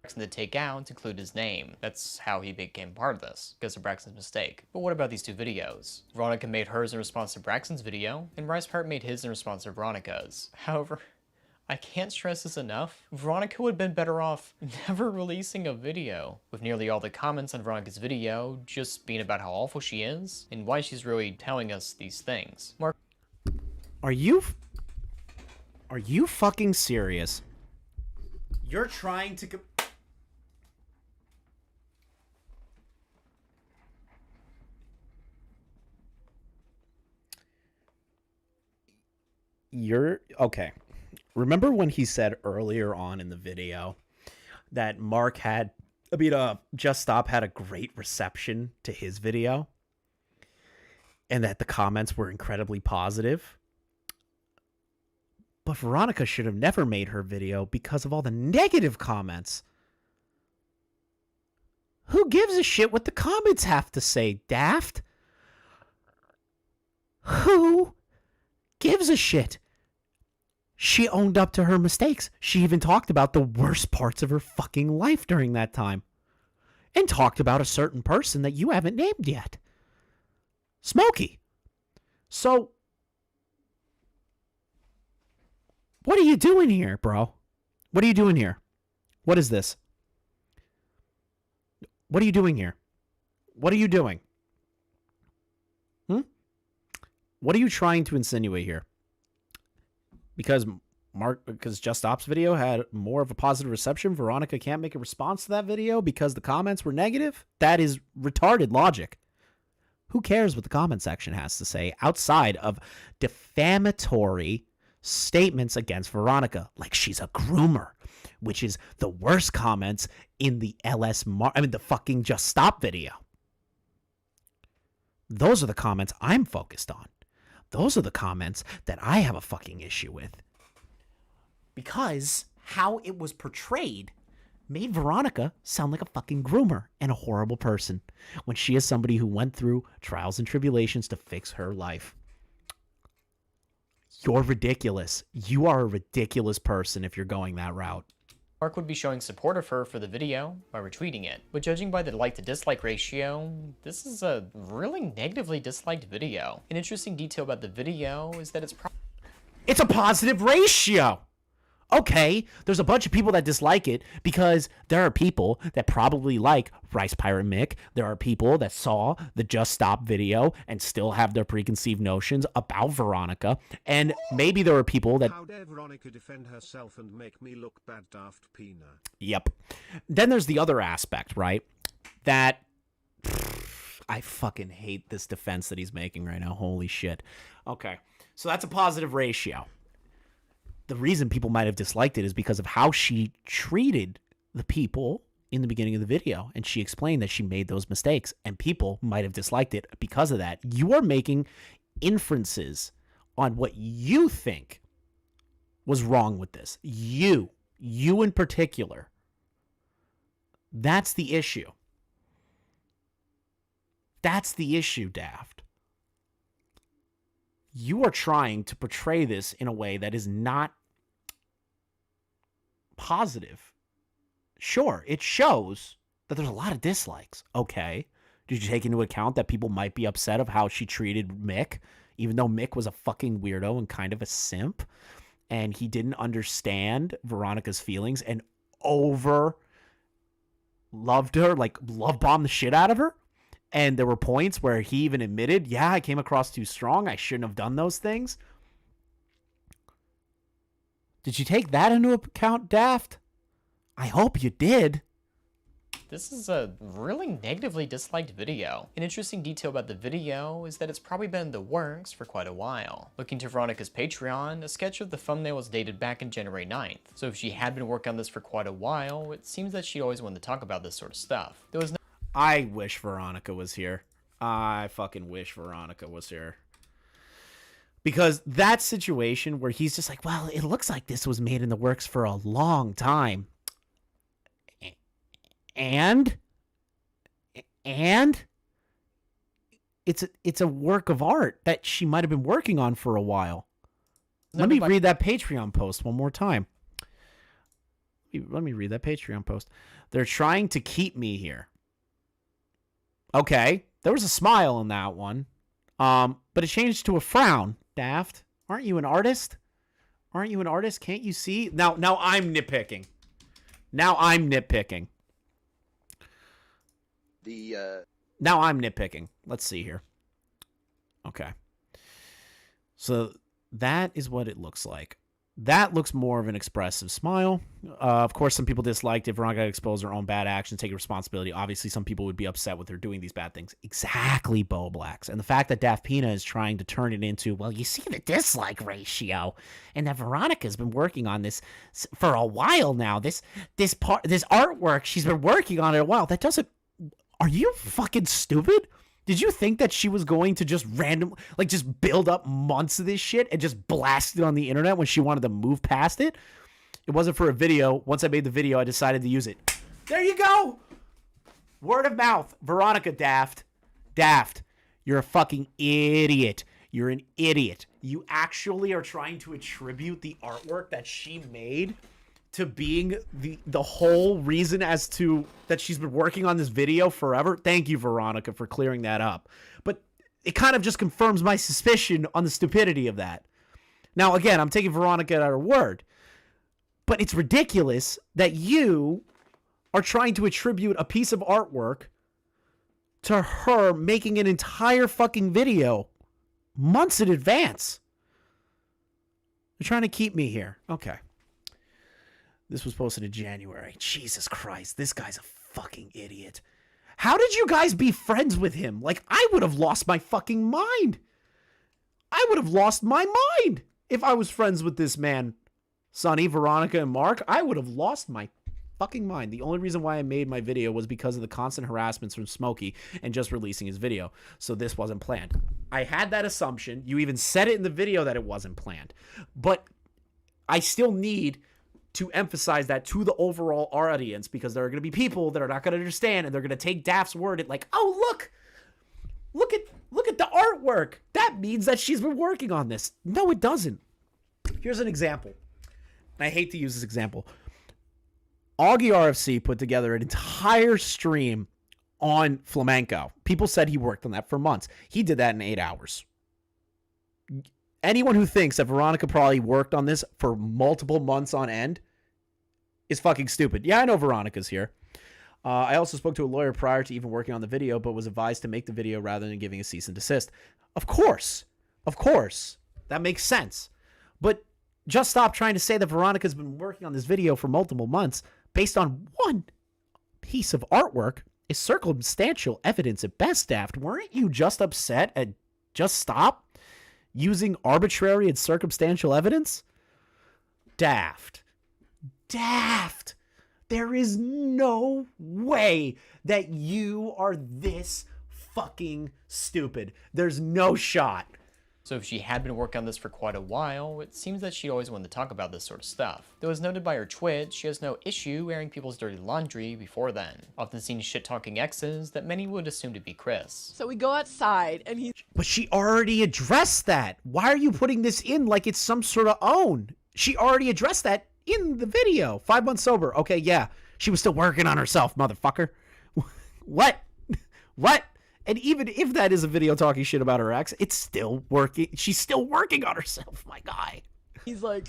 To take out to include his name. That's how he became part of this, because of Braxton's mistake. But what about these two videos? Veronica made hers in response to Braxton's video, and Rice Pirate made his in response to Veronica's. However, I can't stress this enough. Veronica would have been better off never releasing a video, with nearly all the comments on Veronica's video just being about how awful she is, and why she's really telling us these things. Mark, Are you fucking serious? You're trying to... you're okay. Remember when he said earlier on in the video that Just Stop had a great reception to his video and that the comments were incredibly positive? But Veronica should have never made her video because of all the negative comments. Who gives a shit what the comments have to say, Daft? Who gives a shit? She owned up to her mistakes. She even talked about the worst parts of her fucking life during that time. And talked about a certain person that you haven't named yet. Smokey. So, what are you doing here, bro? What are you doing here? What is this? What are you doing here? What are you doing? What are you trying to insinuate here? Because Just Stop's video had more of a positive reception, Veronica can't make a response to that video because the comments were negative? That is retarded logic. Who cares what the comment section has to say outside of defamatory statements against Veronica, like she's a groomer, which is the worst comments in the the fucking Just Stop video. Those are the comments I'm focused on. Those are the comments that I have a fucking issue with. Because how it was portrayed made Veronica sound like a fucking groomer and a horrible person when she is somebody who went through trials and tribulations to fix her life. You're ridiculous. You are a ridiculous person if you're going that route. Mark would be showing support of her for the video by retweeting it, but judging by the like to dislike ratio, this is a really negatively disliked video. An interesting detail about the video is that it's a positive ratio. Okay, there's a bunch of people that dislike it because there are people that probably like Rice Pirate Mick. There are people that saw the Just Stop video and still have their preconceived notions about Veronica. And maybe there are people that... How dare Veronica defend herself and make me look bad, DaftPina? Yep. Then there's the other aspect, right? That... I fucking hate this defense that he's making right now. Holy shit. Okay, so that's a positive ratio. The reason people might have disliked it is because of how she treated the people in the beginning of the video. And she explained that she made those mistakes and people might have disliked it because of that. You are making inferences on what you think was wrong with this. You in particular. That's the issue. That's the issue, Daft. You are trying to portray this in a way that is not positive. Sure, it shows that there's a lot of dislikes. Okay. Did you take into account that people might be upset of how she treated Mick, even though Mick was a fucking weirdo and kind of a simp, and he didn't understand Veronica's feelings and over loved her, like love bombed the shit out of her? And there were points where he even admitted, yeah, I came across too strong. I shouldn't have done those things. Did you take that into account, Daft? I hope you did. This is a really negatively disliked video. An interesting detail about the video is that it's probably been in the works for quite a while. Looking to Veronica's Patreon, a sketch of the thumbnail was dated back in January 9th. So if she had been working on this for quite a while, it seems that she always wanted to talk about this sort of stuff. There was no I wish Veronica was here. I fucking wish Veronica was here. Because that situation where he's just like, well, it looks like this was made in the works for a long time. And it's a work of art that she might have been working on for a while. Let me read that Patreon post one more time. Let me read that Patreon post. They're trying to keep me here. Okay, there was a smile in that one. But it changed to a frown, Daft. Aren't you an artist? Aren't you an artist? Can't you see? Now I'm nitpicking. Now I'm nitpicking. Now I'm nitpicking. Let's see here. Okay. So that is what it looks like. That looks more of an expressive smile. Of course, some people disliked it. Veronica exposed her own bad actions, taking responsibility. Obviously, some people would be upset with her doing these bad things. Exactly, Bo Blacks. And the fact that DaftPina is trying to turn it into, well, you see the dislike ratio, and that Veronica's been working on this for a while now. This artwork, she's been working on it a while. That doesn't. Are you fucking stupid? Did you think that she was going to just just build up months of this shit and just blast it on the internet when she wanted to move past it? It wasn't for a video. Once I made the video, I decided to use it. There you go. Word of mouth. Veronica Daft. Daft. You're a fucking idiot. You're an idiot. You actually are trying to attribute the artwork that she made to being the whole reason as to that she's been working on this video forever. Thank you, Veronica, for clearing that up. But it kind of just confirms my suspicion on the stupidity of that. Now, again, I'm taking Veronica at her word. But it's ridiculous that you are trying to attribute a piece of artwork to her making an entire fucking video months in advance. You're trying to keep me here. Okay. This was posted in January. Jesus Christ, this guy's a fucking idiot. How did you guys be friends with him? Like, I would have lost my fucking mind. I would have lost my mind if I was friends with this man. Sonny, Veronica, and Mark, I would have lost my fucking mind. The only reason why I made my video was because of the constant harassments from Smokey and just releasing his video. So this wasn't planned. I had that assumption. You even said it in the video that it wasn't planned. But I still need to emphasize that to the overall audience, because there are going to be people that are not going to understand, and they're going to take Daft's word at like, oh, look at the artwork. That means that she's been working on this. No, it doesn't. Here's an example. I hate to use this example. Augie RFC put together an entire stream on flamenco. People said he worked on that for months. He did that in 8 hours. Anyone who thinks that Veronica probably worked on this for multiple months on end is fucking stupid. Yeah, I know Veronica's here. I also spoke to a lawyer prior to even working on the video, but was advised to make the video rather than giving a cease and desist. Of course. That makes sense. But just stop trying to say that Veronica's been working on this video for multiple months based on one piece of artwork is circumstantial evidence at best, Daft. Weren't you just upset at just stop using arbitrary and circumstantial evidence? Daft. There is no way that you are this fucking stupid. There's no shot. So if she had been working on this for quite a while, it seems that she always wanted to talk about this sort of stuff. Though as noted by her Twitch, she has no issue airing people's dirty laundry before then, often seen shit-talking exes that many would assume to be Chris. So we go outside and he... But she already addressed that. Why are you putting this in like it's some sort of own? She already addressed that in the video. 5 months sober. Okay, yeah. She was still working on herself, motherfucker. What? And even if that is a video talking shit about her ex, it's still working. She's still working on herself, my guy. He's like,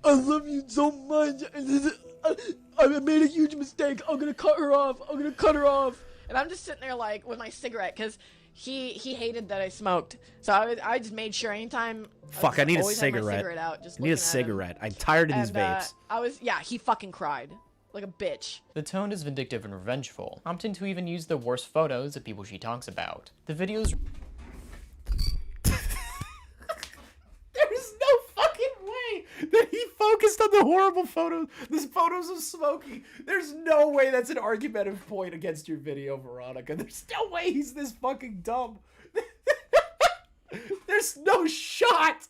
I love you so much. I made a huge mistake. I'm going to cut her off. And I'm just sitting there like with my cigarette because he hated that I smoked. So I just made sure anytime. Fuck, I need a cigarette. cigarette. Out, just I need a looking at cigarette. I'm tired of these vapes. He fucking cried. Like a bitch. The tone is vindictive and revengeful, opting to even use the worst photos of people she talks about. The videos... There's no fucking way that he focused on the horrible photos. These photos of Smokey. There's no way that's an argumentative point against your video, Veronica. There's no way he's this fucking dumb. There's no shot.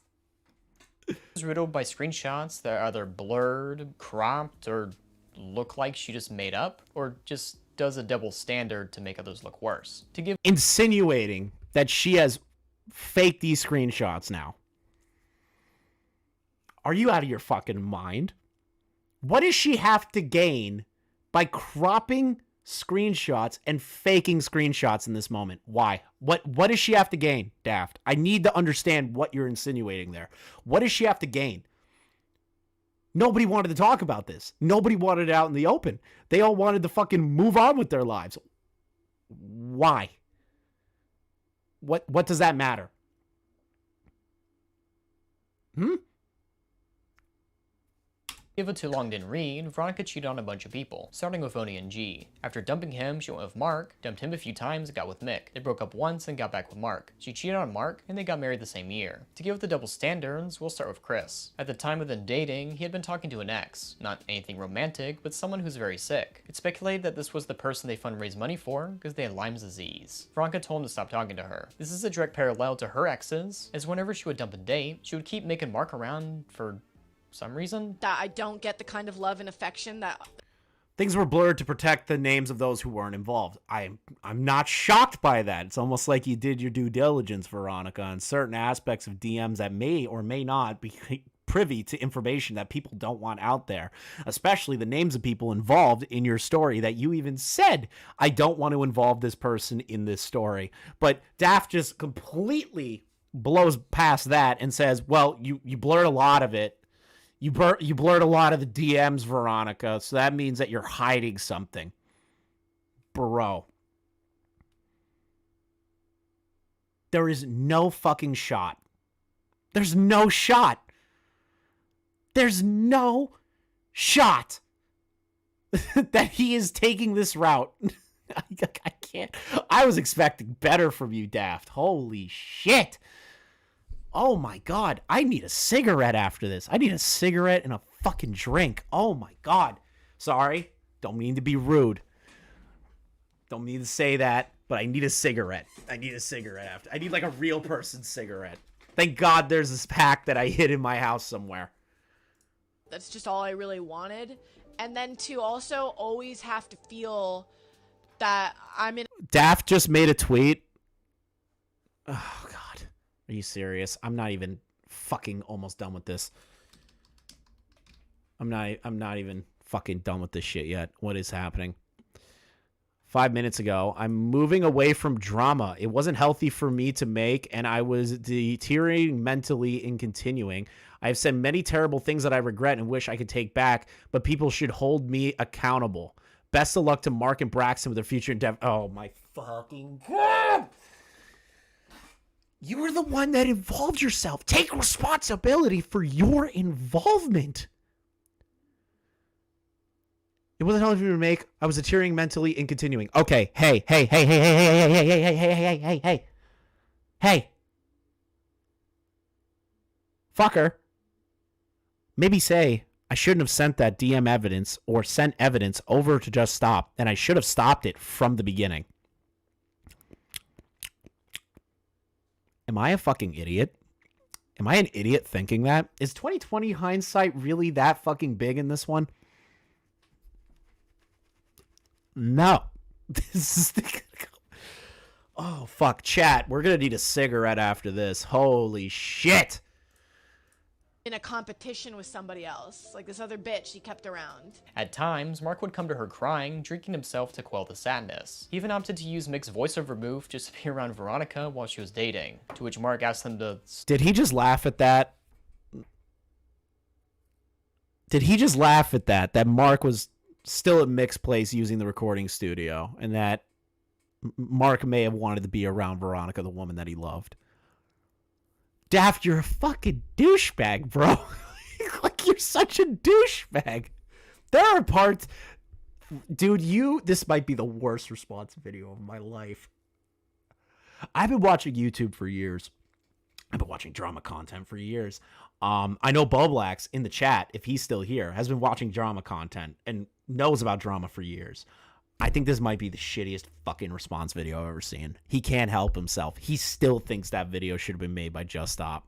It's riddled by screenshots that are either blurred, cropped, or look like she just made up, or just does a double standard to make others look worse. To give insinuating that she has faked these screenshots now. Are you out of your fucking mind? What does she have to gain by cropping screenshots and faking screenshots in this moment? Why? What does she have to gain, Daft? I need to understand what you're insinuating there. What does she have to gain? Nobody wanted to talk about this. Nobody wanted it out in the open. They all wanted to fucking move on with their lives. Why? What does that matter? Eva too long didn't read, Veronica cheated on a bunch of people, starting with Oni and G. After dumping him, she went with Mark, dumped him a few times, and got with Mick. They broke up once and got back with Mark. She cheated on Mark, and they got married the same year. To give the double standards, we'll start with Chris. At the time of them dating, he had been talking to an ex. Not anything romantic, but someone who's very sick. It's speculated that this was the person they fundraised money for, because they had Lyme's disease. Veronica told him to stop talking to her. This is a direct parallel to her exes, as whenever she would dump a date, she would keep Mick and Mark around for some reason. That I don't get the kind of love and affection that... Things were blurred to protect the names of those who weren't involved. I'm not shocked by that. It's almost like you did your due diligence, Veronica, on certain aspects of DMs that may or may not be privy to information that people don't want out there, especially the names of people involved in your story that you even said, I don't want to involve this person in this story. But Daft just completely blows past that and says, well, you blurred a lot of it. You blurred a lot of the DMs, Veronica, so that means that you're hiding something. Bro. There is no fucking shot. There's no shot. There's no shot that he is taking this route. I can't. I was expecting better from you, Daft. Holy shit. Oh my God, I need a cigarette after this. I need a cigarette and a fucking drink. Oh my God. Sorry, don't mean to be rude. Don't mean to say that, but I need a cigarette. I need a cigarette after. I need like a real person cigarette. Thank God there's this pack that I hid in my house somewhere. That's just all I really wanted. And then to also always have to feel that I'm in... Daft just made a tweet. Oh God. Are you serious? I'm not even fucking almost done with this. I'm not even fucking done with this shit yet. What is happening? 5 minutes ago, I'm moving away from drama. It wasn't healthy for me to make, and I was deteriorating mentally in continuing. I've said many terrible things that I regret and wish I could take back, but people should hold me accountable. Best of luck to Mark and Braxton with their future endeavor. Oh my fucking God! You were the one that involved yourself. Take responsibility for your involvement. It wasn't healthy for me to make. I was deteriorating mentally and continuing. Okay, hey. Fucker. Maybe say, I shouldn't have sent that DM evidence or sent evidence over to just stop, and I should have stopped it from the beginning. Am I a fucking idiot? Am I an idiot thinking that? Is 2020 hindsight really that fucking big in this one? No. This is the... Oh, fuck. Chat, we're gonna need a cigarette after this. Holy shit. in a competition with somebody else. Like this other bitch he kept around. At times, Mark would come to her crying, drinking himself to quell the sadness. He even opted to use Mick's voiceover move just to be around Veronica while she was dating, to which Mark asked them to... Did he just laugh at that? Did he just laugh at that? That Mark was still at Mick's place using the recording studio, and that Mark may have wanted to be around Veronica, the woman that he loved. Daft, you're a fucking douchebag, bro. Like, you're such a douchebag. There are parts... Dude, this might be the worst response video of my life. I've been watching YouTube for years. I've been watching drama content for years. I know Boblax in the chat, if he's still here, has been watching drama content and knows about drama for years. I think this might be the shittiest fucking response video I've ever seen. He can't help himself. He still thinks that video should have been made by Just Stop.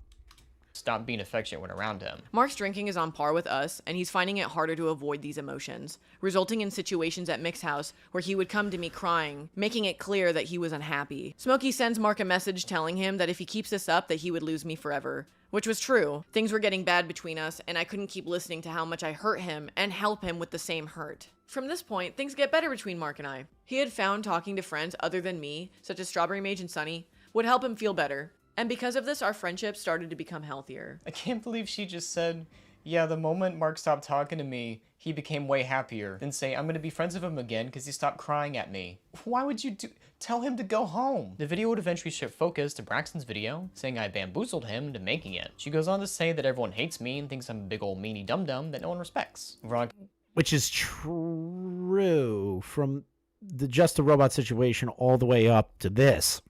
Stop being affectionate when around him. Mark's drinking is on par with us, and he's finding it harder to avoid these emotions, resulting in situations at Mick's house where he would come to me crying, making it clear that he was unhappy. Smokey sends Mark a message telling him that if he keeps this up, that he would lose me forever. Which was true. Things were getting bad between us, and I couldn't keep listening to how much I hurt him and help him with the same hurt. From this point, things get better between Mark and I. He had found talking to friends other than me, such as Strawberry Mage and Sunny, would help him feel better. And because of this, our friendship started to become healthier. I can't believe she just said, Yeah, the moment Mark stopped talking to me, he became way happier. Then say, I'm gonna be friends with him again because he stopped crying at me. Why would you tell him to go home? The video would eventually shift focus to Braxton's video, saying I bamboozled him into making it. She goes on to say that everyone hates me and thinks I'm a big old meanie dum-dum that no one respects. Veronica, which is true from the Just a Robot situation all the way up to this.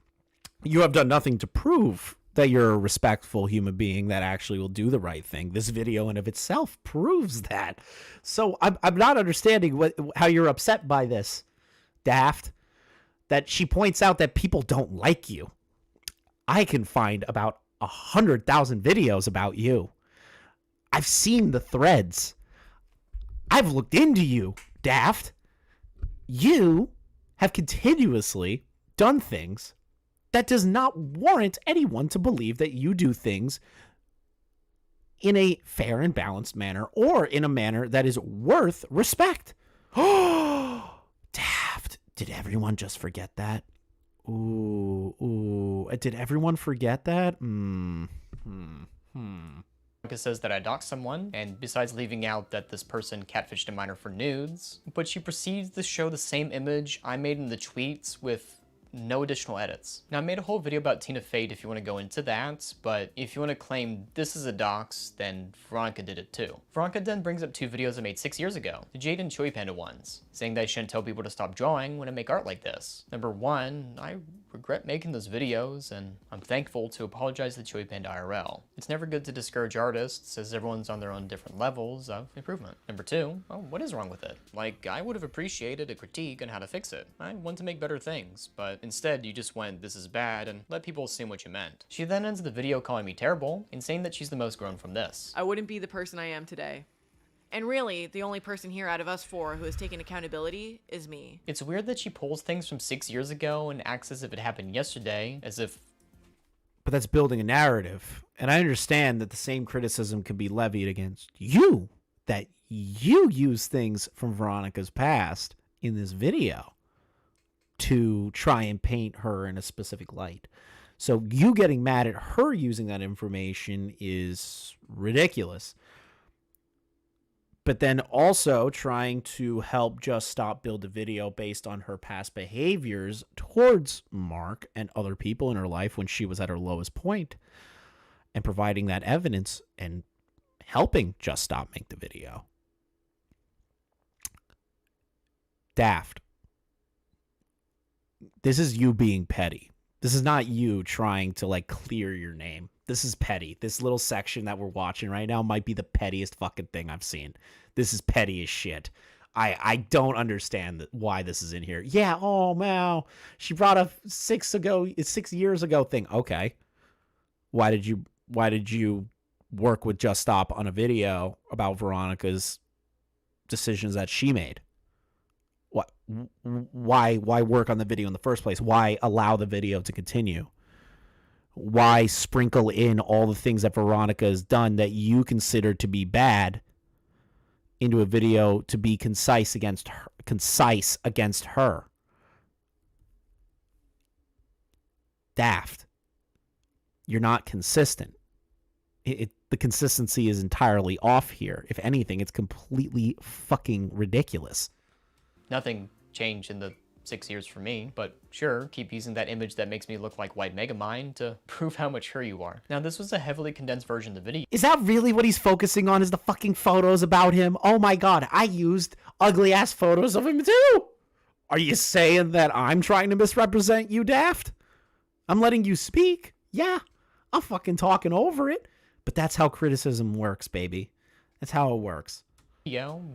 You have done nothing to prove that you're a respectful human being that actually will do the right thing. This video in of itself proves that. So I'm not understanding how you're upset by this, Daft, that she points out that people don't like you. I can find about 100,000 videos about you. I've seen the threads. I've looked into you, Daft. You have continuously done things that does not warrant anyone to believe that you do things in a fair and balanced manner or in a manner that is worth respect. Daft, did everyone just forget that? Ooh, did everyone forget that? says that I doxed someone, and besides leaving out that this person catfished a minor for nudes, but she proceeds to show the same image I made in the tweets with no additional edits. Now, I made a whole video about Tina Fey if you want to go into that, but if you want to claim this is a dox, then Veronica did it too. Veronica then brings up 2 videos I made 6 years ago, the Jade and Chewy Panda ones, saying that I shouldn't tell people to stop drawing when I make art like this. Number 1, I regret making those videos, and I'm thankful to apologize to Chewy Panda IRL. It's never good to discourage artists, as everyone's on their own different levels of improvement. Number 2, well, what is wrong with it? Like, I would have appreciated a critique on how to fix it. I want to make better things, but instead you just went, this is bad, and let people assume what you meant. She then ends the video calling me terrible and saying that she's the most grown from this. I wouldn't be the person I am today. And really, the only person here out of us 4 who has taken accountability is me. It's weird that she pulls things from 6 years ago and acts as if it happened yesterday, as if... But that's building a narrative. And I understand that the same criticism could be levied against you, that you use things from Veronica's past in this video to try and paint her in a specific light. So you getting mad at her using that information is ridiculous. But then also trying to help Just Stop build a video based on her past behaviors towards Mark and other people in her life when she was at her lowest point, and providing that evidence and helping Just Stop make the video. Daft. This is you being petty. This is not you trying to like clear your name. This is petty. This little section that we're watching right now might be the pettiest fucking thing I've seen. This is petty as shit. I don't understand why this is in here. Yeah, oh man, she brought a 6 years ago thing. Okay. Why did you work with Just Stop on a video about Veronica's decisions that she made? Why work on the video in the first place? Why allow the video to continue? Why sprinkle in all the things that Veronica has done that you consider to be bad into a video to be concise against her? Daft. You're not consistent. The consistency is entirely off here. If anything, it's completely fucking ridiculous. Nothing changed in the 6 years for me, but sure, keep using that image that makes me look like White Megamind to prove how mature you are. Now, this was a heavily condensed version of the video. Is that really what he's focusing on, is the fucking photos about him? Oh my god, I used ugly-ass photos of him too! Are you saying that I'm trying to misrepresent you, Daft? I'm letting you speak. Yeah, I'm fucking talking over it. But that's how criticism works, baby. That's how it works.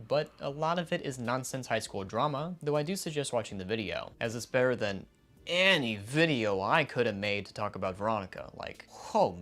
But a lot of it is nonsense high school drama, though I do suggest watching the video, as it's better than any video I could have made to talk about Veronica. Like, oh,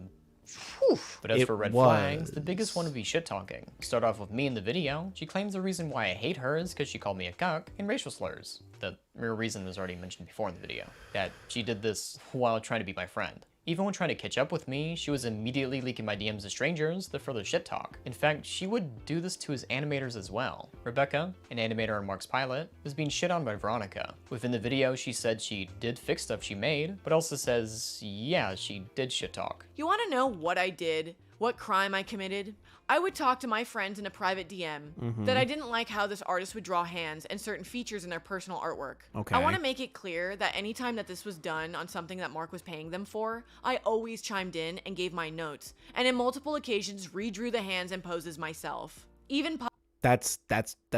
whew. But as for red flags, the biggest one would be shit-talking. Start off with me in the video. She claims the reason why I hate her is because she called me a cuck, and racial slurs. The real reason was already mentioned before in the video, that she did this while trying to be my friend. Even when trying to catch up with me, she was immediately leaking my DMs to strangers to further shit talk. In fact, she would do this to his animators as well. Rebecca, an animator on Mark's pilot, was being shit on by Veronica. Within the video, she said she did fix stuff she made, but also says, yeah, she did shit talk. You want to know what I did what crime I committed, I would talk to my friends in a private DM that I didn't like how this artist would draw hands and certain features in their personal artwork. Okay. I want to make it clear that anytime that this was done on something that Mark was paying them for, I always chimed in and gave my notes, and in multiple occasions redrew the hands and poses myself. Even That's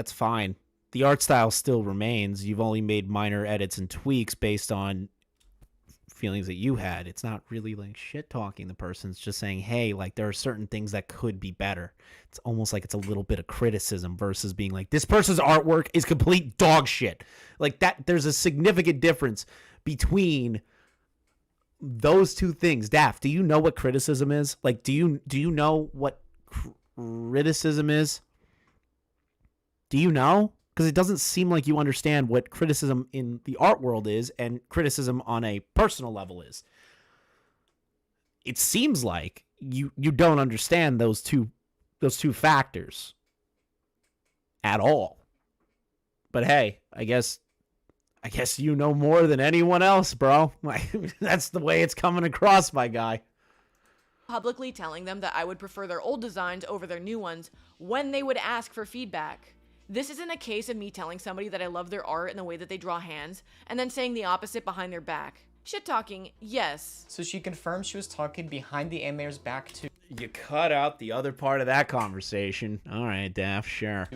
fine. The art style still remains. You've only made minor edits and tweaks based on feelings that you had. It's not really like shit talking the person. It's just saying, hey, like there are certain things that could be better. It's almost like it's a little bit of criticism versus being like, this person's artwork is complete dog shit. Like that, there's a significant difference between those two things. Daft, do you know what criticism is? Like, do you know what criticism is? Do you know? Because it doesn't seem like you understand what criticism in the art world is and criticism on a personal level is. It seems like you don't understand those two factors at all. But hey, I guess you know more than anyone else, bro. Like, that's the way it's coming across, my guy. publicly telling them that I would prefer their old designs over their new ones when they would ask for feedback. This isn't a case of me telling somebody that I love their art and the way that they draw hands, and then saying the opposite behind their back. Shit talking, yes. So she confirmed she was talking behind the animator's back to You cut out the other part of that conversation. All right, Daft, sure.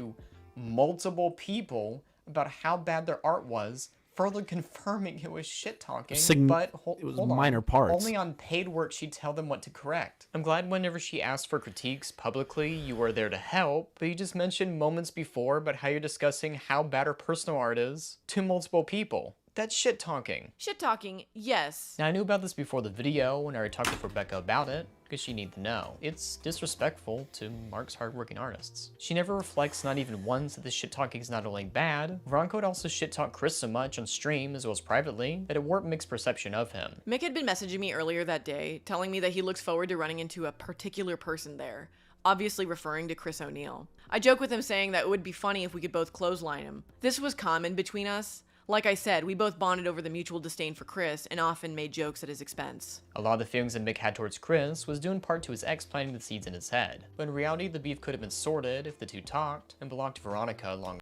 multiple people about how bad their art was, further confirming it was shit talking. But it was hold on. minor parts. Only on paid work she'd tell them what to correct. I'm glad whenever she asked for critiques publicly, you were there to help, but you just mentioned moments before about how you're discussing how bad her personal art is to multiple people. That's shit talking. Shit talking, yes. Now I knew about this before the video when I already talked to Rebecca about it, because she needed to know. It's disrespectful to Mark's hardworking artists. She never reflects, not even once, that this shit talking is not only bad, Veronica would also shit talk Chris so much on stream as well as privately that it warped Mick's perception of him. Mick had been messaging me earlier that day, telling me that he looks forward to running into a particular person there, obviously referring to Chris O'Neill. I joke with him saying that it would be funny if we could both clothesline him. This was common between us. Like I said, we both bonded over the mutual disdain for Chris and often made jokes at his expense. A lot of the feelings that Mick had towards Chris was due in part to his ex planting the seeds in his head, but in reality the beef could have been sorted if the two talked and belonged to Veronica along.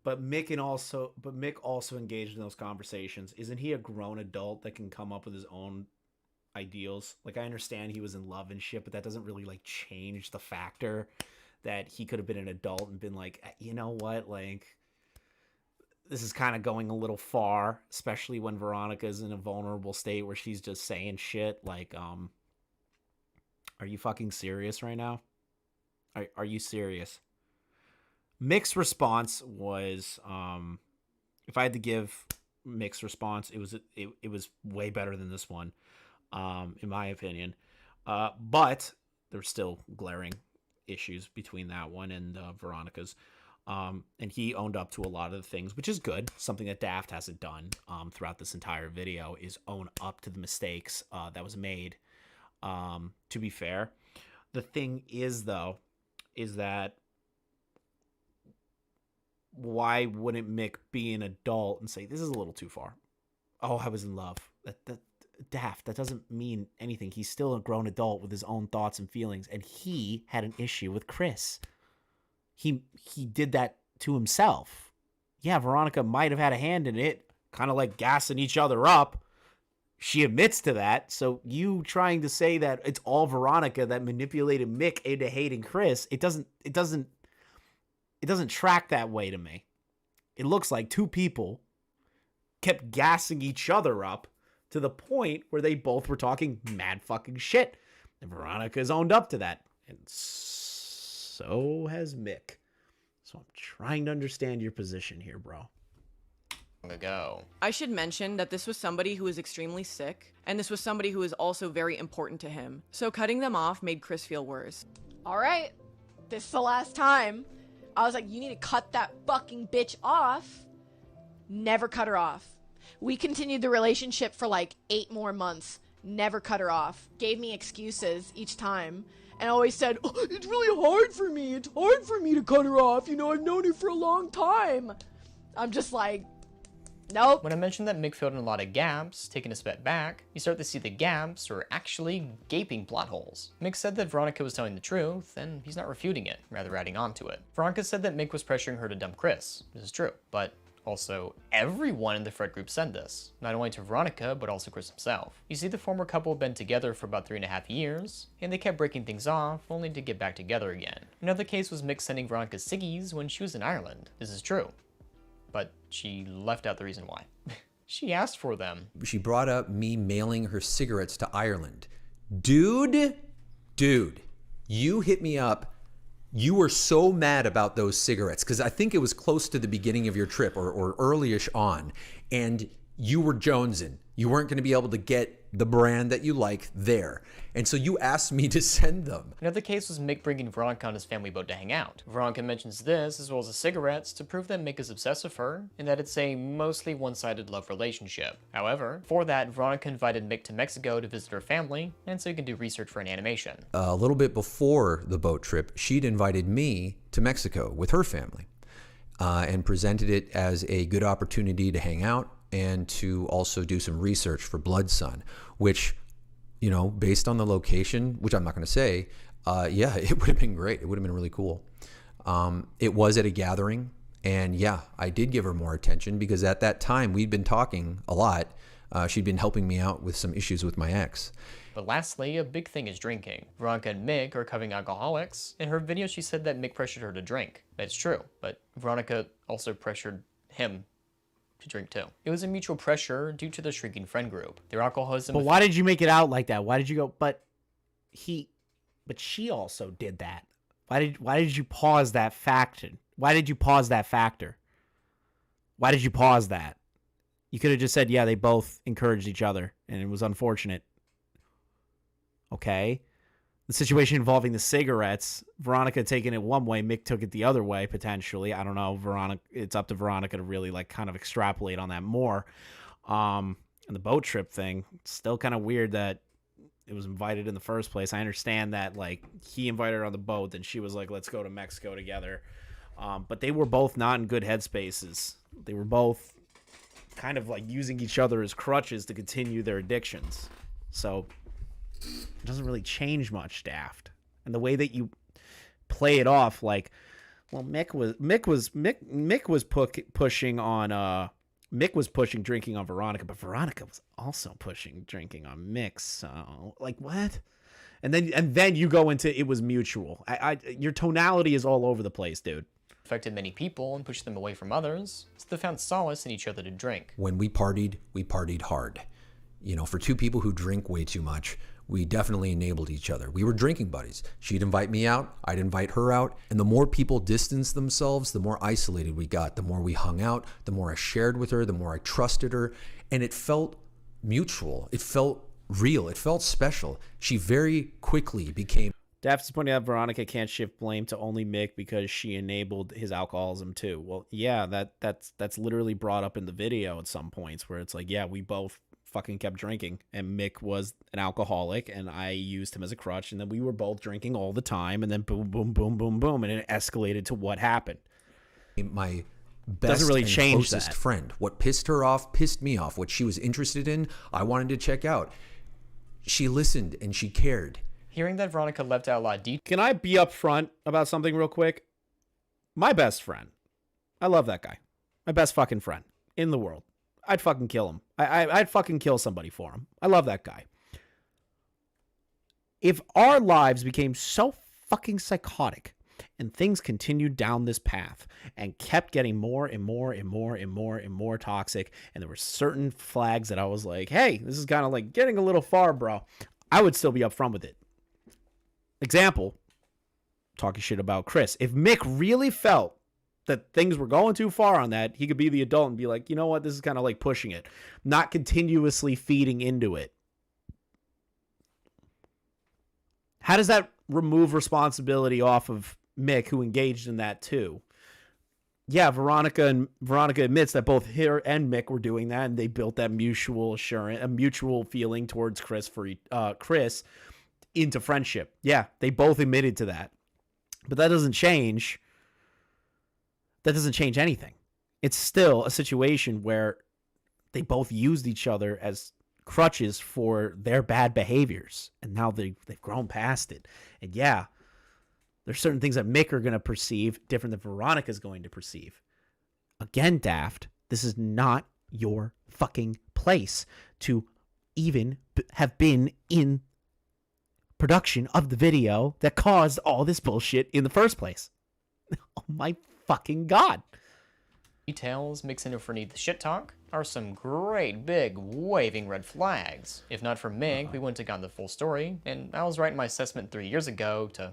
But Mick also engaged in those conversations. Isn't he a grown adult that can come up with his own ideals? Like, I understand he was in love and shit, but that doesn't really like change the factor that he could have been an adult and been like, you know what, like, this is kind of going a little far, especially when Veronica is in a vulnerable state where she's just saying shit like, are you fucking serious right now? Are you serious? Mick's response was, if I had to give Mick's response, it was way better than this one, in my opinion. But there's still glaring issues between that one and Veronica's. And he owned up to a lot of the things, which is good. Something that Daft hasn't done throughout this entire video is own up to the mistakes that was made. To be fair, the thing is, though, is that why wouldn't Mick be an adult and say, this is a little too far? Oh, I was in love. Daft, that doesn't mean anything. He's still a grown adult with his own thoughts and feelings, and he had an issue with Chris. He did that to himself. Yeah, Veronica might have had a hand in it, kind of like gassing each other up. She admits to that. So you trying to say that it's all Veronica that manipulated Mick into hating Chris, it doesn't track that way to me. It looks like two people kept gassing each other up to the point where they both were talking mad fucking shit. And Veronica's owned up to that. And so has Mick. So I'm trying to understand your position here, bro. Ago. I should mention that this was somebody who was extremely sick, and this was somebody who was also very important to him. So cutting them off made Chris feel worse. All right, this is the last time. I was like, you need to cut that fucking bitch off. Never cut her off. We continued the relationship for like 8 more months. Never cut her off. Gave me excuses each time. And always said, oh, it's really hard for me. It's hard for me to cut her off. You know, I've known her for a long time. I'm just like, Nope. When I mentioned that Mick filled in a lot of gaps, taking a step back, you start to see the gaps are actually gaping plot holes. Mick said that Veronica was telling the truth, and he's not refuting it, rather adding on to it. Veronica said that Mick was pressuring her to dump Chris. This is true, but also, everyone in the Fred group said this, not only to Veronica, but also Chris himself. You see, the former couple had been together for about 3.5 years, and they kept breaking things off, only to get back together again. Another case was Mick sending Veronica ciggies when she was in Ireland. This is true, but she left out the reason why. She asked for them. She brought up me mailing her cigarettes to Ireland. Dude, you hit me up. You were so mad about those cigarettes because I think it was close to the beginning of your trip or early-ish on, and you were jonesing. You weren't going to be able to get the brand that you like there. And so you asked me to send them. Another case was Mick bringing Veronica on his family boat to hang out. Veronica mentions this, as well as the cigarettes, to prove that Mick is obsessed with her, and that it's a mostly one-sided love relationship. However, for that, Veronica invited Mick to Mexico to visit her family, and so he can do research for an animation. A little bit before the boat trip, she'd invited me to Mexico with her family and presented it as a good opportunity to hang out and to also do some research for Blood Sun, which, you know, based on the location, which I'm not going to say, yeah, it would have been great. It would have been really cool. It was at a gathering, and yeah, I did give her more attention because at that time we'd been talking a lot. She'd been helping me out with some issues with my ex. But lastly, a big thing is drinking. Veronica and Mick are becoming alcoholics. In her video, she said that Mick pressured her to drink. That's true, but Veronica also pressured him to drink too. It was a mutual pressure due to the shrinking friend group. Their alcoholism. But why did you make it out like that? Why did you go? But she also did that. Why did you pause that factor? Why did you pause that factor? Why did you pause that? You could have just said, yeah, they both encouraged each other, and it was unfortunate. Okay. The situation involving the cigarettes, Veronica taking it one way, Mick took it the other way, potentially. I don't know. Veronica, it's up to Veronica to really like kind of extrapolate on that more. And the boat trip thing, it's still kind of weird that it was invited in the first place. I understand that like he invited her on the boat, then she was like, let's go to Mexico together. But they were both not in good headspaces. They were both kind of like using each other as crutches to continue their addictions. So it doesn't really change much, Daft. And the way that you play it off, like, well, Mick was pushing drinking on Veronica, but Veronica was also pushing drinking on Mick. So, like, what? And then you go into it was mutual. Your tonality is all over the place, dude. Affected many people and pushed them away from others, so they found solace in each other to drink. When we partied hard. You know, for two people who drink way too much, we definitely enabled each other. We were drinking buddies. She'd invite me out, I'd invite her out, and the more people distanced themselves, the more isolated we got. The more we hung out, the more I shared with her, the more I trusted her, and it felt mutual. It felt real. It felt special. She very quickly became... Daft is pointing out Veronica can't shift blame to only Mick because she enabled his alcoholism too. Well, yeah, that's literally brought up in the video at some points where it's like, yeah, we both fucking kept drinking, and Mick was an alcoholic, and I used him as a crutch, and then we were both drinking all the time, and then boom, boom, boom, boom, boom, and it escalated to what happened. My best doesn't really and change closest that. friend. What pissed her off pissed me off. What she was interested in, I wanted to check out. She listened and she cared. Hearing that Veronica left out a lot of details. Can I be upfront about something real quick? My best friend. I love that guy. My best fucking friend in the world. I'd fucking kill him. I'd fucking kill somebody for him. I love that guy. If our lives became so fucking psychotic and things continued down this path and kept getting more and more and more and more and more toxic, and there were certain flags that I was like, hey, this is kind of like getting a little far, bro, I would still be upfront with it. Example, talking shit about Chris. If Mick really felt that things were going too far on that, he could be the adult and be like, you know what, this is kind of like pushing it, not continuously feeding into it. How does that remove responsibility off of Mick, who engaged in that too? Yeah, Veronica admits that both her and Mick were doing that, and they built that mutual assurance, a mutual feeling towards Chris into friendship. Yeah, they both admitted to that. But that doesn't change anything. It's still a situation where they both used each other as crutches for their bad behaviors, and now they've grown past it. And yeah, there's certain things that Mick are going to perceive different than Veronica's going to perceive. Again, Daft, this is not your fucking place to even have been in production of the video that caused all this bullshit in the first place. Oh my fucking God. Details mixed in underneath the shit talk are some great big waving red flags. If not for Mig, we wouldn't have gotten the full story, and I was right in my assessment 3 years ago to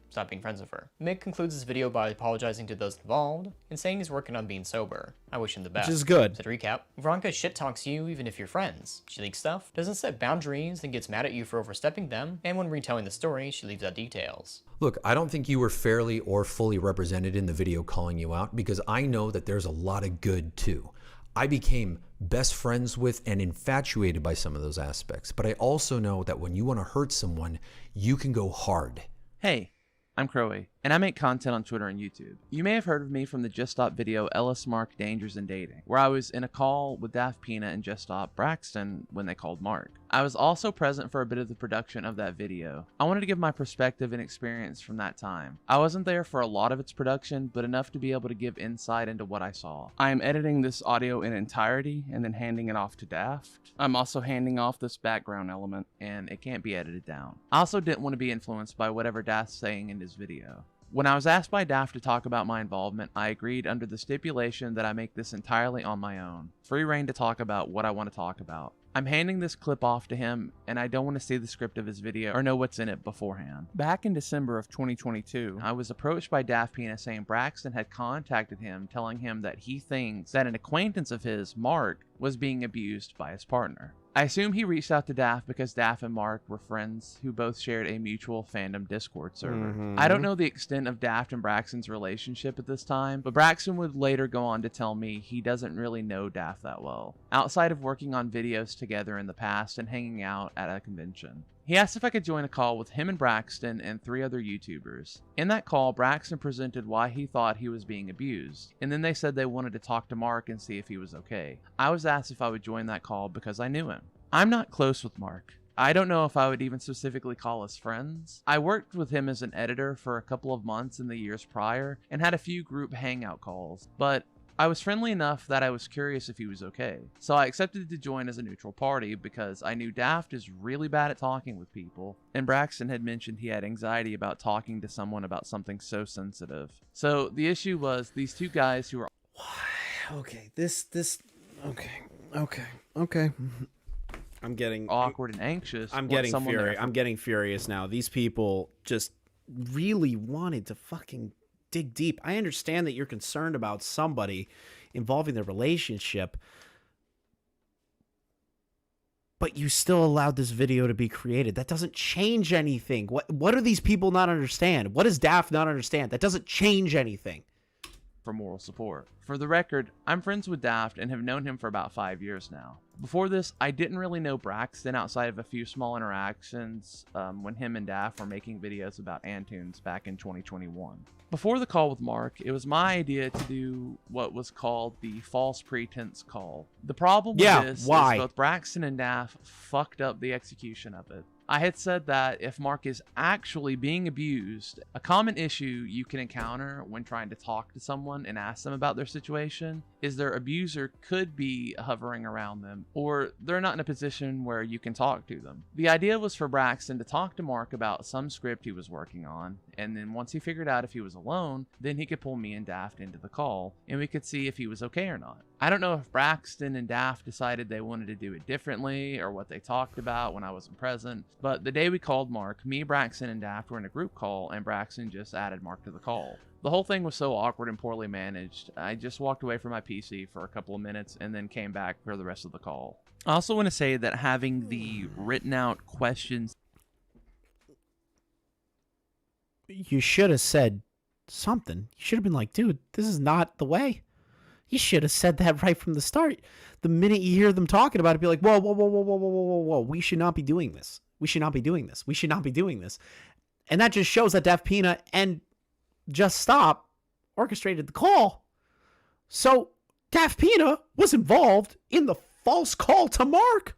stop being friends with her. Mick concludes his video by apologizing to those involved and saying he's working on being sober. I wish him the best. Which is good. So to recap, Veronica shit talks you even if you're friends. She leaks stuff, doesn't set boundaries, and gets mad at you for overstepping them, and when retelling the story, she leaves out details. Look, I don't think you were fairly or fully represented in the video calling you out, because I know that there's a lot of good too. I became best friends with and infatuated by some of those aspects, but I also know that when you want to hurt someone, you can go hard. Hey, I'm Crowy, and I make content on Twitter and YouTube. You may have heard of me from the Just Stop video Ellis Mark Dangers in Dating, where I was in a call with DaftPina and Just Stop Braxton when they called Mark. I was also present for a bit of the production of that video. I wanted to give my perspective and experience from that time. I wasn't there for a lot of its production, but enough to be able to give insight into what I saw. I am editing this audio in entirety and then handing it off to Daft. I'm also handing off this background element, and it can't be edited down. I also didn't want to be influenced by whatever Daft's saying in his video. When I was asked by Daft to talk about my involvement, I agreed under the stipulation that I make this entirely on my own. Free reign to talk about what I want to talk about. I'm handing this clip off to him, and I don't want to see the script of his video or know what's in it beforehand. Back in December of 2022, I was approached by DaftPina saying Braxton had contacted him telling him that he thinks that an acquaintance of his, Mark, was being abused by his partner. I assume he reached out to Daft because Daft and Mark were friends who both shared a mutual fandom Discord server. I don't know the extent of Daft and Braxton's relationship at this time, but Braxton would later go on to tell me he doesn't really know Daft that well, outside of working on videos together in the past and hanging out at a convention. He asked if I could join a call with him and Braxton and 3 other YouTubers. In that call, Braxton presented why he thought he was being abused, and then they said they wanted to talk to Mark and see if he was okay. I was asked if I would join that call because I knew him. I'm not close with Mark. I don't know if I would even specifically call us friends. I worked with him as an editor for a couple of months in the years prior and had a few group hangout calls, but I was friendly enough that I was curious if he was okay. So I accepted to join as a neutral party because I knew Daft is really bad at talking with people, and Braxton had mentioned he had anxiety about talking to someone about something so sensitive. So the issue was these 2 guys who were... Okay, okay. I'm getting awkward and anxious. I'm getting furious now. These people just really wanted to fucking dig deep. I understand that you're concerned about somebody involving their relationship, but you still allowed this video to be created. That doesn't change anything. What do these people not understand? What does Daft not understand? That doesn't change anything. For moral support. For the record, I'm friends with Daft and have known him for about 5 years now. Before this, I didn't really know Braxton outside of a few small interactions when him and Daft were making videos about Antunes back in 2021. Before the call with Mark, it was my idea to do what was called the false pretense call. The problem with this is both Braxton and Daft fucked up the execution of it. I had said that if Mark is actually being abused, a common issue you can encounter when trying to talk to someone and ask them about their situation is their abuser could be hovering around them, or they're not in a position where you can talk to them. The idea was for Braxton to talk to Mark about some script he was working on, and then once he figured out if he was alone, then he could pull me and Daft into the call, and we could see if he was okay or not. I don't know if Braxton and Daft decided they wanted to do it differently or what they talked about when I wasn't present, but the day we called Mark, me, Braxton, and Daft were in a group call, and Braxton just added Mark to the call. The whole thing was so awkward and poorly managed, I just walked away from my PC for a couple of minutes and then came back for the rest of the call. I also want to say that having the written out questions... You should have said something. You should have been like, dude, this is not the way. You should have said that right from the start. The minute you hear them talking about it, be like, whoa, whoa, whoa, whoa, whoa, whoa, whoa, whoa. We should not be doing this. We should not be doing this. We should not be doing this. And that just shows that DaftPina and Just Stop orchestrated the call. So DaftPina was involved in the false call to Mark.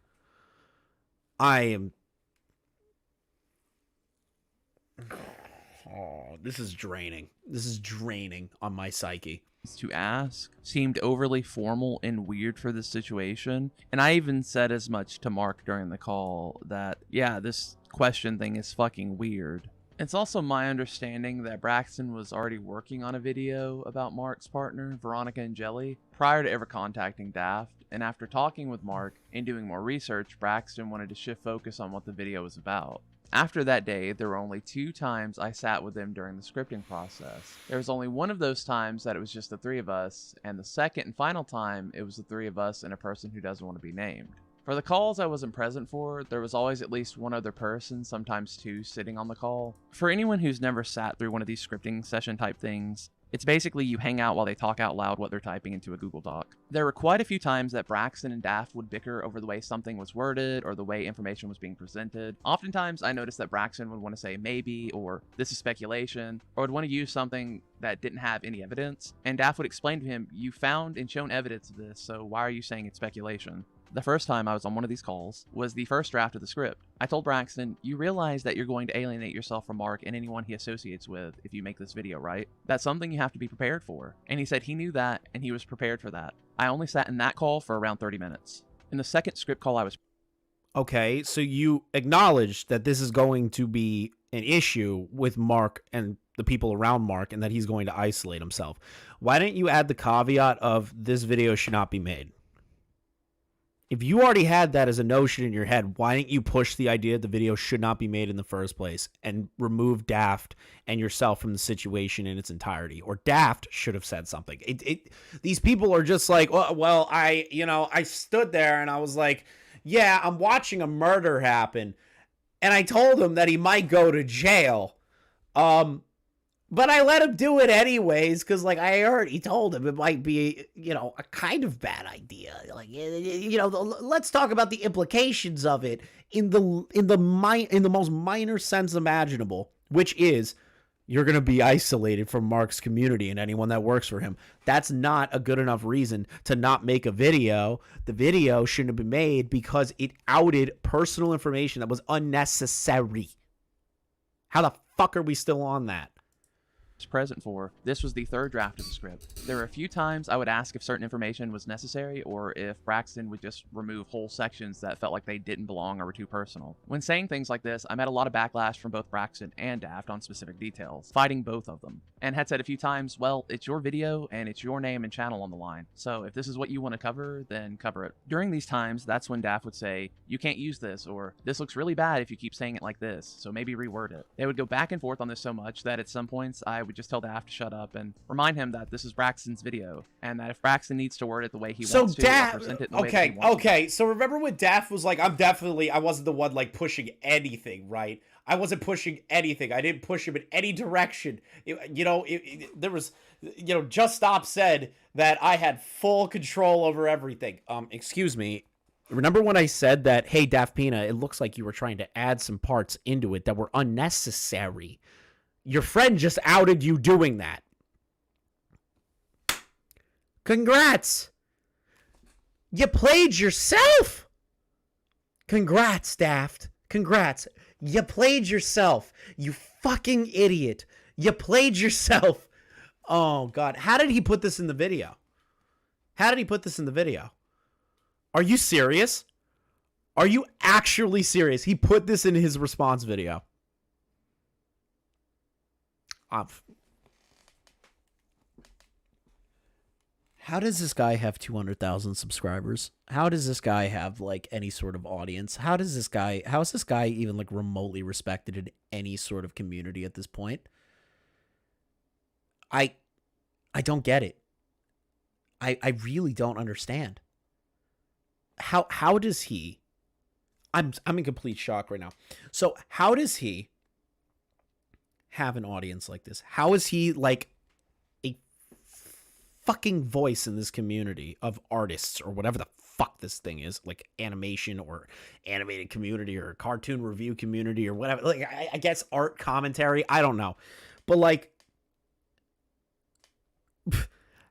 This is draining. This is draining on my psyche. To ask seemed overly formal and weird for this situation, and I even said as much to Mark during the call that, yeah, this question thing is fucking weird. It's also my understanding that Braxton was already working on a video about Mark's partner, Veronica and Jelly, prior to ever contacting Daft, and after talking with Mark and doing more research, Braxton wanted to shift focus on what the video was about. After that day, there were only 2 times I sat with them during the scripting process. There was only one of those times that it was just the 3 of us, and the second and final time, it was the 3 of us and a person who doesn't want to be named. For the calls I wasn't present for, there was always at least one other person, sometimes 2, sitting on the call. For anyone who's never sat through one of these scripting session type things, it's basically you hang out while they talk out loud what they're typing into a Google Doc. There were quite a few times that Braxton and Daft would bicker over the way something was worded or the way information was being presented. Oftentimes, I noticed that Braxton would want to say maybe or this is speculation, or would want to use something that didn't have any evidence, and Daft would explain to him, you found and shown evidence of this, so why are you saying it's speculation? The first time I was on one of these calls was the first draft of the script. I told Braxton, you realize that you're going to alienate yourself from Mark and anyone he associates with if you make this video, right? That's something you have to be prepared for. And he said he knew that and he was prepared for that. I only sat in that call for around 30 minutes. In the second script call I was... Okay, so you acknowledge that this is going to be an issue with Mark and the people around Mark and that he's going to isolate himself. Why didn't you add the caveat of this video should not be made? If you already had that as a notion in your head, why didn't you push the idea that the video should not be made in the first place and remove Daft and yourself from the situation in its entirety? Or Daft should have said something. These people are just like, well, I stood there and I was like, yeah, I'm watching a murder happen. And I told him that he might go to jail. But I let him do it anyways, because, like, I already told him it might be, a kind of bad idea. Like, let's talk about the implications of it in the most minor sense imaginable, which is you're going to be isolated from Mark's community and anyone that works for him. That's not a good enough reason to not make a video. The video shouldn't have been made because it outed personal information that was unnecessary. How the fuck are we still on that? Present for. This was the third draft of the script. There were a few times I would ask if certain information was necessary or if Braxton would just remove whole sections that felt like they didn't belong or were too personal. When saying things like this, I met a lot of backlash from both Braxton and Daft on specific details, fighting both of them, and had said a few times, well, it's your video and it's your name and channel on the line, so if this is what you want to cover, then cover it. During these times, that's when Daft would say, you can't use this, or this looks really bad if you keep saying it like this, so maybe reword it. They would go back and forth on this so much that at some points I would just tell Daft to shut up and remind him that this is Braxton's video and that if Braxton needs to word it the way he wants to, represent it the way that he wants to. So remember when Daft was like, I wasn't the one like pushing anything, right? I wasn't pushing anything. I didn't push him in any direction. There was, Just Stop said that I had full control over everything. Excuse me. Remember when I said that, hey, DaftPina, it looks like you were trying to add some parts into it that were unnecessary. Your friend just outed you doing that. Congrats. You played yourself. Congrats, Daft. Congrats. You played yourself. You fucking idiot. You played yourself. Oh, God. How did he put this in the video? Are you serious? Are you actually serious? He put this in his response video. How does this guy have 200,000 subscribers? How does this guy have like any sort of audience? How is this guy even like remotely respected in any sort of community at this point? I don't get it. I really don't understand. How does he? I'm in complete shock right now. So how does he have an audience like this? How is he like a fucking voice in this community of artists or whatever the fuck this thing is, like animation or animated community or cartoon review community or whatever, like I guess art commentary, I don't know, but like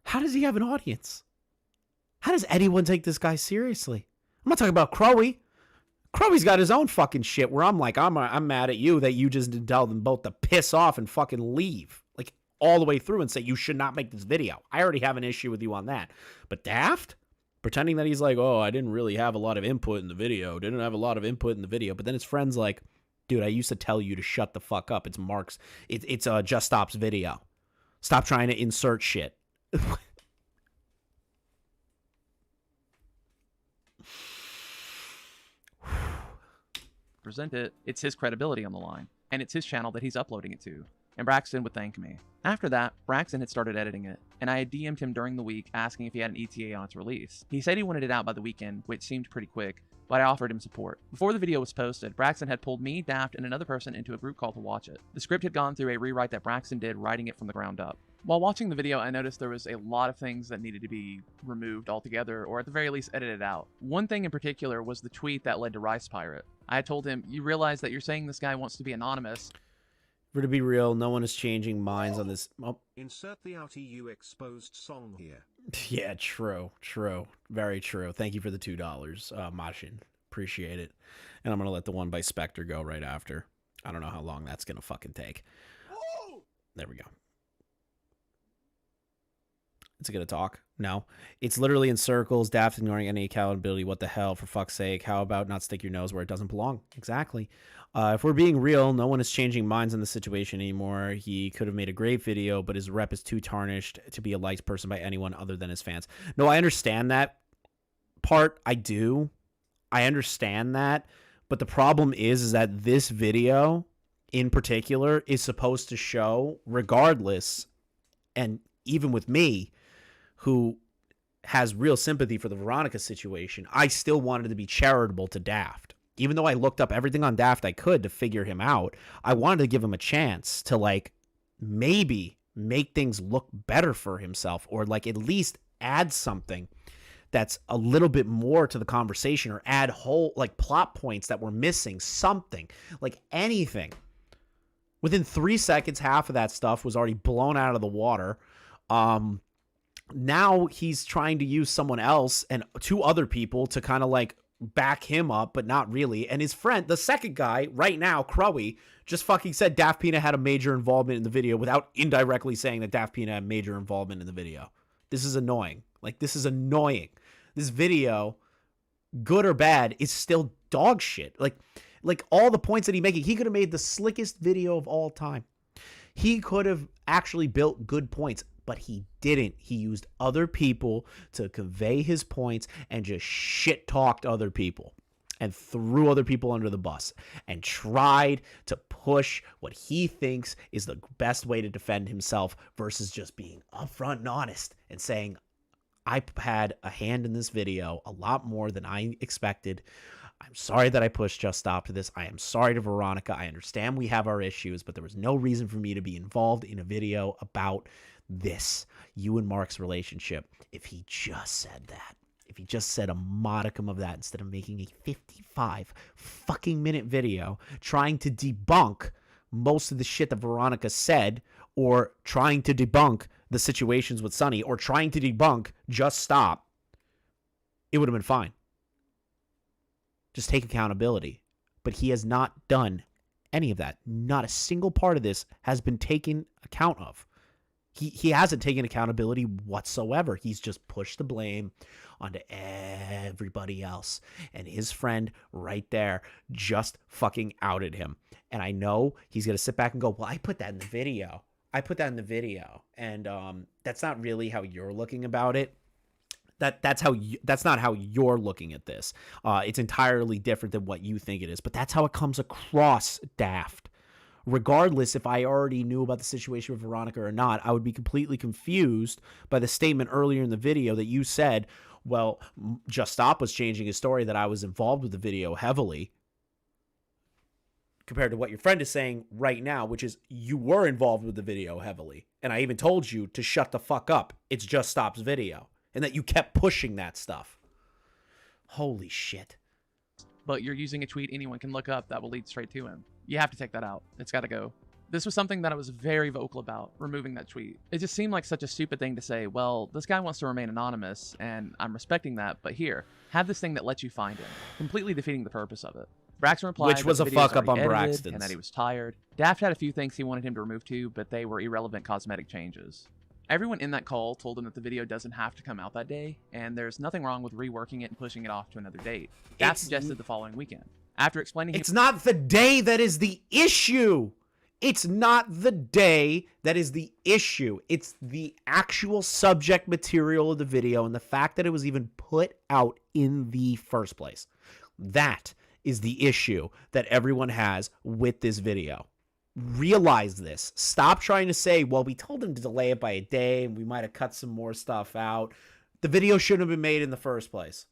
how does he have an audience? How does anyone take this guy seriously? I'm not talking about Crowy. Crowy's got his own fucking shit where I'm like, I'm mad at you that you just didn't tell them both to piss off and fucking leave. Like, all the way through and say, you should not make this video. I already have an issue with you on that. But Daft? Pretending that he's like, oh, I didn't really have a lot of input in the video. Didn't have a lot of input in the video. But then his friend's like, dude, I used to tell you to shut the fuck up. It's Mark's. It's Just Stop's video. Stop trying to insert shit. Present it, it's his credibility on the line, and it's his channel that he's uploading it to. And Braxton would thank me. After that, Braxton had started editing it, and I had DM'd him during the week asking if he had an ETA on its release. He said he wanted it out by the weekend, which seemed pretty quick, but I offered him support. Before the video was posted, Braxton had pulled me, Daft, and another person into a group call to watch it. The script had gone through a rewrite that Braxton did, writing it from the ground up. While watching the video, I noticed there was a lot of things that needed to be removed altogether, or at the very least edited out. One thing in particular was the tweet that led to Rice Pirate. I had told him, you realize that you're saying this guy wants to be anonymous. For to be real, no one is changing minds on this. Oh. Insert the OutEU exposed song here. Yeah, true. Very true. Thank you for the $2, Mashin. Appreciate it. And I'm going to let the one by Spectre go right after. I don't know how long that's going to fucking take. There we go. Is it going to talk? No. It's literally in circles, Daft ignoring any accountability. What the hell, for fuck's sake? How about not stick your nose where it doesn't belong? Exactly. If we're being real, no one is changing minds on the situation anymore. He could have made a great video, but his rep is too tarnished to be a liked person by anyone other than his fans. No, I understand that part. I do. I understand that. But the problem is that this video in particular is supposed to show, regardless, and even with me, who has real sympathy for the Veronica situation, I still wanted to be charitable to Daft. Even though I looked up everything on Daft I could to figure him out, I wanted to give him a chance to, like, maybe make things look better for himself, or, like, at least add something that's a little bit more to the conversation, or add whole, like, plot points that were missing, something, like anything. Within 3 seconds, half of that stuff was already blown out of the water. Now he's trying to use someone else and 2 other people to kind of like back him up, but not really. And his friend, the second guy right now, Crowy, just fucking said DaftPina had a major involvement in the video without indirectly saying that DaftPina had major involvement in the video. This is annoying. Like, this is annoying. This video, good or bad, is still dog shit. Like all the points that he's making, he could have made the slickest video of all time. He could have actually built good points, but he didn't. He used other people to convey his points and just shit-talked other people and threw other people under the bus and tried to push what he thinks is the best way to defend himself versus just being upfront and honest and saying, I had a hand in this video a lot more than I expected. I'm sorry that I pushed Just Stop to this. I am sorry to Veronica. I understand we have our issues, but there was no reason for me to be involved in a video about this, you and Mark's relationship. If he just said that, if he just said a modicum of that instead of making a 55 fucking minute video trying to debunk most of the shit that Veronica said, or trying to debunk the situations with Sonny, or trying to debunk Just Stop, it would have been fine. Just take accountability. But he has not done any of that. Not a single part of this has been taken account of. He hasn't taken accountability whatsoever. He's just pushed the blame onto everybody else. And his friend right there just fucking outed him. And I know he's going to sit back and go, well, I put that in the video. And that's not really how you're looking about it. That's not how you're looking at this. It's entirely different than what you think it is. But that's how it comes across, Daft. Regardless if I already knew about the situation with Veronica or not, I would be completely confused by the statement earlier in the video that you said, well, Just Stop was changing his story, that I was involved with the video heavily, compared to what your friend is saying right now, which is you were involved with the video heavily. And I even told you to shut the fuck up. It's Just Stop's video. And that you kept pushing that stuff. Holy shit. But you're using a tweet anyone can look up that will lead straight to him. You have to take that out. It's got to go. This was something that I was very vocal about, removing that tweet. It just seemed like such a stupid thing to say, well, this guy wants to remain anonymous, and I'm respecting that, but here, have this thing that lets you find him, completely defeating the purpose of it. Braxton replied Which was that a the video fuck up already on edited Braxton's. and that he was tired. Daft had a few things he wanted him to remove too, but they were irrelevant cosmetic changes. Everyone in that call told him that the video doesn't have to come out that day, and there's nothing wrong with reworking it and pushing it off to another date. Daft suggested the following weekend. After explaining It's not the day that is the issue. It's not the day that is the issue. It's the actual subject material of the video and the fact that it was even put out in the first place. That is the issue that everyone has with this video. Realize this. Stop trying to say, well, we told him to delay it by a day and we might have cut some more stuff out. The video shouldn't have been made in the first place.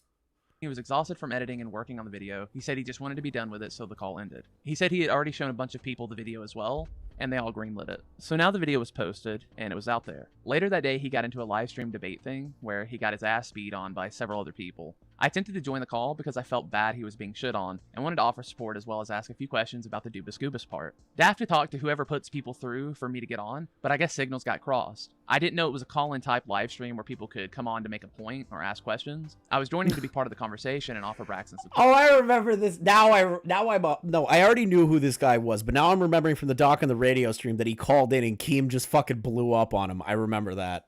he was exhausted from editing and working on the video. He said he just wanted to be done with it, so the call ended. He said he had already shown a bunch of people the video as well, and they all greenlit it. So now the video was posted, and it was out there. Later that day, he got into a live stream debate thing, where he got his ass beat on by several other people. I attempted to join the call because I felt bad he was being shit on, and wanted to offer support as well as ask a few questions about the Dubas Goobas part. Daft to talk to whoever puts people through for me to get on, but I guess signals got crossed. I didn't know it was a call-in type live stream where people could come on to make a point or ask questions. I was joining to be part of the conversation and offer Braxton support. Oh, I remember this. Now I already knew who this guy was, but now I'm remembering from the doc and the radio stream that he called in and Keem just fucking blew up on him. I remember that.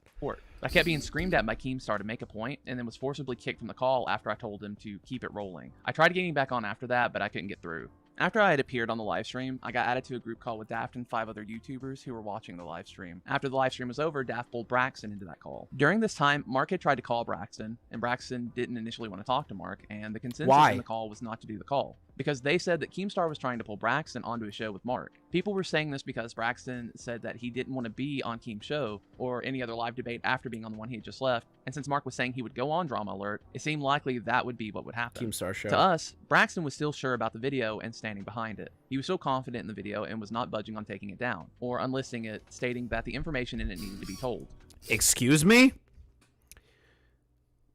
I kept being screamed at by Keemstar to make a point, and then was forcibly kicked from the call after I told him to keep it rolling. I tried getting back on after that, but I couldn't get through. After I had appeared on the live stream, I got added to a group call with Daft and 5 other YouTubers who were watching the live stream. After the live stream was over, Daft pulled Braxton into that call. During this time, Mark had tried to call Braxton, and Braxton didn't initially want to talk to Mark, and the consensus in the call was not to do the call, because they said that Keemstar was trying to pull Braxton onto a show with Mark. People were saying this because Braxton said that he didn't want to be on Keem's show or any other live debate after being on the one he had just left, and since Mark was saying he would go on Drama Alert, it seemed likely that would be what would happen. Keemstar show. To us, Braxton was still sure about the video and standing behind it. He was so confident in the video and was not budging on taking it down, or unlisting it, stating that the information in it needed to be told. Excuse me?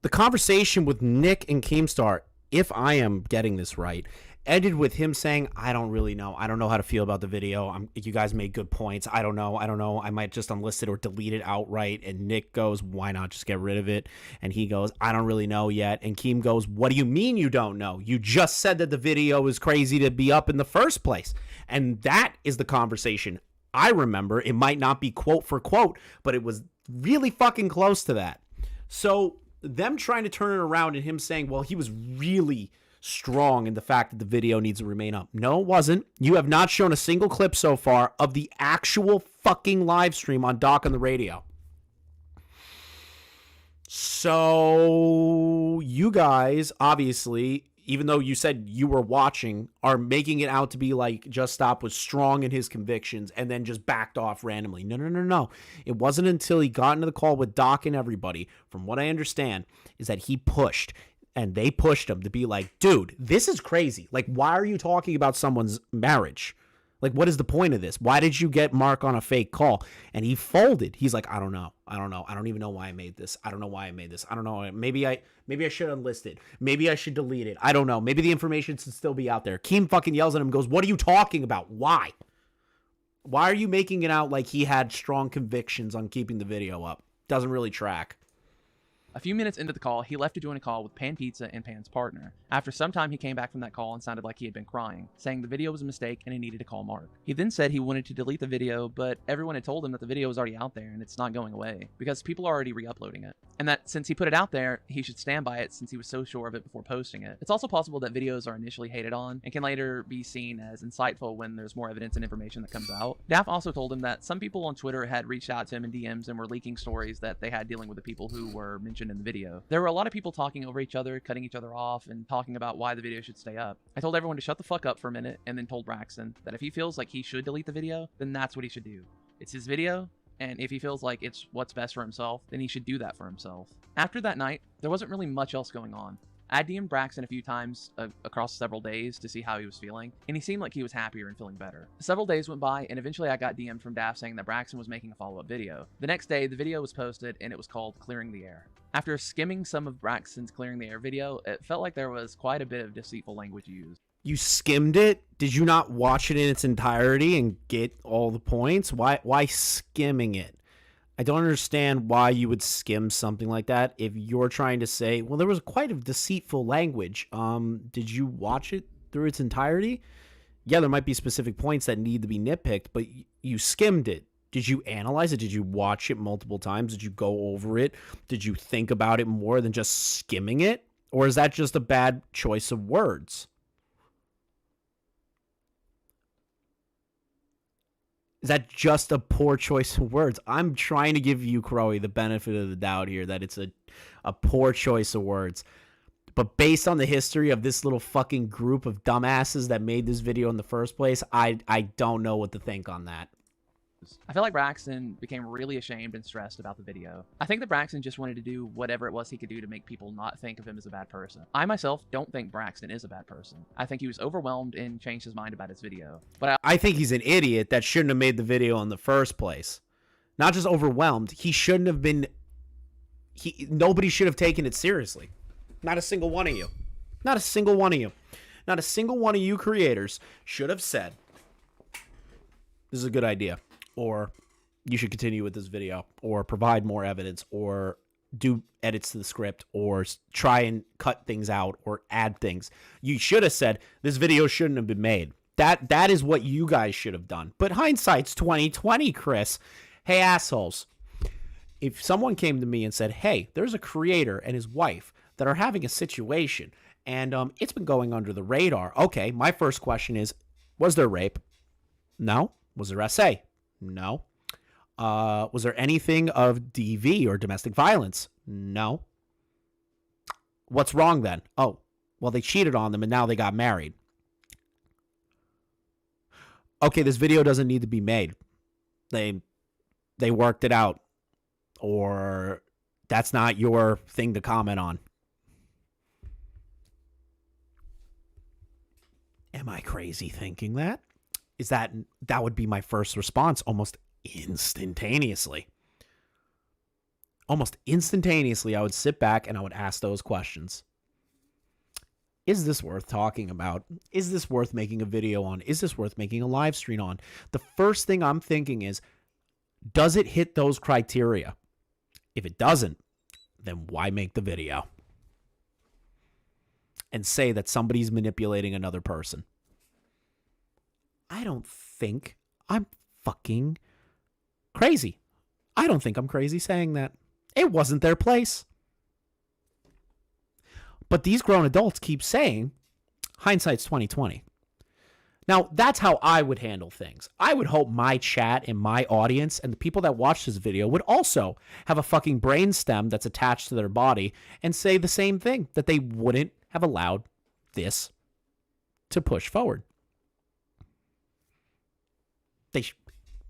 The conversation with Nick and Keemstar, if I am getting this right, ended with him saying, I don't really know. I don't know how to feel about the video. You guys made good points. I don't know. I might just unlist it or delete it outright. And Nick goes, why not just get rid of it? And he goes, I don't really know yet. And Keem goes, what do you mean you don't know? You just said that the video is crazy to be up in the first place. And that is the conversation I remember. It might not be quote for quote, but it was really fucking close to that. So them trying to turn it around and him saying, well, he was really strong in the fact that the video needs to remain up. No, it wasn't. You have not shown a single clip so far of the actual fucking live stream on Doc on the radio. So you guys, obviously, even though you said you were watching, are making it out to be like Just Stop was strong in his convictions and then just backed off randomly. No. It wasn't until he got into the call with Doc and everybody, from what I understand, is that he pushed. And they pushed him to be like, dude, this is crazy. Like, why are you talking about someone's marriage? Like, what is the point of this? Why did you get Mark on a fake call? And he folded. He's like, I don't know. I don't even know why I made this. I don't know why I made this. I don't know. Maybe I should unlist it. Maybe I should delete it. I don't know. Maybe the information should still be out there. Keem fucking yells at him and goes, what are you talking about? Why? Why are you making it out like he had strong convictions on keeping the video up? Doesn't really track. A few minutes into the call, he left to join a call with Pan Pizza and Pan's partner. After some time, he came back from that call and sounded like he had been crying, saying the video was a mistake and he needed to call Mark. He then said he wanted to delete the video, but everyone had told him that the video was already out there and it's not going away, because people are already re-uploading it. And that since he put it out there, he should stand by it since he was so sure of it before posting it. It's also possible that videos are initially hated on and can later be seen as insightful when there's more evidence and information that comes out. Daft also told him that some people on Twitter had reached out to him in DMs and were leaking stories that they had dealing with the people who were mentioned in the video. There were a lot of people talking over each other, cutting each other off, and talking about why the video should stay up. I told everyone to shut the fuck up for a minute, and then told Braxton that if he feels like he should delete the video, then that's what he should do. It's his video, and if he feels like it's what's best for himself, then he should do that for himself. After that night, there wasn't really much else going on. I DM'd Braxton a few times across several days to see how he was feeling, and he seemed like he was happier and feeling better. Several days went by, and eventually I got DM'd from Daft saying that Braxton was making a follow-up video. The next day, the video was posted, and it was called Clearing the Air. After skimming some of Braxton's Clearing the Air video, it felt like there was quite a bit of deceitful language used. You skimmed it? Did you not watch it in its entirety and get all the points? Why skimming it? I don't understand why you would skim something like that if you're trying to say, well, there was quite a deceitful language. Did you watch it through its entirety? Yeah, there might be specific points that need to be nitpicked, but you skimmed it. Did you analyze it? Did you watch it multiple times? Did you go over it? Did you think about it more than just skimming it? Or is that just a bad choice of words? Is that just a poor choice of words? I'm trying to give you, Crowy, the benefit of the doubt here that it's a poor choice of words. But based on the history of this little fucking group of dumbasses that made this video in the first place, I don't know what to think on that. I feel like Braxton became really ashamed and stressed about the video. I think that Braxton just wanted to do whatever it was he could do to make people not think of him as a bad person. I myself don't think Braxton is a bad person. I think he was overwhelmed and changed his mind about his video. But I think he's an idiot that shouldn't have made the video in the first place. Not just overwhelmed, he shouldn't have been... Nobody should have taken it seriously. Not a single one of you. Not a single one of you. Not a single one of you creators should have said, this is a good idea, or you should continue with this video, or provide more evidence, or do edits to the script, or try and cut things out, or add things. You should have said, this video shouldn't have been made. That is what you guys should have done. But hindsight's 20/20, Chris. Hey, assholes. If someone came to me and said, hey, there's a creator and his wife that are having a situation, and it's been going under the radar. Okay, my first question is, was there rape? No. Was there SA? No. Was there anything of DV or domestic violence? No. What's wrong then? Oh, well, they cheated on them and now they got married. Okay, this video doesn't need to be made. They worked it out. Or that's not your thing to comment on. Am I crazy thinking that? That would be my first response almost instantaneously. Almost instantaneously, I would sit back and I would ask those questions. Is this worth talking about? Is this worth making a video on? Is this worth making a live stream on? The first thing I'm thinking is, does it hit those criteria? If it doesn't, then why make the video? And say that somebody's manipulating another person. I don't think I'm fucking crazy. I don't think I'm crazy saying that. It wasn't their place. But these grown adults keep saying, hindsight's 20/20. Now, that's how I would handle things. I would hope my chat and my audience and the people that watch this video would also have a fucking brainstem that's attached to their body and say the same thing, that they wouldn't have allowed this to push forward.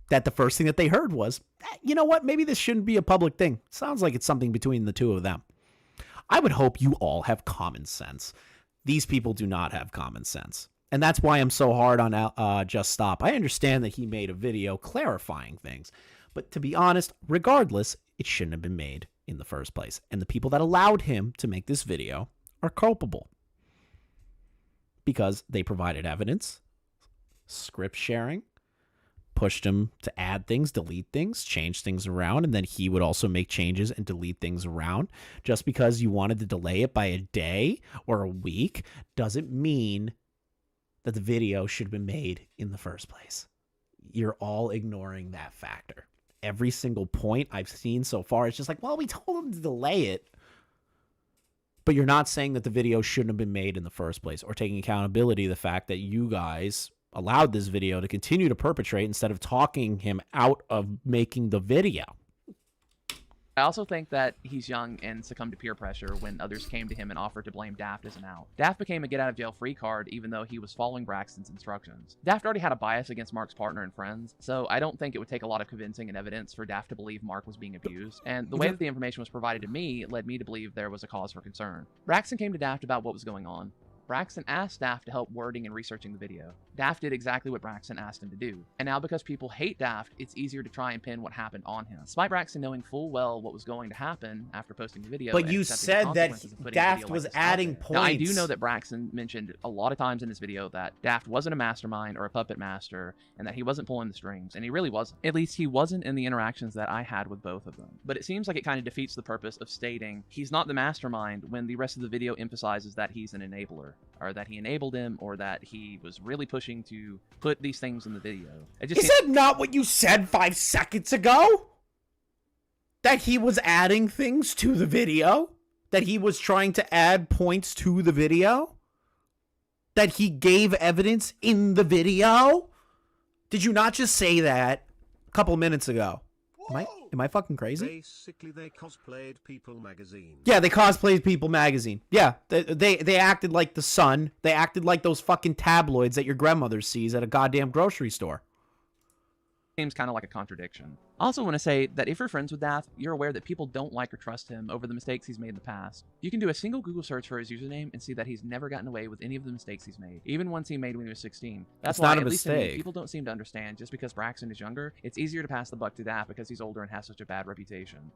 That the first thing that they heard was, you know what, maybe this shouldn't be a public thing. Sounds like it's something between the two of them. I would hope you all have common sense. These people do not have common sense. And that's why I'm so hard on Just Stop. I understand that he made a video clarifying things. But to be honest, regardless, it shouldn't have been made in the first place. And the people that allowed him to make this video are culpable. Because they provided evidence, script sharing, pushed him to add things, delete things, change things around, and then he would also make changes and delete things around. Just because you wanted to delay it by a day or a week doesn't mean that the video should have been made in the first place. You're all ignoring that factor. Every single point I've seen so far is just like, well, we told him to delay it. But you're not saying that the video shouldn't have been made in the first place, or taking accountability of the fact that you guys allowed this video to continue to perpetrate instead of talking him out of making the video. I also think that he's young and succumbed to peer pressure when others came to him and offered to blame Daft as an out. Daft became a get-out-of-jail-free card even though he was following Braxton's instructions. Daft already had a bias against Mark's partner and friends, so I don't think it would take a lot of convincing and evidence for Daft to believe Mark was being abused, and the way that the information was provided to me led me to believe there was a cause for concern. Braxton came to Daft about what was going on. Braxton asked Daft to help wording and researching the video. Daft did exactly what Braxton asked him to do. And now because people hate Daft, it's easier to try and pin what happened on him. Despite Braxton knowing full well what was going to happen after posting the video. But and you accepting the said that consequences of putting a Daft video like was this out adding there. points. Now, I do know that Braxton mentioned a lot of times in this video that Daft wasn't a mastermind or a puppet master, and that he wasn't pulling the strings, and he really wasn't. At least he wasn't in the interactions that I had with both of them. But it seems like it kind of defeats the purpose of stating he's not the mastermind when the rest of the video emphasizes that he's an enabler, or that he enabled him, or that he was really pushing to put these things in the video. Is that not what you said 5 seconds ago? That he was adding things to the video? That he was trying to add points to the video? That he gave evidence in the video? Did you not just say that a couple minutes ago? Am I fucking crazy? Basically, they cosplayed People magazine. Yeah, they cosplayed People magazine. Yeah, they acted like the Sun. They acted like those fucking tabloids that your grandmother sees at a goddamn grocery store. Seems kind of like a contradiction. I also want to say that if you're friends with Daft, you're aware that people don't like or trust him over the mistakes he's made in the past. You can do a single Google search for his username and see that he's never gotten away with any of the mistakes he's made, even ones he made when he was 16. That's why, not a at least to me, mistake. people don't seem to understand just because Braxton is younger, it's easier to pass the buck to Daft because he's older and has such a bad reputation.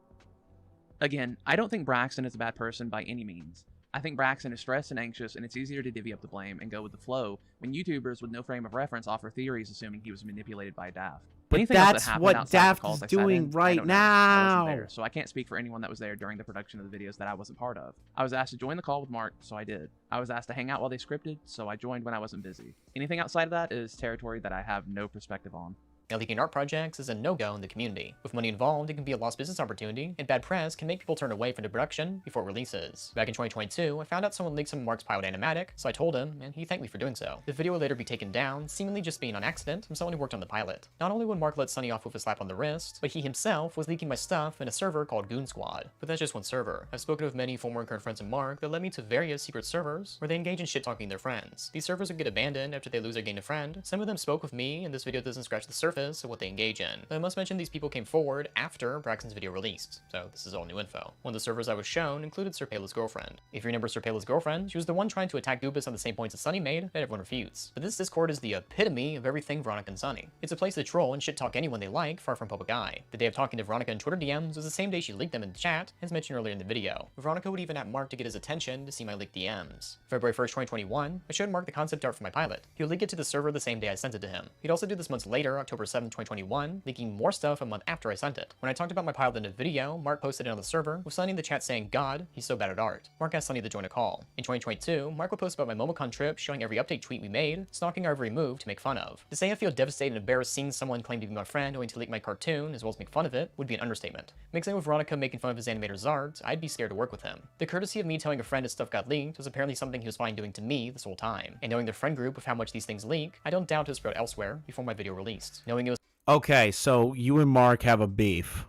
Again, I don't think Braxton is a bad person by any means. I think Braxton is stressed and anxious, and it's easier to divvy up the blame and go with the flow when YouTubers with no frame of reference offer theories assuming he was manipulated by Daft. But Anything else that that's happened what outside the Daft calls is I sat doing in, I right don't know. I wasn't now. there, so I can't speak for anyone that was there during the production of the videos that I wasn't part of. I was asked to join the call with Mark, so I did. I was asked to hang out while they scripted, so I joined when I wasn't busy. Anything outside of that is territory that I have no perspective on. Now, leaking art projects is a no-go in the community. With money involved, it can be a lost business opportunity, and bad press can make people turn away from the production before it releases. Back in 2022, I found out someone leaked some of Mark's pilot animatic, so I told him, and he thanked me for doing so. The video would later be taken down, seemingly just being on accident from someone who worked on the pilot. Not only would Mark let Sunny off with a slap on the wrist, but he himself was leaking my stuff in a server called Goon Squad. But that's just one server. I've spoken with many former and current friends of Mark that led me to various secret servers where they engage in shit-talking their friends. These servers would get abandoned after they lose or gain a friend. Some of them spoke with me, and this video doesn't scratch the surface of what they engage in. But I must mention these people came forward after Braxton's video released, so this is all new info. One of the servers I was shown included Sir Pela's girlfriend. If you remember Sir Pela's girlfriend, she was the one trying to attack Goobus on the same points that Sunny made that everyone refutes. But this Discord is the epitome of everything Veronica and Sunny. It's a place to troll and shit-talk anyone they like, far from public eye. The day of talking to Veronica in Twitter DMs was the same day she leaked them in the chat, as mentioned earlier in the video. Veronica would even at Mark to get his attention to see my leaked DMs. February 1st, 2021, I showed Mark the concept art for my pilot. He would leak it to the server the same day I sent it to him. He'd also do this months later, October 7th, 2021, leaking more stuff a month after I sent it. When I talked about my pilot in a video, Mark posted it on the server, with Sunny in the chat saying, "God, he's so bad at art." Mark asked Sunny to join a call. In 2022, Mark would post about my MomoCon trip, showing every update tweet we made, stalking our every move to make fun of. To say I feel devastated and embarrassed seeing someone claim to be my friend owing to leak my cartoon, as well as make fun of it, would be an understatement. Mixing with Veronica making fun of his animator's art, I'd be scared to work with him. The courtesy of me telling a friend his stuff got leaked was apparently something he was fine doing to me this whole time. And knowing the friend group of how much these things leak, I don't doubt it spread elsewhere before my video released. Knowing it was Okay, so you and Mark have a beef.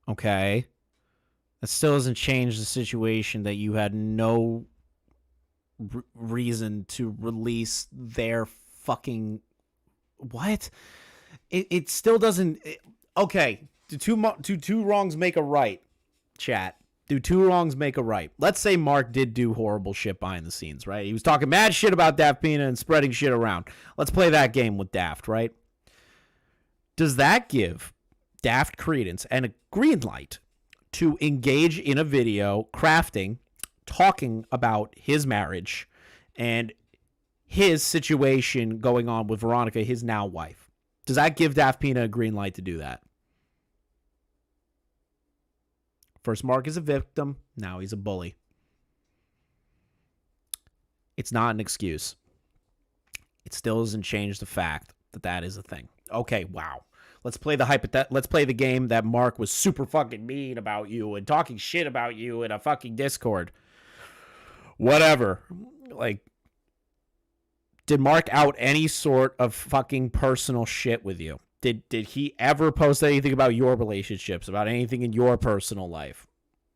Okay. That still doesn't change the situation that you had no reason to release their fucking... What? It still doesn't... Okay, do two wrongs make a right, chat? Do two wrongs make a right? Let's say Mark did do horrible shit behind the scenes, right? He was talking mad shit about DaftPina and spreading shit around. Let's play that game with Daft, right? Does that give Daft credence and a green light to engage in a video crafting, talking about his marriage and his situation going on with Veronica, his now wife? Does that give DaftPina a green light to do that? First, Mark is a victim. Now he's a bully. It's not an excuse. It still doesn't change the fact that that is a thing. Okay, wow. Let's play let's play the game that Mark was super fucking mean about you and talking shit about you in a fucking Discord. Whatever. Like, did Mark out any sort of fucking personal shit with you? Did he ever post anything about your relationships, about anything in your personal life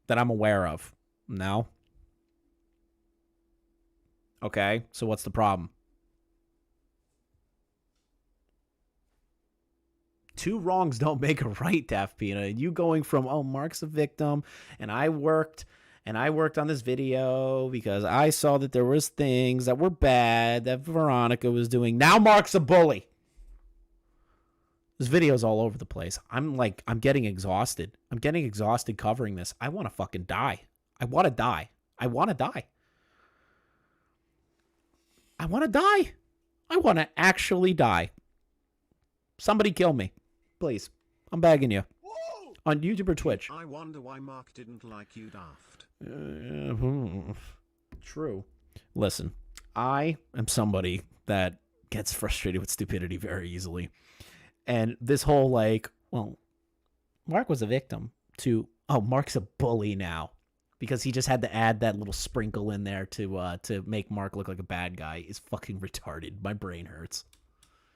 that I'm aware of? No? Okay, so what's the problem? Two wrongs don't make a right, DaftPina. And you going from, oh, Mark's a victim, and I worked, And I worked on this video because I saw that there was things that were bad that Veronica was doing. Now Mark's a bully. This video's all over the place. I'm getting exhausted. I'm getting exhausted covering this. I want to fucking die. I want to die. I want to die. I want to die. I want to actually die. Somebody kill me. Please. I'm begging you. On YouTube or Twitch. I wonder why Mark didn't like you, Daft. True. Listen, I am somebody that gets frustrated with stupidity very easily. And this whole Mark was a victim to, Mark's a bully now. Because he just had to add that little sprinkle in there to make Mark look like a bad guy is fucking retarded. My brain hurts.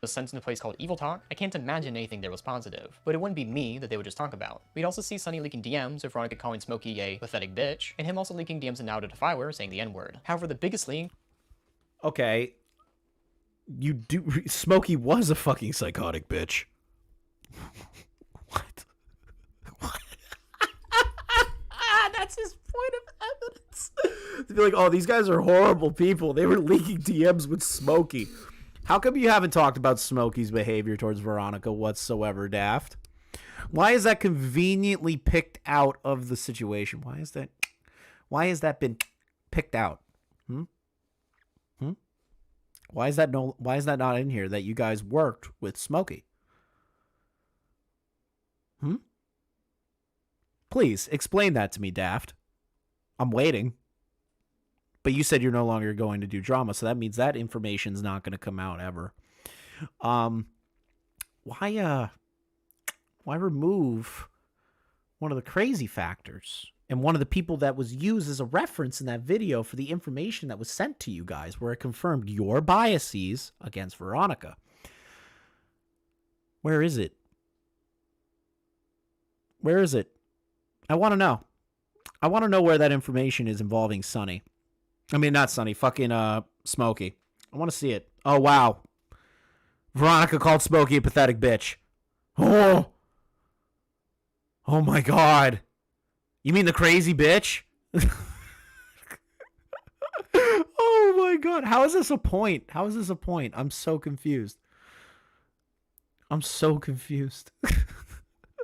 Was sent in a place called Evil Talk. I can't imagine anything there was positive, but it wouldn't be me that they would just talk about. We'd also see Sunny leaking DMs of Veronica calling Smokey a pathetic bitch, and him also leaking DMs in Now to Defy saying the N-word. However, the biggest leak... Okay. Smokey was a fucking psychotic bitch. What? That's his point of evidence. To be like, oh, these guys are horrible people. They were leaking DMs with Smokey. How come you haven't talked about Smokey's behavior towards Veronica whatsoever, Daft? Why is that conveniently picked out of the situation? Why has that been picked out? Why is that not in here that you guys worked with Smokey? Please explain that to me, Daft. I'm waiting. But you said you're no longer going to do drama, so that means that information's not going to come out ever. Why remove one of the crazy factors and one of the people that was used as a reference in that video for the information that was sent to you guys, where it confirmed your biases against Veronica? Where is it? Where is it? I want to know. I want to know where that information is involving Sunny. I mean, not Sunny, fucking Smokey. I want to see it. Oh, wow. Veronica called Smokey a pathetic bitch. Oh my God. You mean the crazy bitch? Oh my God. How is this a point? How is this a point? I'm so confused. I'm so confused.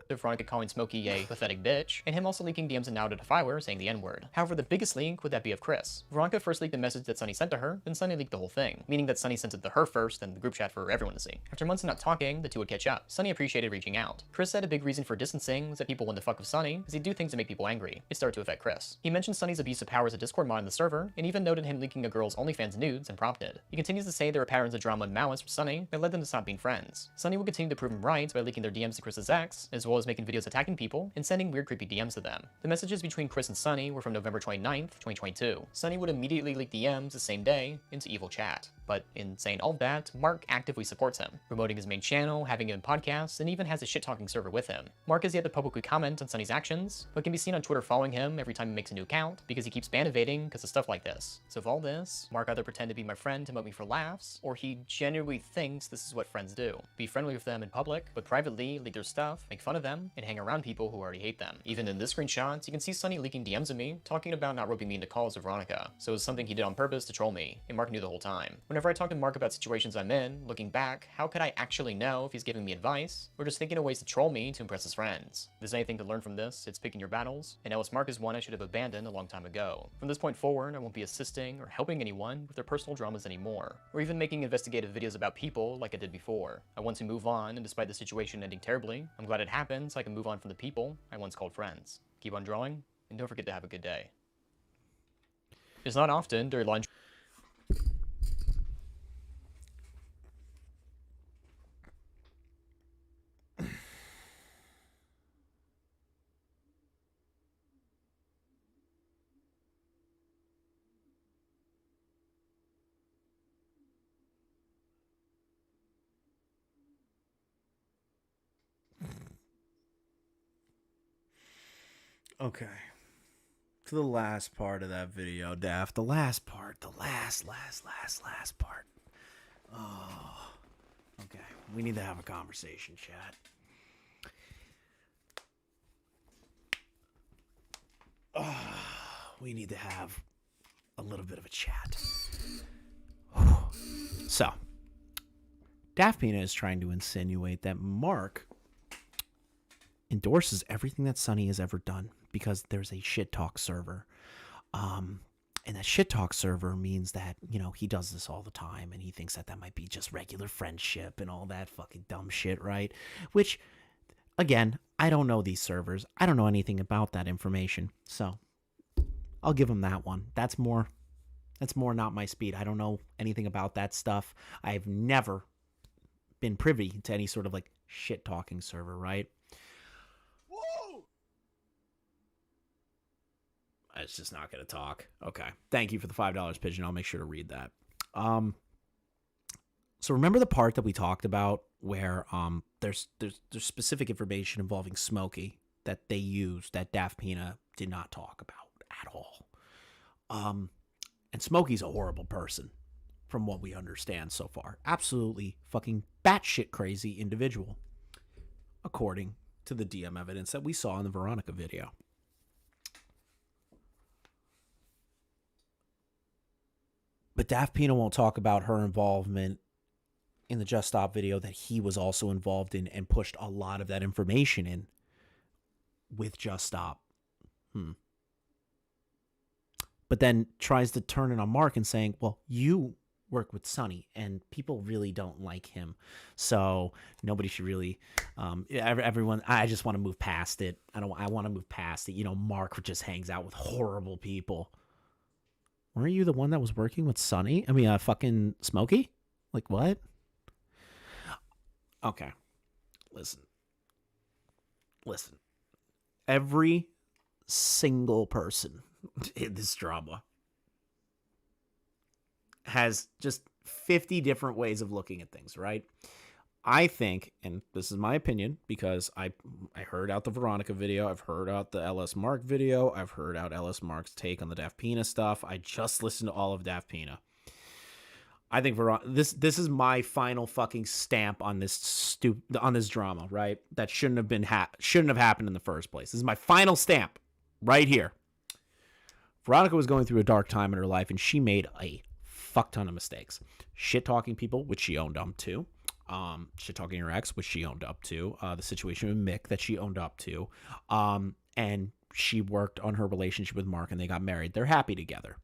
Veronica calling Smokey a pathetic bitch, and him also leaking DMs in Now to Defy saying the N-word. However, the biggest leak would that be of Chris. Veronica first leaked the message that Sunny sent to her, then Sunny leaked the whole thing, meaning that Sunny sent it to her first, then the group chat for everyone to see. After months of not talking, the two would catch up. Sunny appreciated reaching out. Chris said a big reason for distancing was that people wanted to fuck with Sunny, because he'd do things to make people angry. It started to affect Chris. He mentioned Sunny's abuse of power as a Discord mod in the server, and even noted him leaking a girl's OnlyFans nudes and prompted. He continues to say there were patterns of drama and malice from Sunny that led them to stop being friends. Sunny will continue to prove him right by leaking their DMs to Chris's ex, as well as making videos attacking people and sending weird creepy DMs to them. The messages between Chris and Sunny were from November 29th, 2022. Sunny would immediately leak DMs the same day into Evil Chat. But in saying all that, Mark actively supports him, promoting his main channel, having him in podcasts, and even has a shit-talking server with him. Mark has yet to publicly comment on Sunny's actions, but can be seen on Twitter following him every time he makes a new account, because he keeps ban evading because of stuff like this. So of all this, Mark either pretend to be my friend to mock me for laughs, or he genuinely thinks this is what friends do. Be friendly with them in public, but privately leak their stuff, make fun of them, and hang around people who already hate them. Even in this screenshot, you can see Sunny leaking DMs of me, talking about not roping me into calls of Veronica. So it was something he did on purpose to troll me, and Mark knew the whole time. Whenever I talk to Mark about situations I'm in, looking back, how could I actually know if he's giving me advice, or just thinking of ways to troll me to impress his friends? If there's anything to learn from this, it's picking your battles, and Ellis Mark is one I should have abandoned a long time ago. From this point forward, I won't be assisting or helping anyone with their personal dramas anymore, or even making investigative videos about people like I did before. I want to move on, and despite the situation ending terribly, I'm glad it happened so I can move on from the people I once called friends. Keep on drawing, and don't forget to have a good day. It's not often during lunch. Okay. To the last part of that video, Daft. The last part. The last part. Oh. Okay. We need to have a conversation, chat. we need to have a little bit of a chat. So, DaftPina is trying to insinuate that Mark endorses everything that Sonny has ever done because there's a shit talk server. And that shit talk server means that, you know, he does this all the time and he thinks that that might be just regular friendship and all that fucking dumb shit, right? Which, again, I don't know these servers. I don't know anything about that information. So I'll give him that one. That's more not my speed. I don't know anything about that stuff. I've never been privy to any sort of like shit talking server, right? It's just not going to talk. Okay. Thank you for the $5 pigeon. I'll make sure to read that. So remember the part that we talked about where there's specific information involving Smokey that they used that DaftPina did not talk about at all. And Smokey's a horrible person from what we understand so far. Absolutely fucking batshit crazy individual, according to the DM evidence that we saw in the Veronica video. But DaftPina won't talk about her involvement in the Just Stop video that he was also involved in and pushed a lot of that information in with Just Stop. But then tries to turn it on Mark and saying, well, you work with Sonny and people really don't like him. So nobody should really, everyone, I just want to move past it. I want to move past it. You know, Mark just hangs out with horrible people. Weren't you the one that was working with Sonny? I mean, fucking Smokey? Like, what? Okay. Listen. Every single person in this drama has just 50 different ways of looking at things, right? I think, and this is my opinion, because I heard out the Veronica video, I've heard out the LS Mark video, I've heard out LS Mark's take on the DaftPina stuff. I just listened to all of DaftPina. I think this is my final fucking stamp on this drama, right? That shouldn't have happened in the first place. This is my final stamp right here. Veronica was going through a dark time in her life, and she made a fuck ton of mistakes. Shit talking people, which she owned up to. Shit talking her ex, which she owned up to. The situation with Mick that she owned up to. And she worked on her relationship with Mark, and they got married. They're happy together.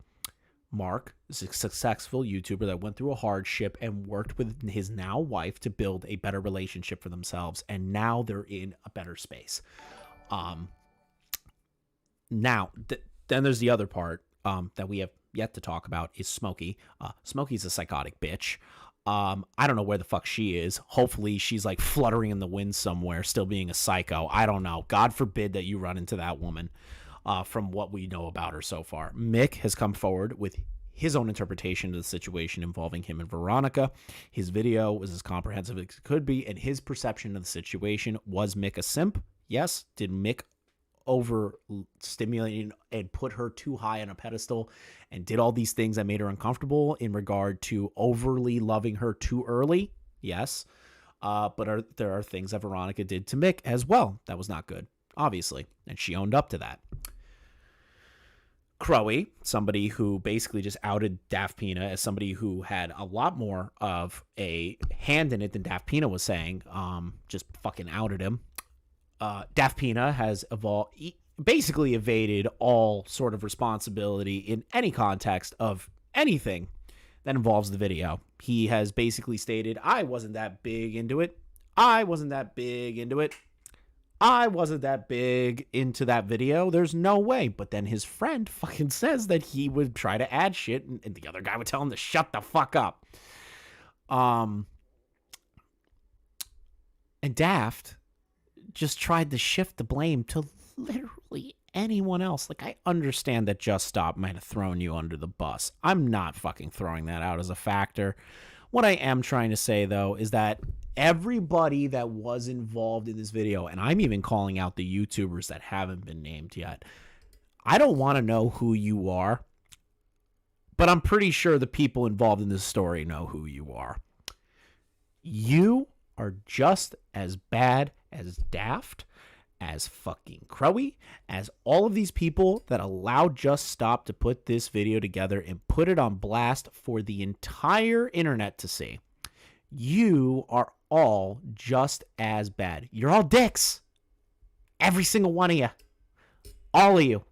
Mark is a successful YouTuber that went through a hardship and worked with his now wife to build a better relationship for themselves, and now they're in a better space. Now, then there's the other part that we have yet to talk about is Smokey. Smokey's a psychotic bitch. I don't know where the fuck she is. Hopefully she's like fluttering in the wind somewhere, still being a psycho. I don't know. God forbid that you run into that woman. From what we know about her so far. Mick has come forward with his own interpretation of the situation involving him and Veronica. His video was as comprehensive as it could be, and his perception of the situation. Was Mick a simp? Yes. Did Mick overstimulate and put her too high on a pedestal and did all these things that made her uncomfortable in regard to overly loving her too early? Yes. But there are things that Veronica did to Mick as well that was not good, obviously, and she owned up to that. Crowy, somebody who basically just outed DaftPina as somebody who had a lot more of a hand in it than DaftPina was saying, just fucking outed him. DaftPina has basically evaded all sort of responsibility in any context of anything that involves the video. He has basically stated, I wasn't that big into it. I wasn't that big into that video. There's no way. But then his friend fucking says that he would try to add shit, and the other guy would tell him to shut the fuck up. And Daft just tried to shift the blame to literally anyone else. Like, I understand that Just Stop might have thrown you under the bus. I'm not fucking throwing that out as a factor. What I am trying to say, though, is that everybody that was involved in this video, and I'm even calling out the YouTubers that haven't been named yet, I don't want to know who you are, but I'm pretty sure the people involved in this story know who you are. You are just as bad as Daft, as fucking Crowy, as all of these people that allowed Just Stop to put this video together and put it on blast for the entire internet to see. You are all just as bad. You're all dicks. Every single one of you. All of you.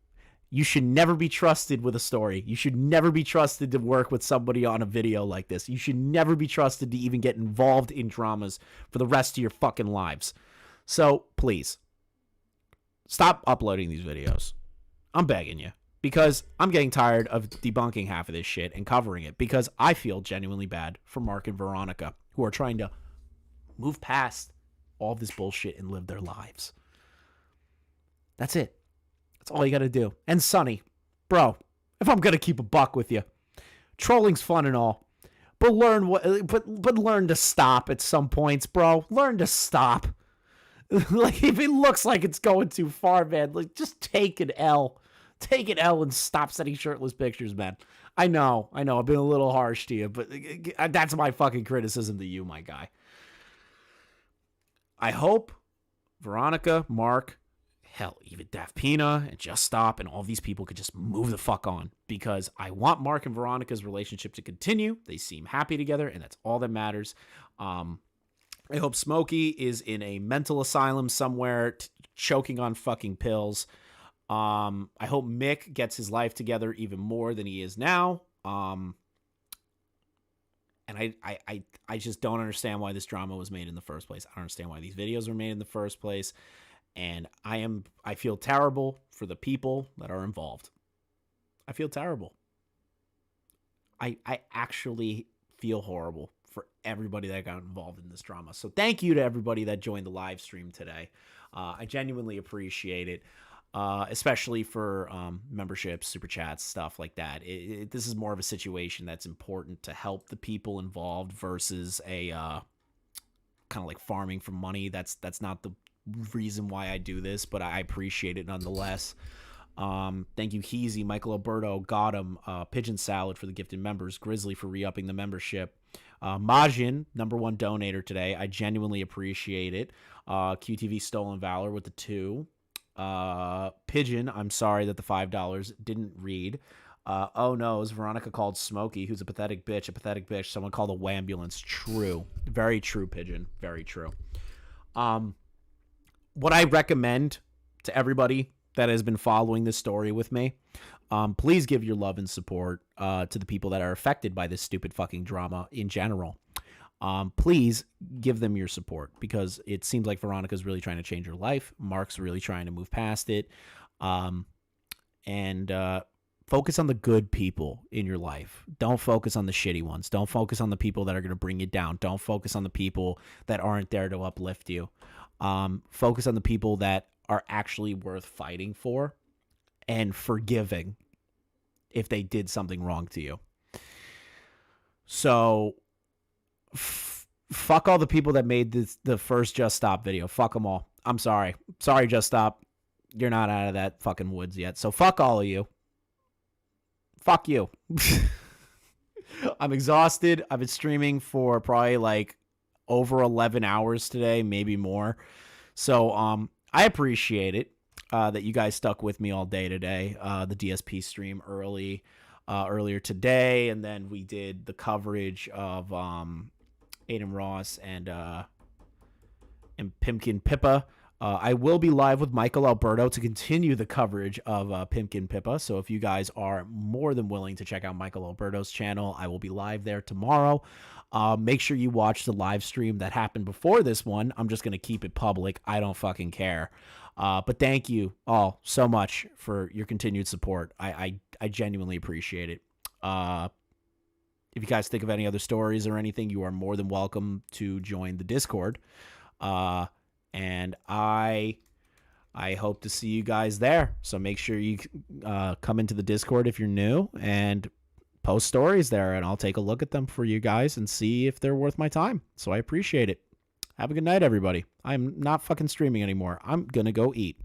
You should never be trusted with a story. You should never be trusted to work with somebody on a video like this. You should never be trusted to even get involved in dramas for the rest of your fucking lives. So, please, stop uploading these videos. I'm begging you. Because I'm getting tired of debunking half of this shit and covering it. Because I feel genuinely bad for Mark and Veronica, who are trying to move past all this bullshit and live their lives. That's it. That's all you got to do. And Sonny, bro, if I'm going to keep a buck with you, trolling's fun and all, but learn to stop at some points, bro. Learn to stop. Like, if it looks like it's going too far, man, like, just take an L. Take an L and stop sending shirtless pictures, man. I know. I've been a little harsh to you, but that's my fucking criticism to you, my guy. I hope Veronica, Mark, hell, even DaftPina and Just Stop and all these people could just move the fuck on, because I want Mark and Veronica's relationship to continue. They seem happy together, and that's all that matters. I hope Smokey is in a mental asylum somewhere, choking on fucking pills. I hope Mick gets his life together even more than he is now. And I just don't understand why this drama was made in the first place. I don't understand why these videos were made in the first place. And I feel terrible for the people that are involved. I feel terrible. I actually feel horrible for everybody that got involved in this drama. So thank you to everybody that joined the live stream today. I genuinely appreciate it. Especially for memberships, super chats, stuff like that. This is more of a situation that's important to help the people involved versus a kind of like farming for money. That's not the reason why I do this, but I appreciate it nonetheless. Thank you, Heezy, Michael Alberto, Gotham, Pigeon Salad for the gifted members, Grizzly for re-upping the membership, Majin, #1 donator today. I genuinely appreciate it. QTV Stolen Valor with the 2. Pigeon, I'm sorry that the $5 didn't read. Oh no, Veronica called Smokey, who's a pathetic bitch. Someone called a wambulance. True. Very true, Pigeon. Very true. What I recommend to everybody that has been following this story with me, please give your love and support to the people that are affected by this stupid fucking drama in general. Please give them your support, because it seems like Veronica's really trying to change her life. Mark's really trying to move past it. And focus on the good people in your life. Don't focus on the shitty ones. Don't focus on the people that are going to bring you down. Don't focus on the people that aren't there to uplift you. Focus on the people that are actually worth fighting for and forgiving if they did something wrong to you. So fuck all the people that made the first Just Stop video. Fuck them all. I'm sorry. Sorry, Just Stop. You're not out of that fucking woods yet. So fuck all of you. Fuck you. I'm exhausted. I've been streaming for probably like over 11 hours today, maybe more. So I appreciate it that you guys stuck with me all day today. The DSP stream earlier today, and then we did the coverage of Aiden Ross and Pimkin Pippa. I will be live with Michael Alberto to continue the coverage of Pimkin Pippa. So if you guys are more than willing to check out Michael Alberto's channel, I will be live there tomorrow. Make sure you watch the live stream that happened before this one. I'm just going to keep it public. I don't fucking care. But thank you all so much for your continued support. I genuinely appreciate it. If you guys think of any other stories or anything, you are more than welcome to join the Discord. And I hope to see you guys there. So make sure you come into the Discord if you're new and post stories there, and I'll take a look at them for you guys and see if they're worth my time. So I appreciate it. Have a good night, everybody. I'm not fucking streaming anymore. I'm gonna go eat.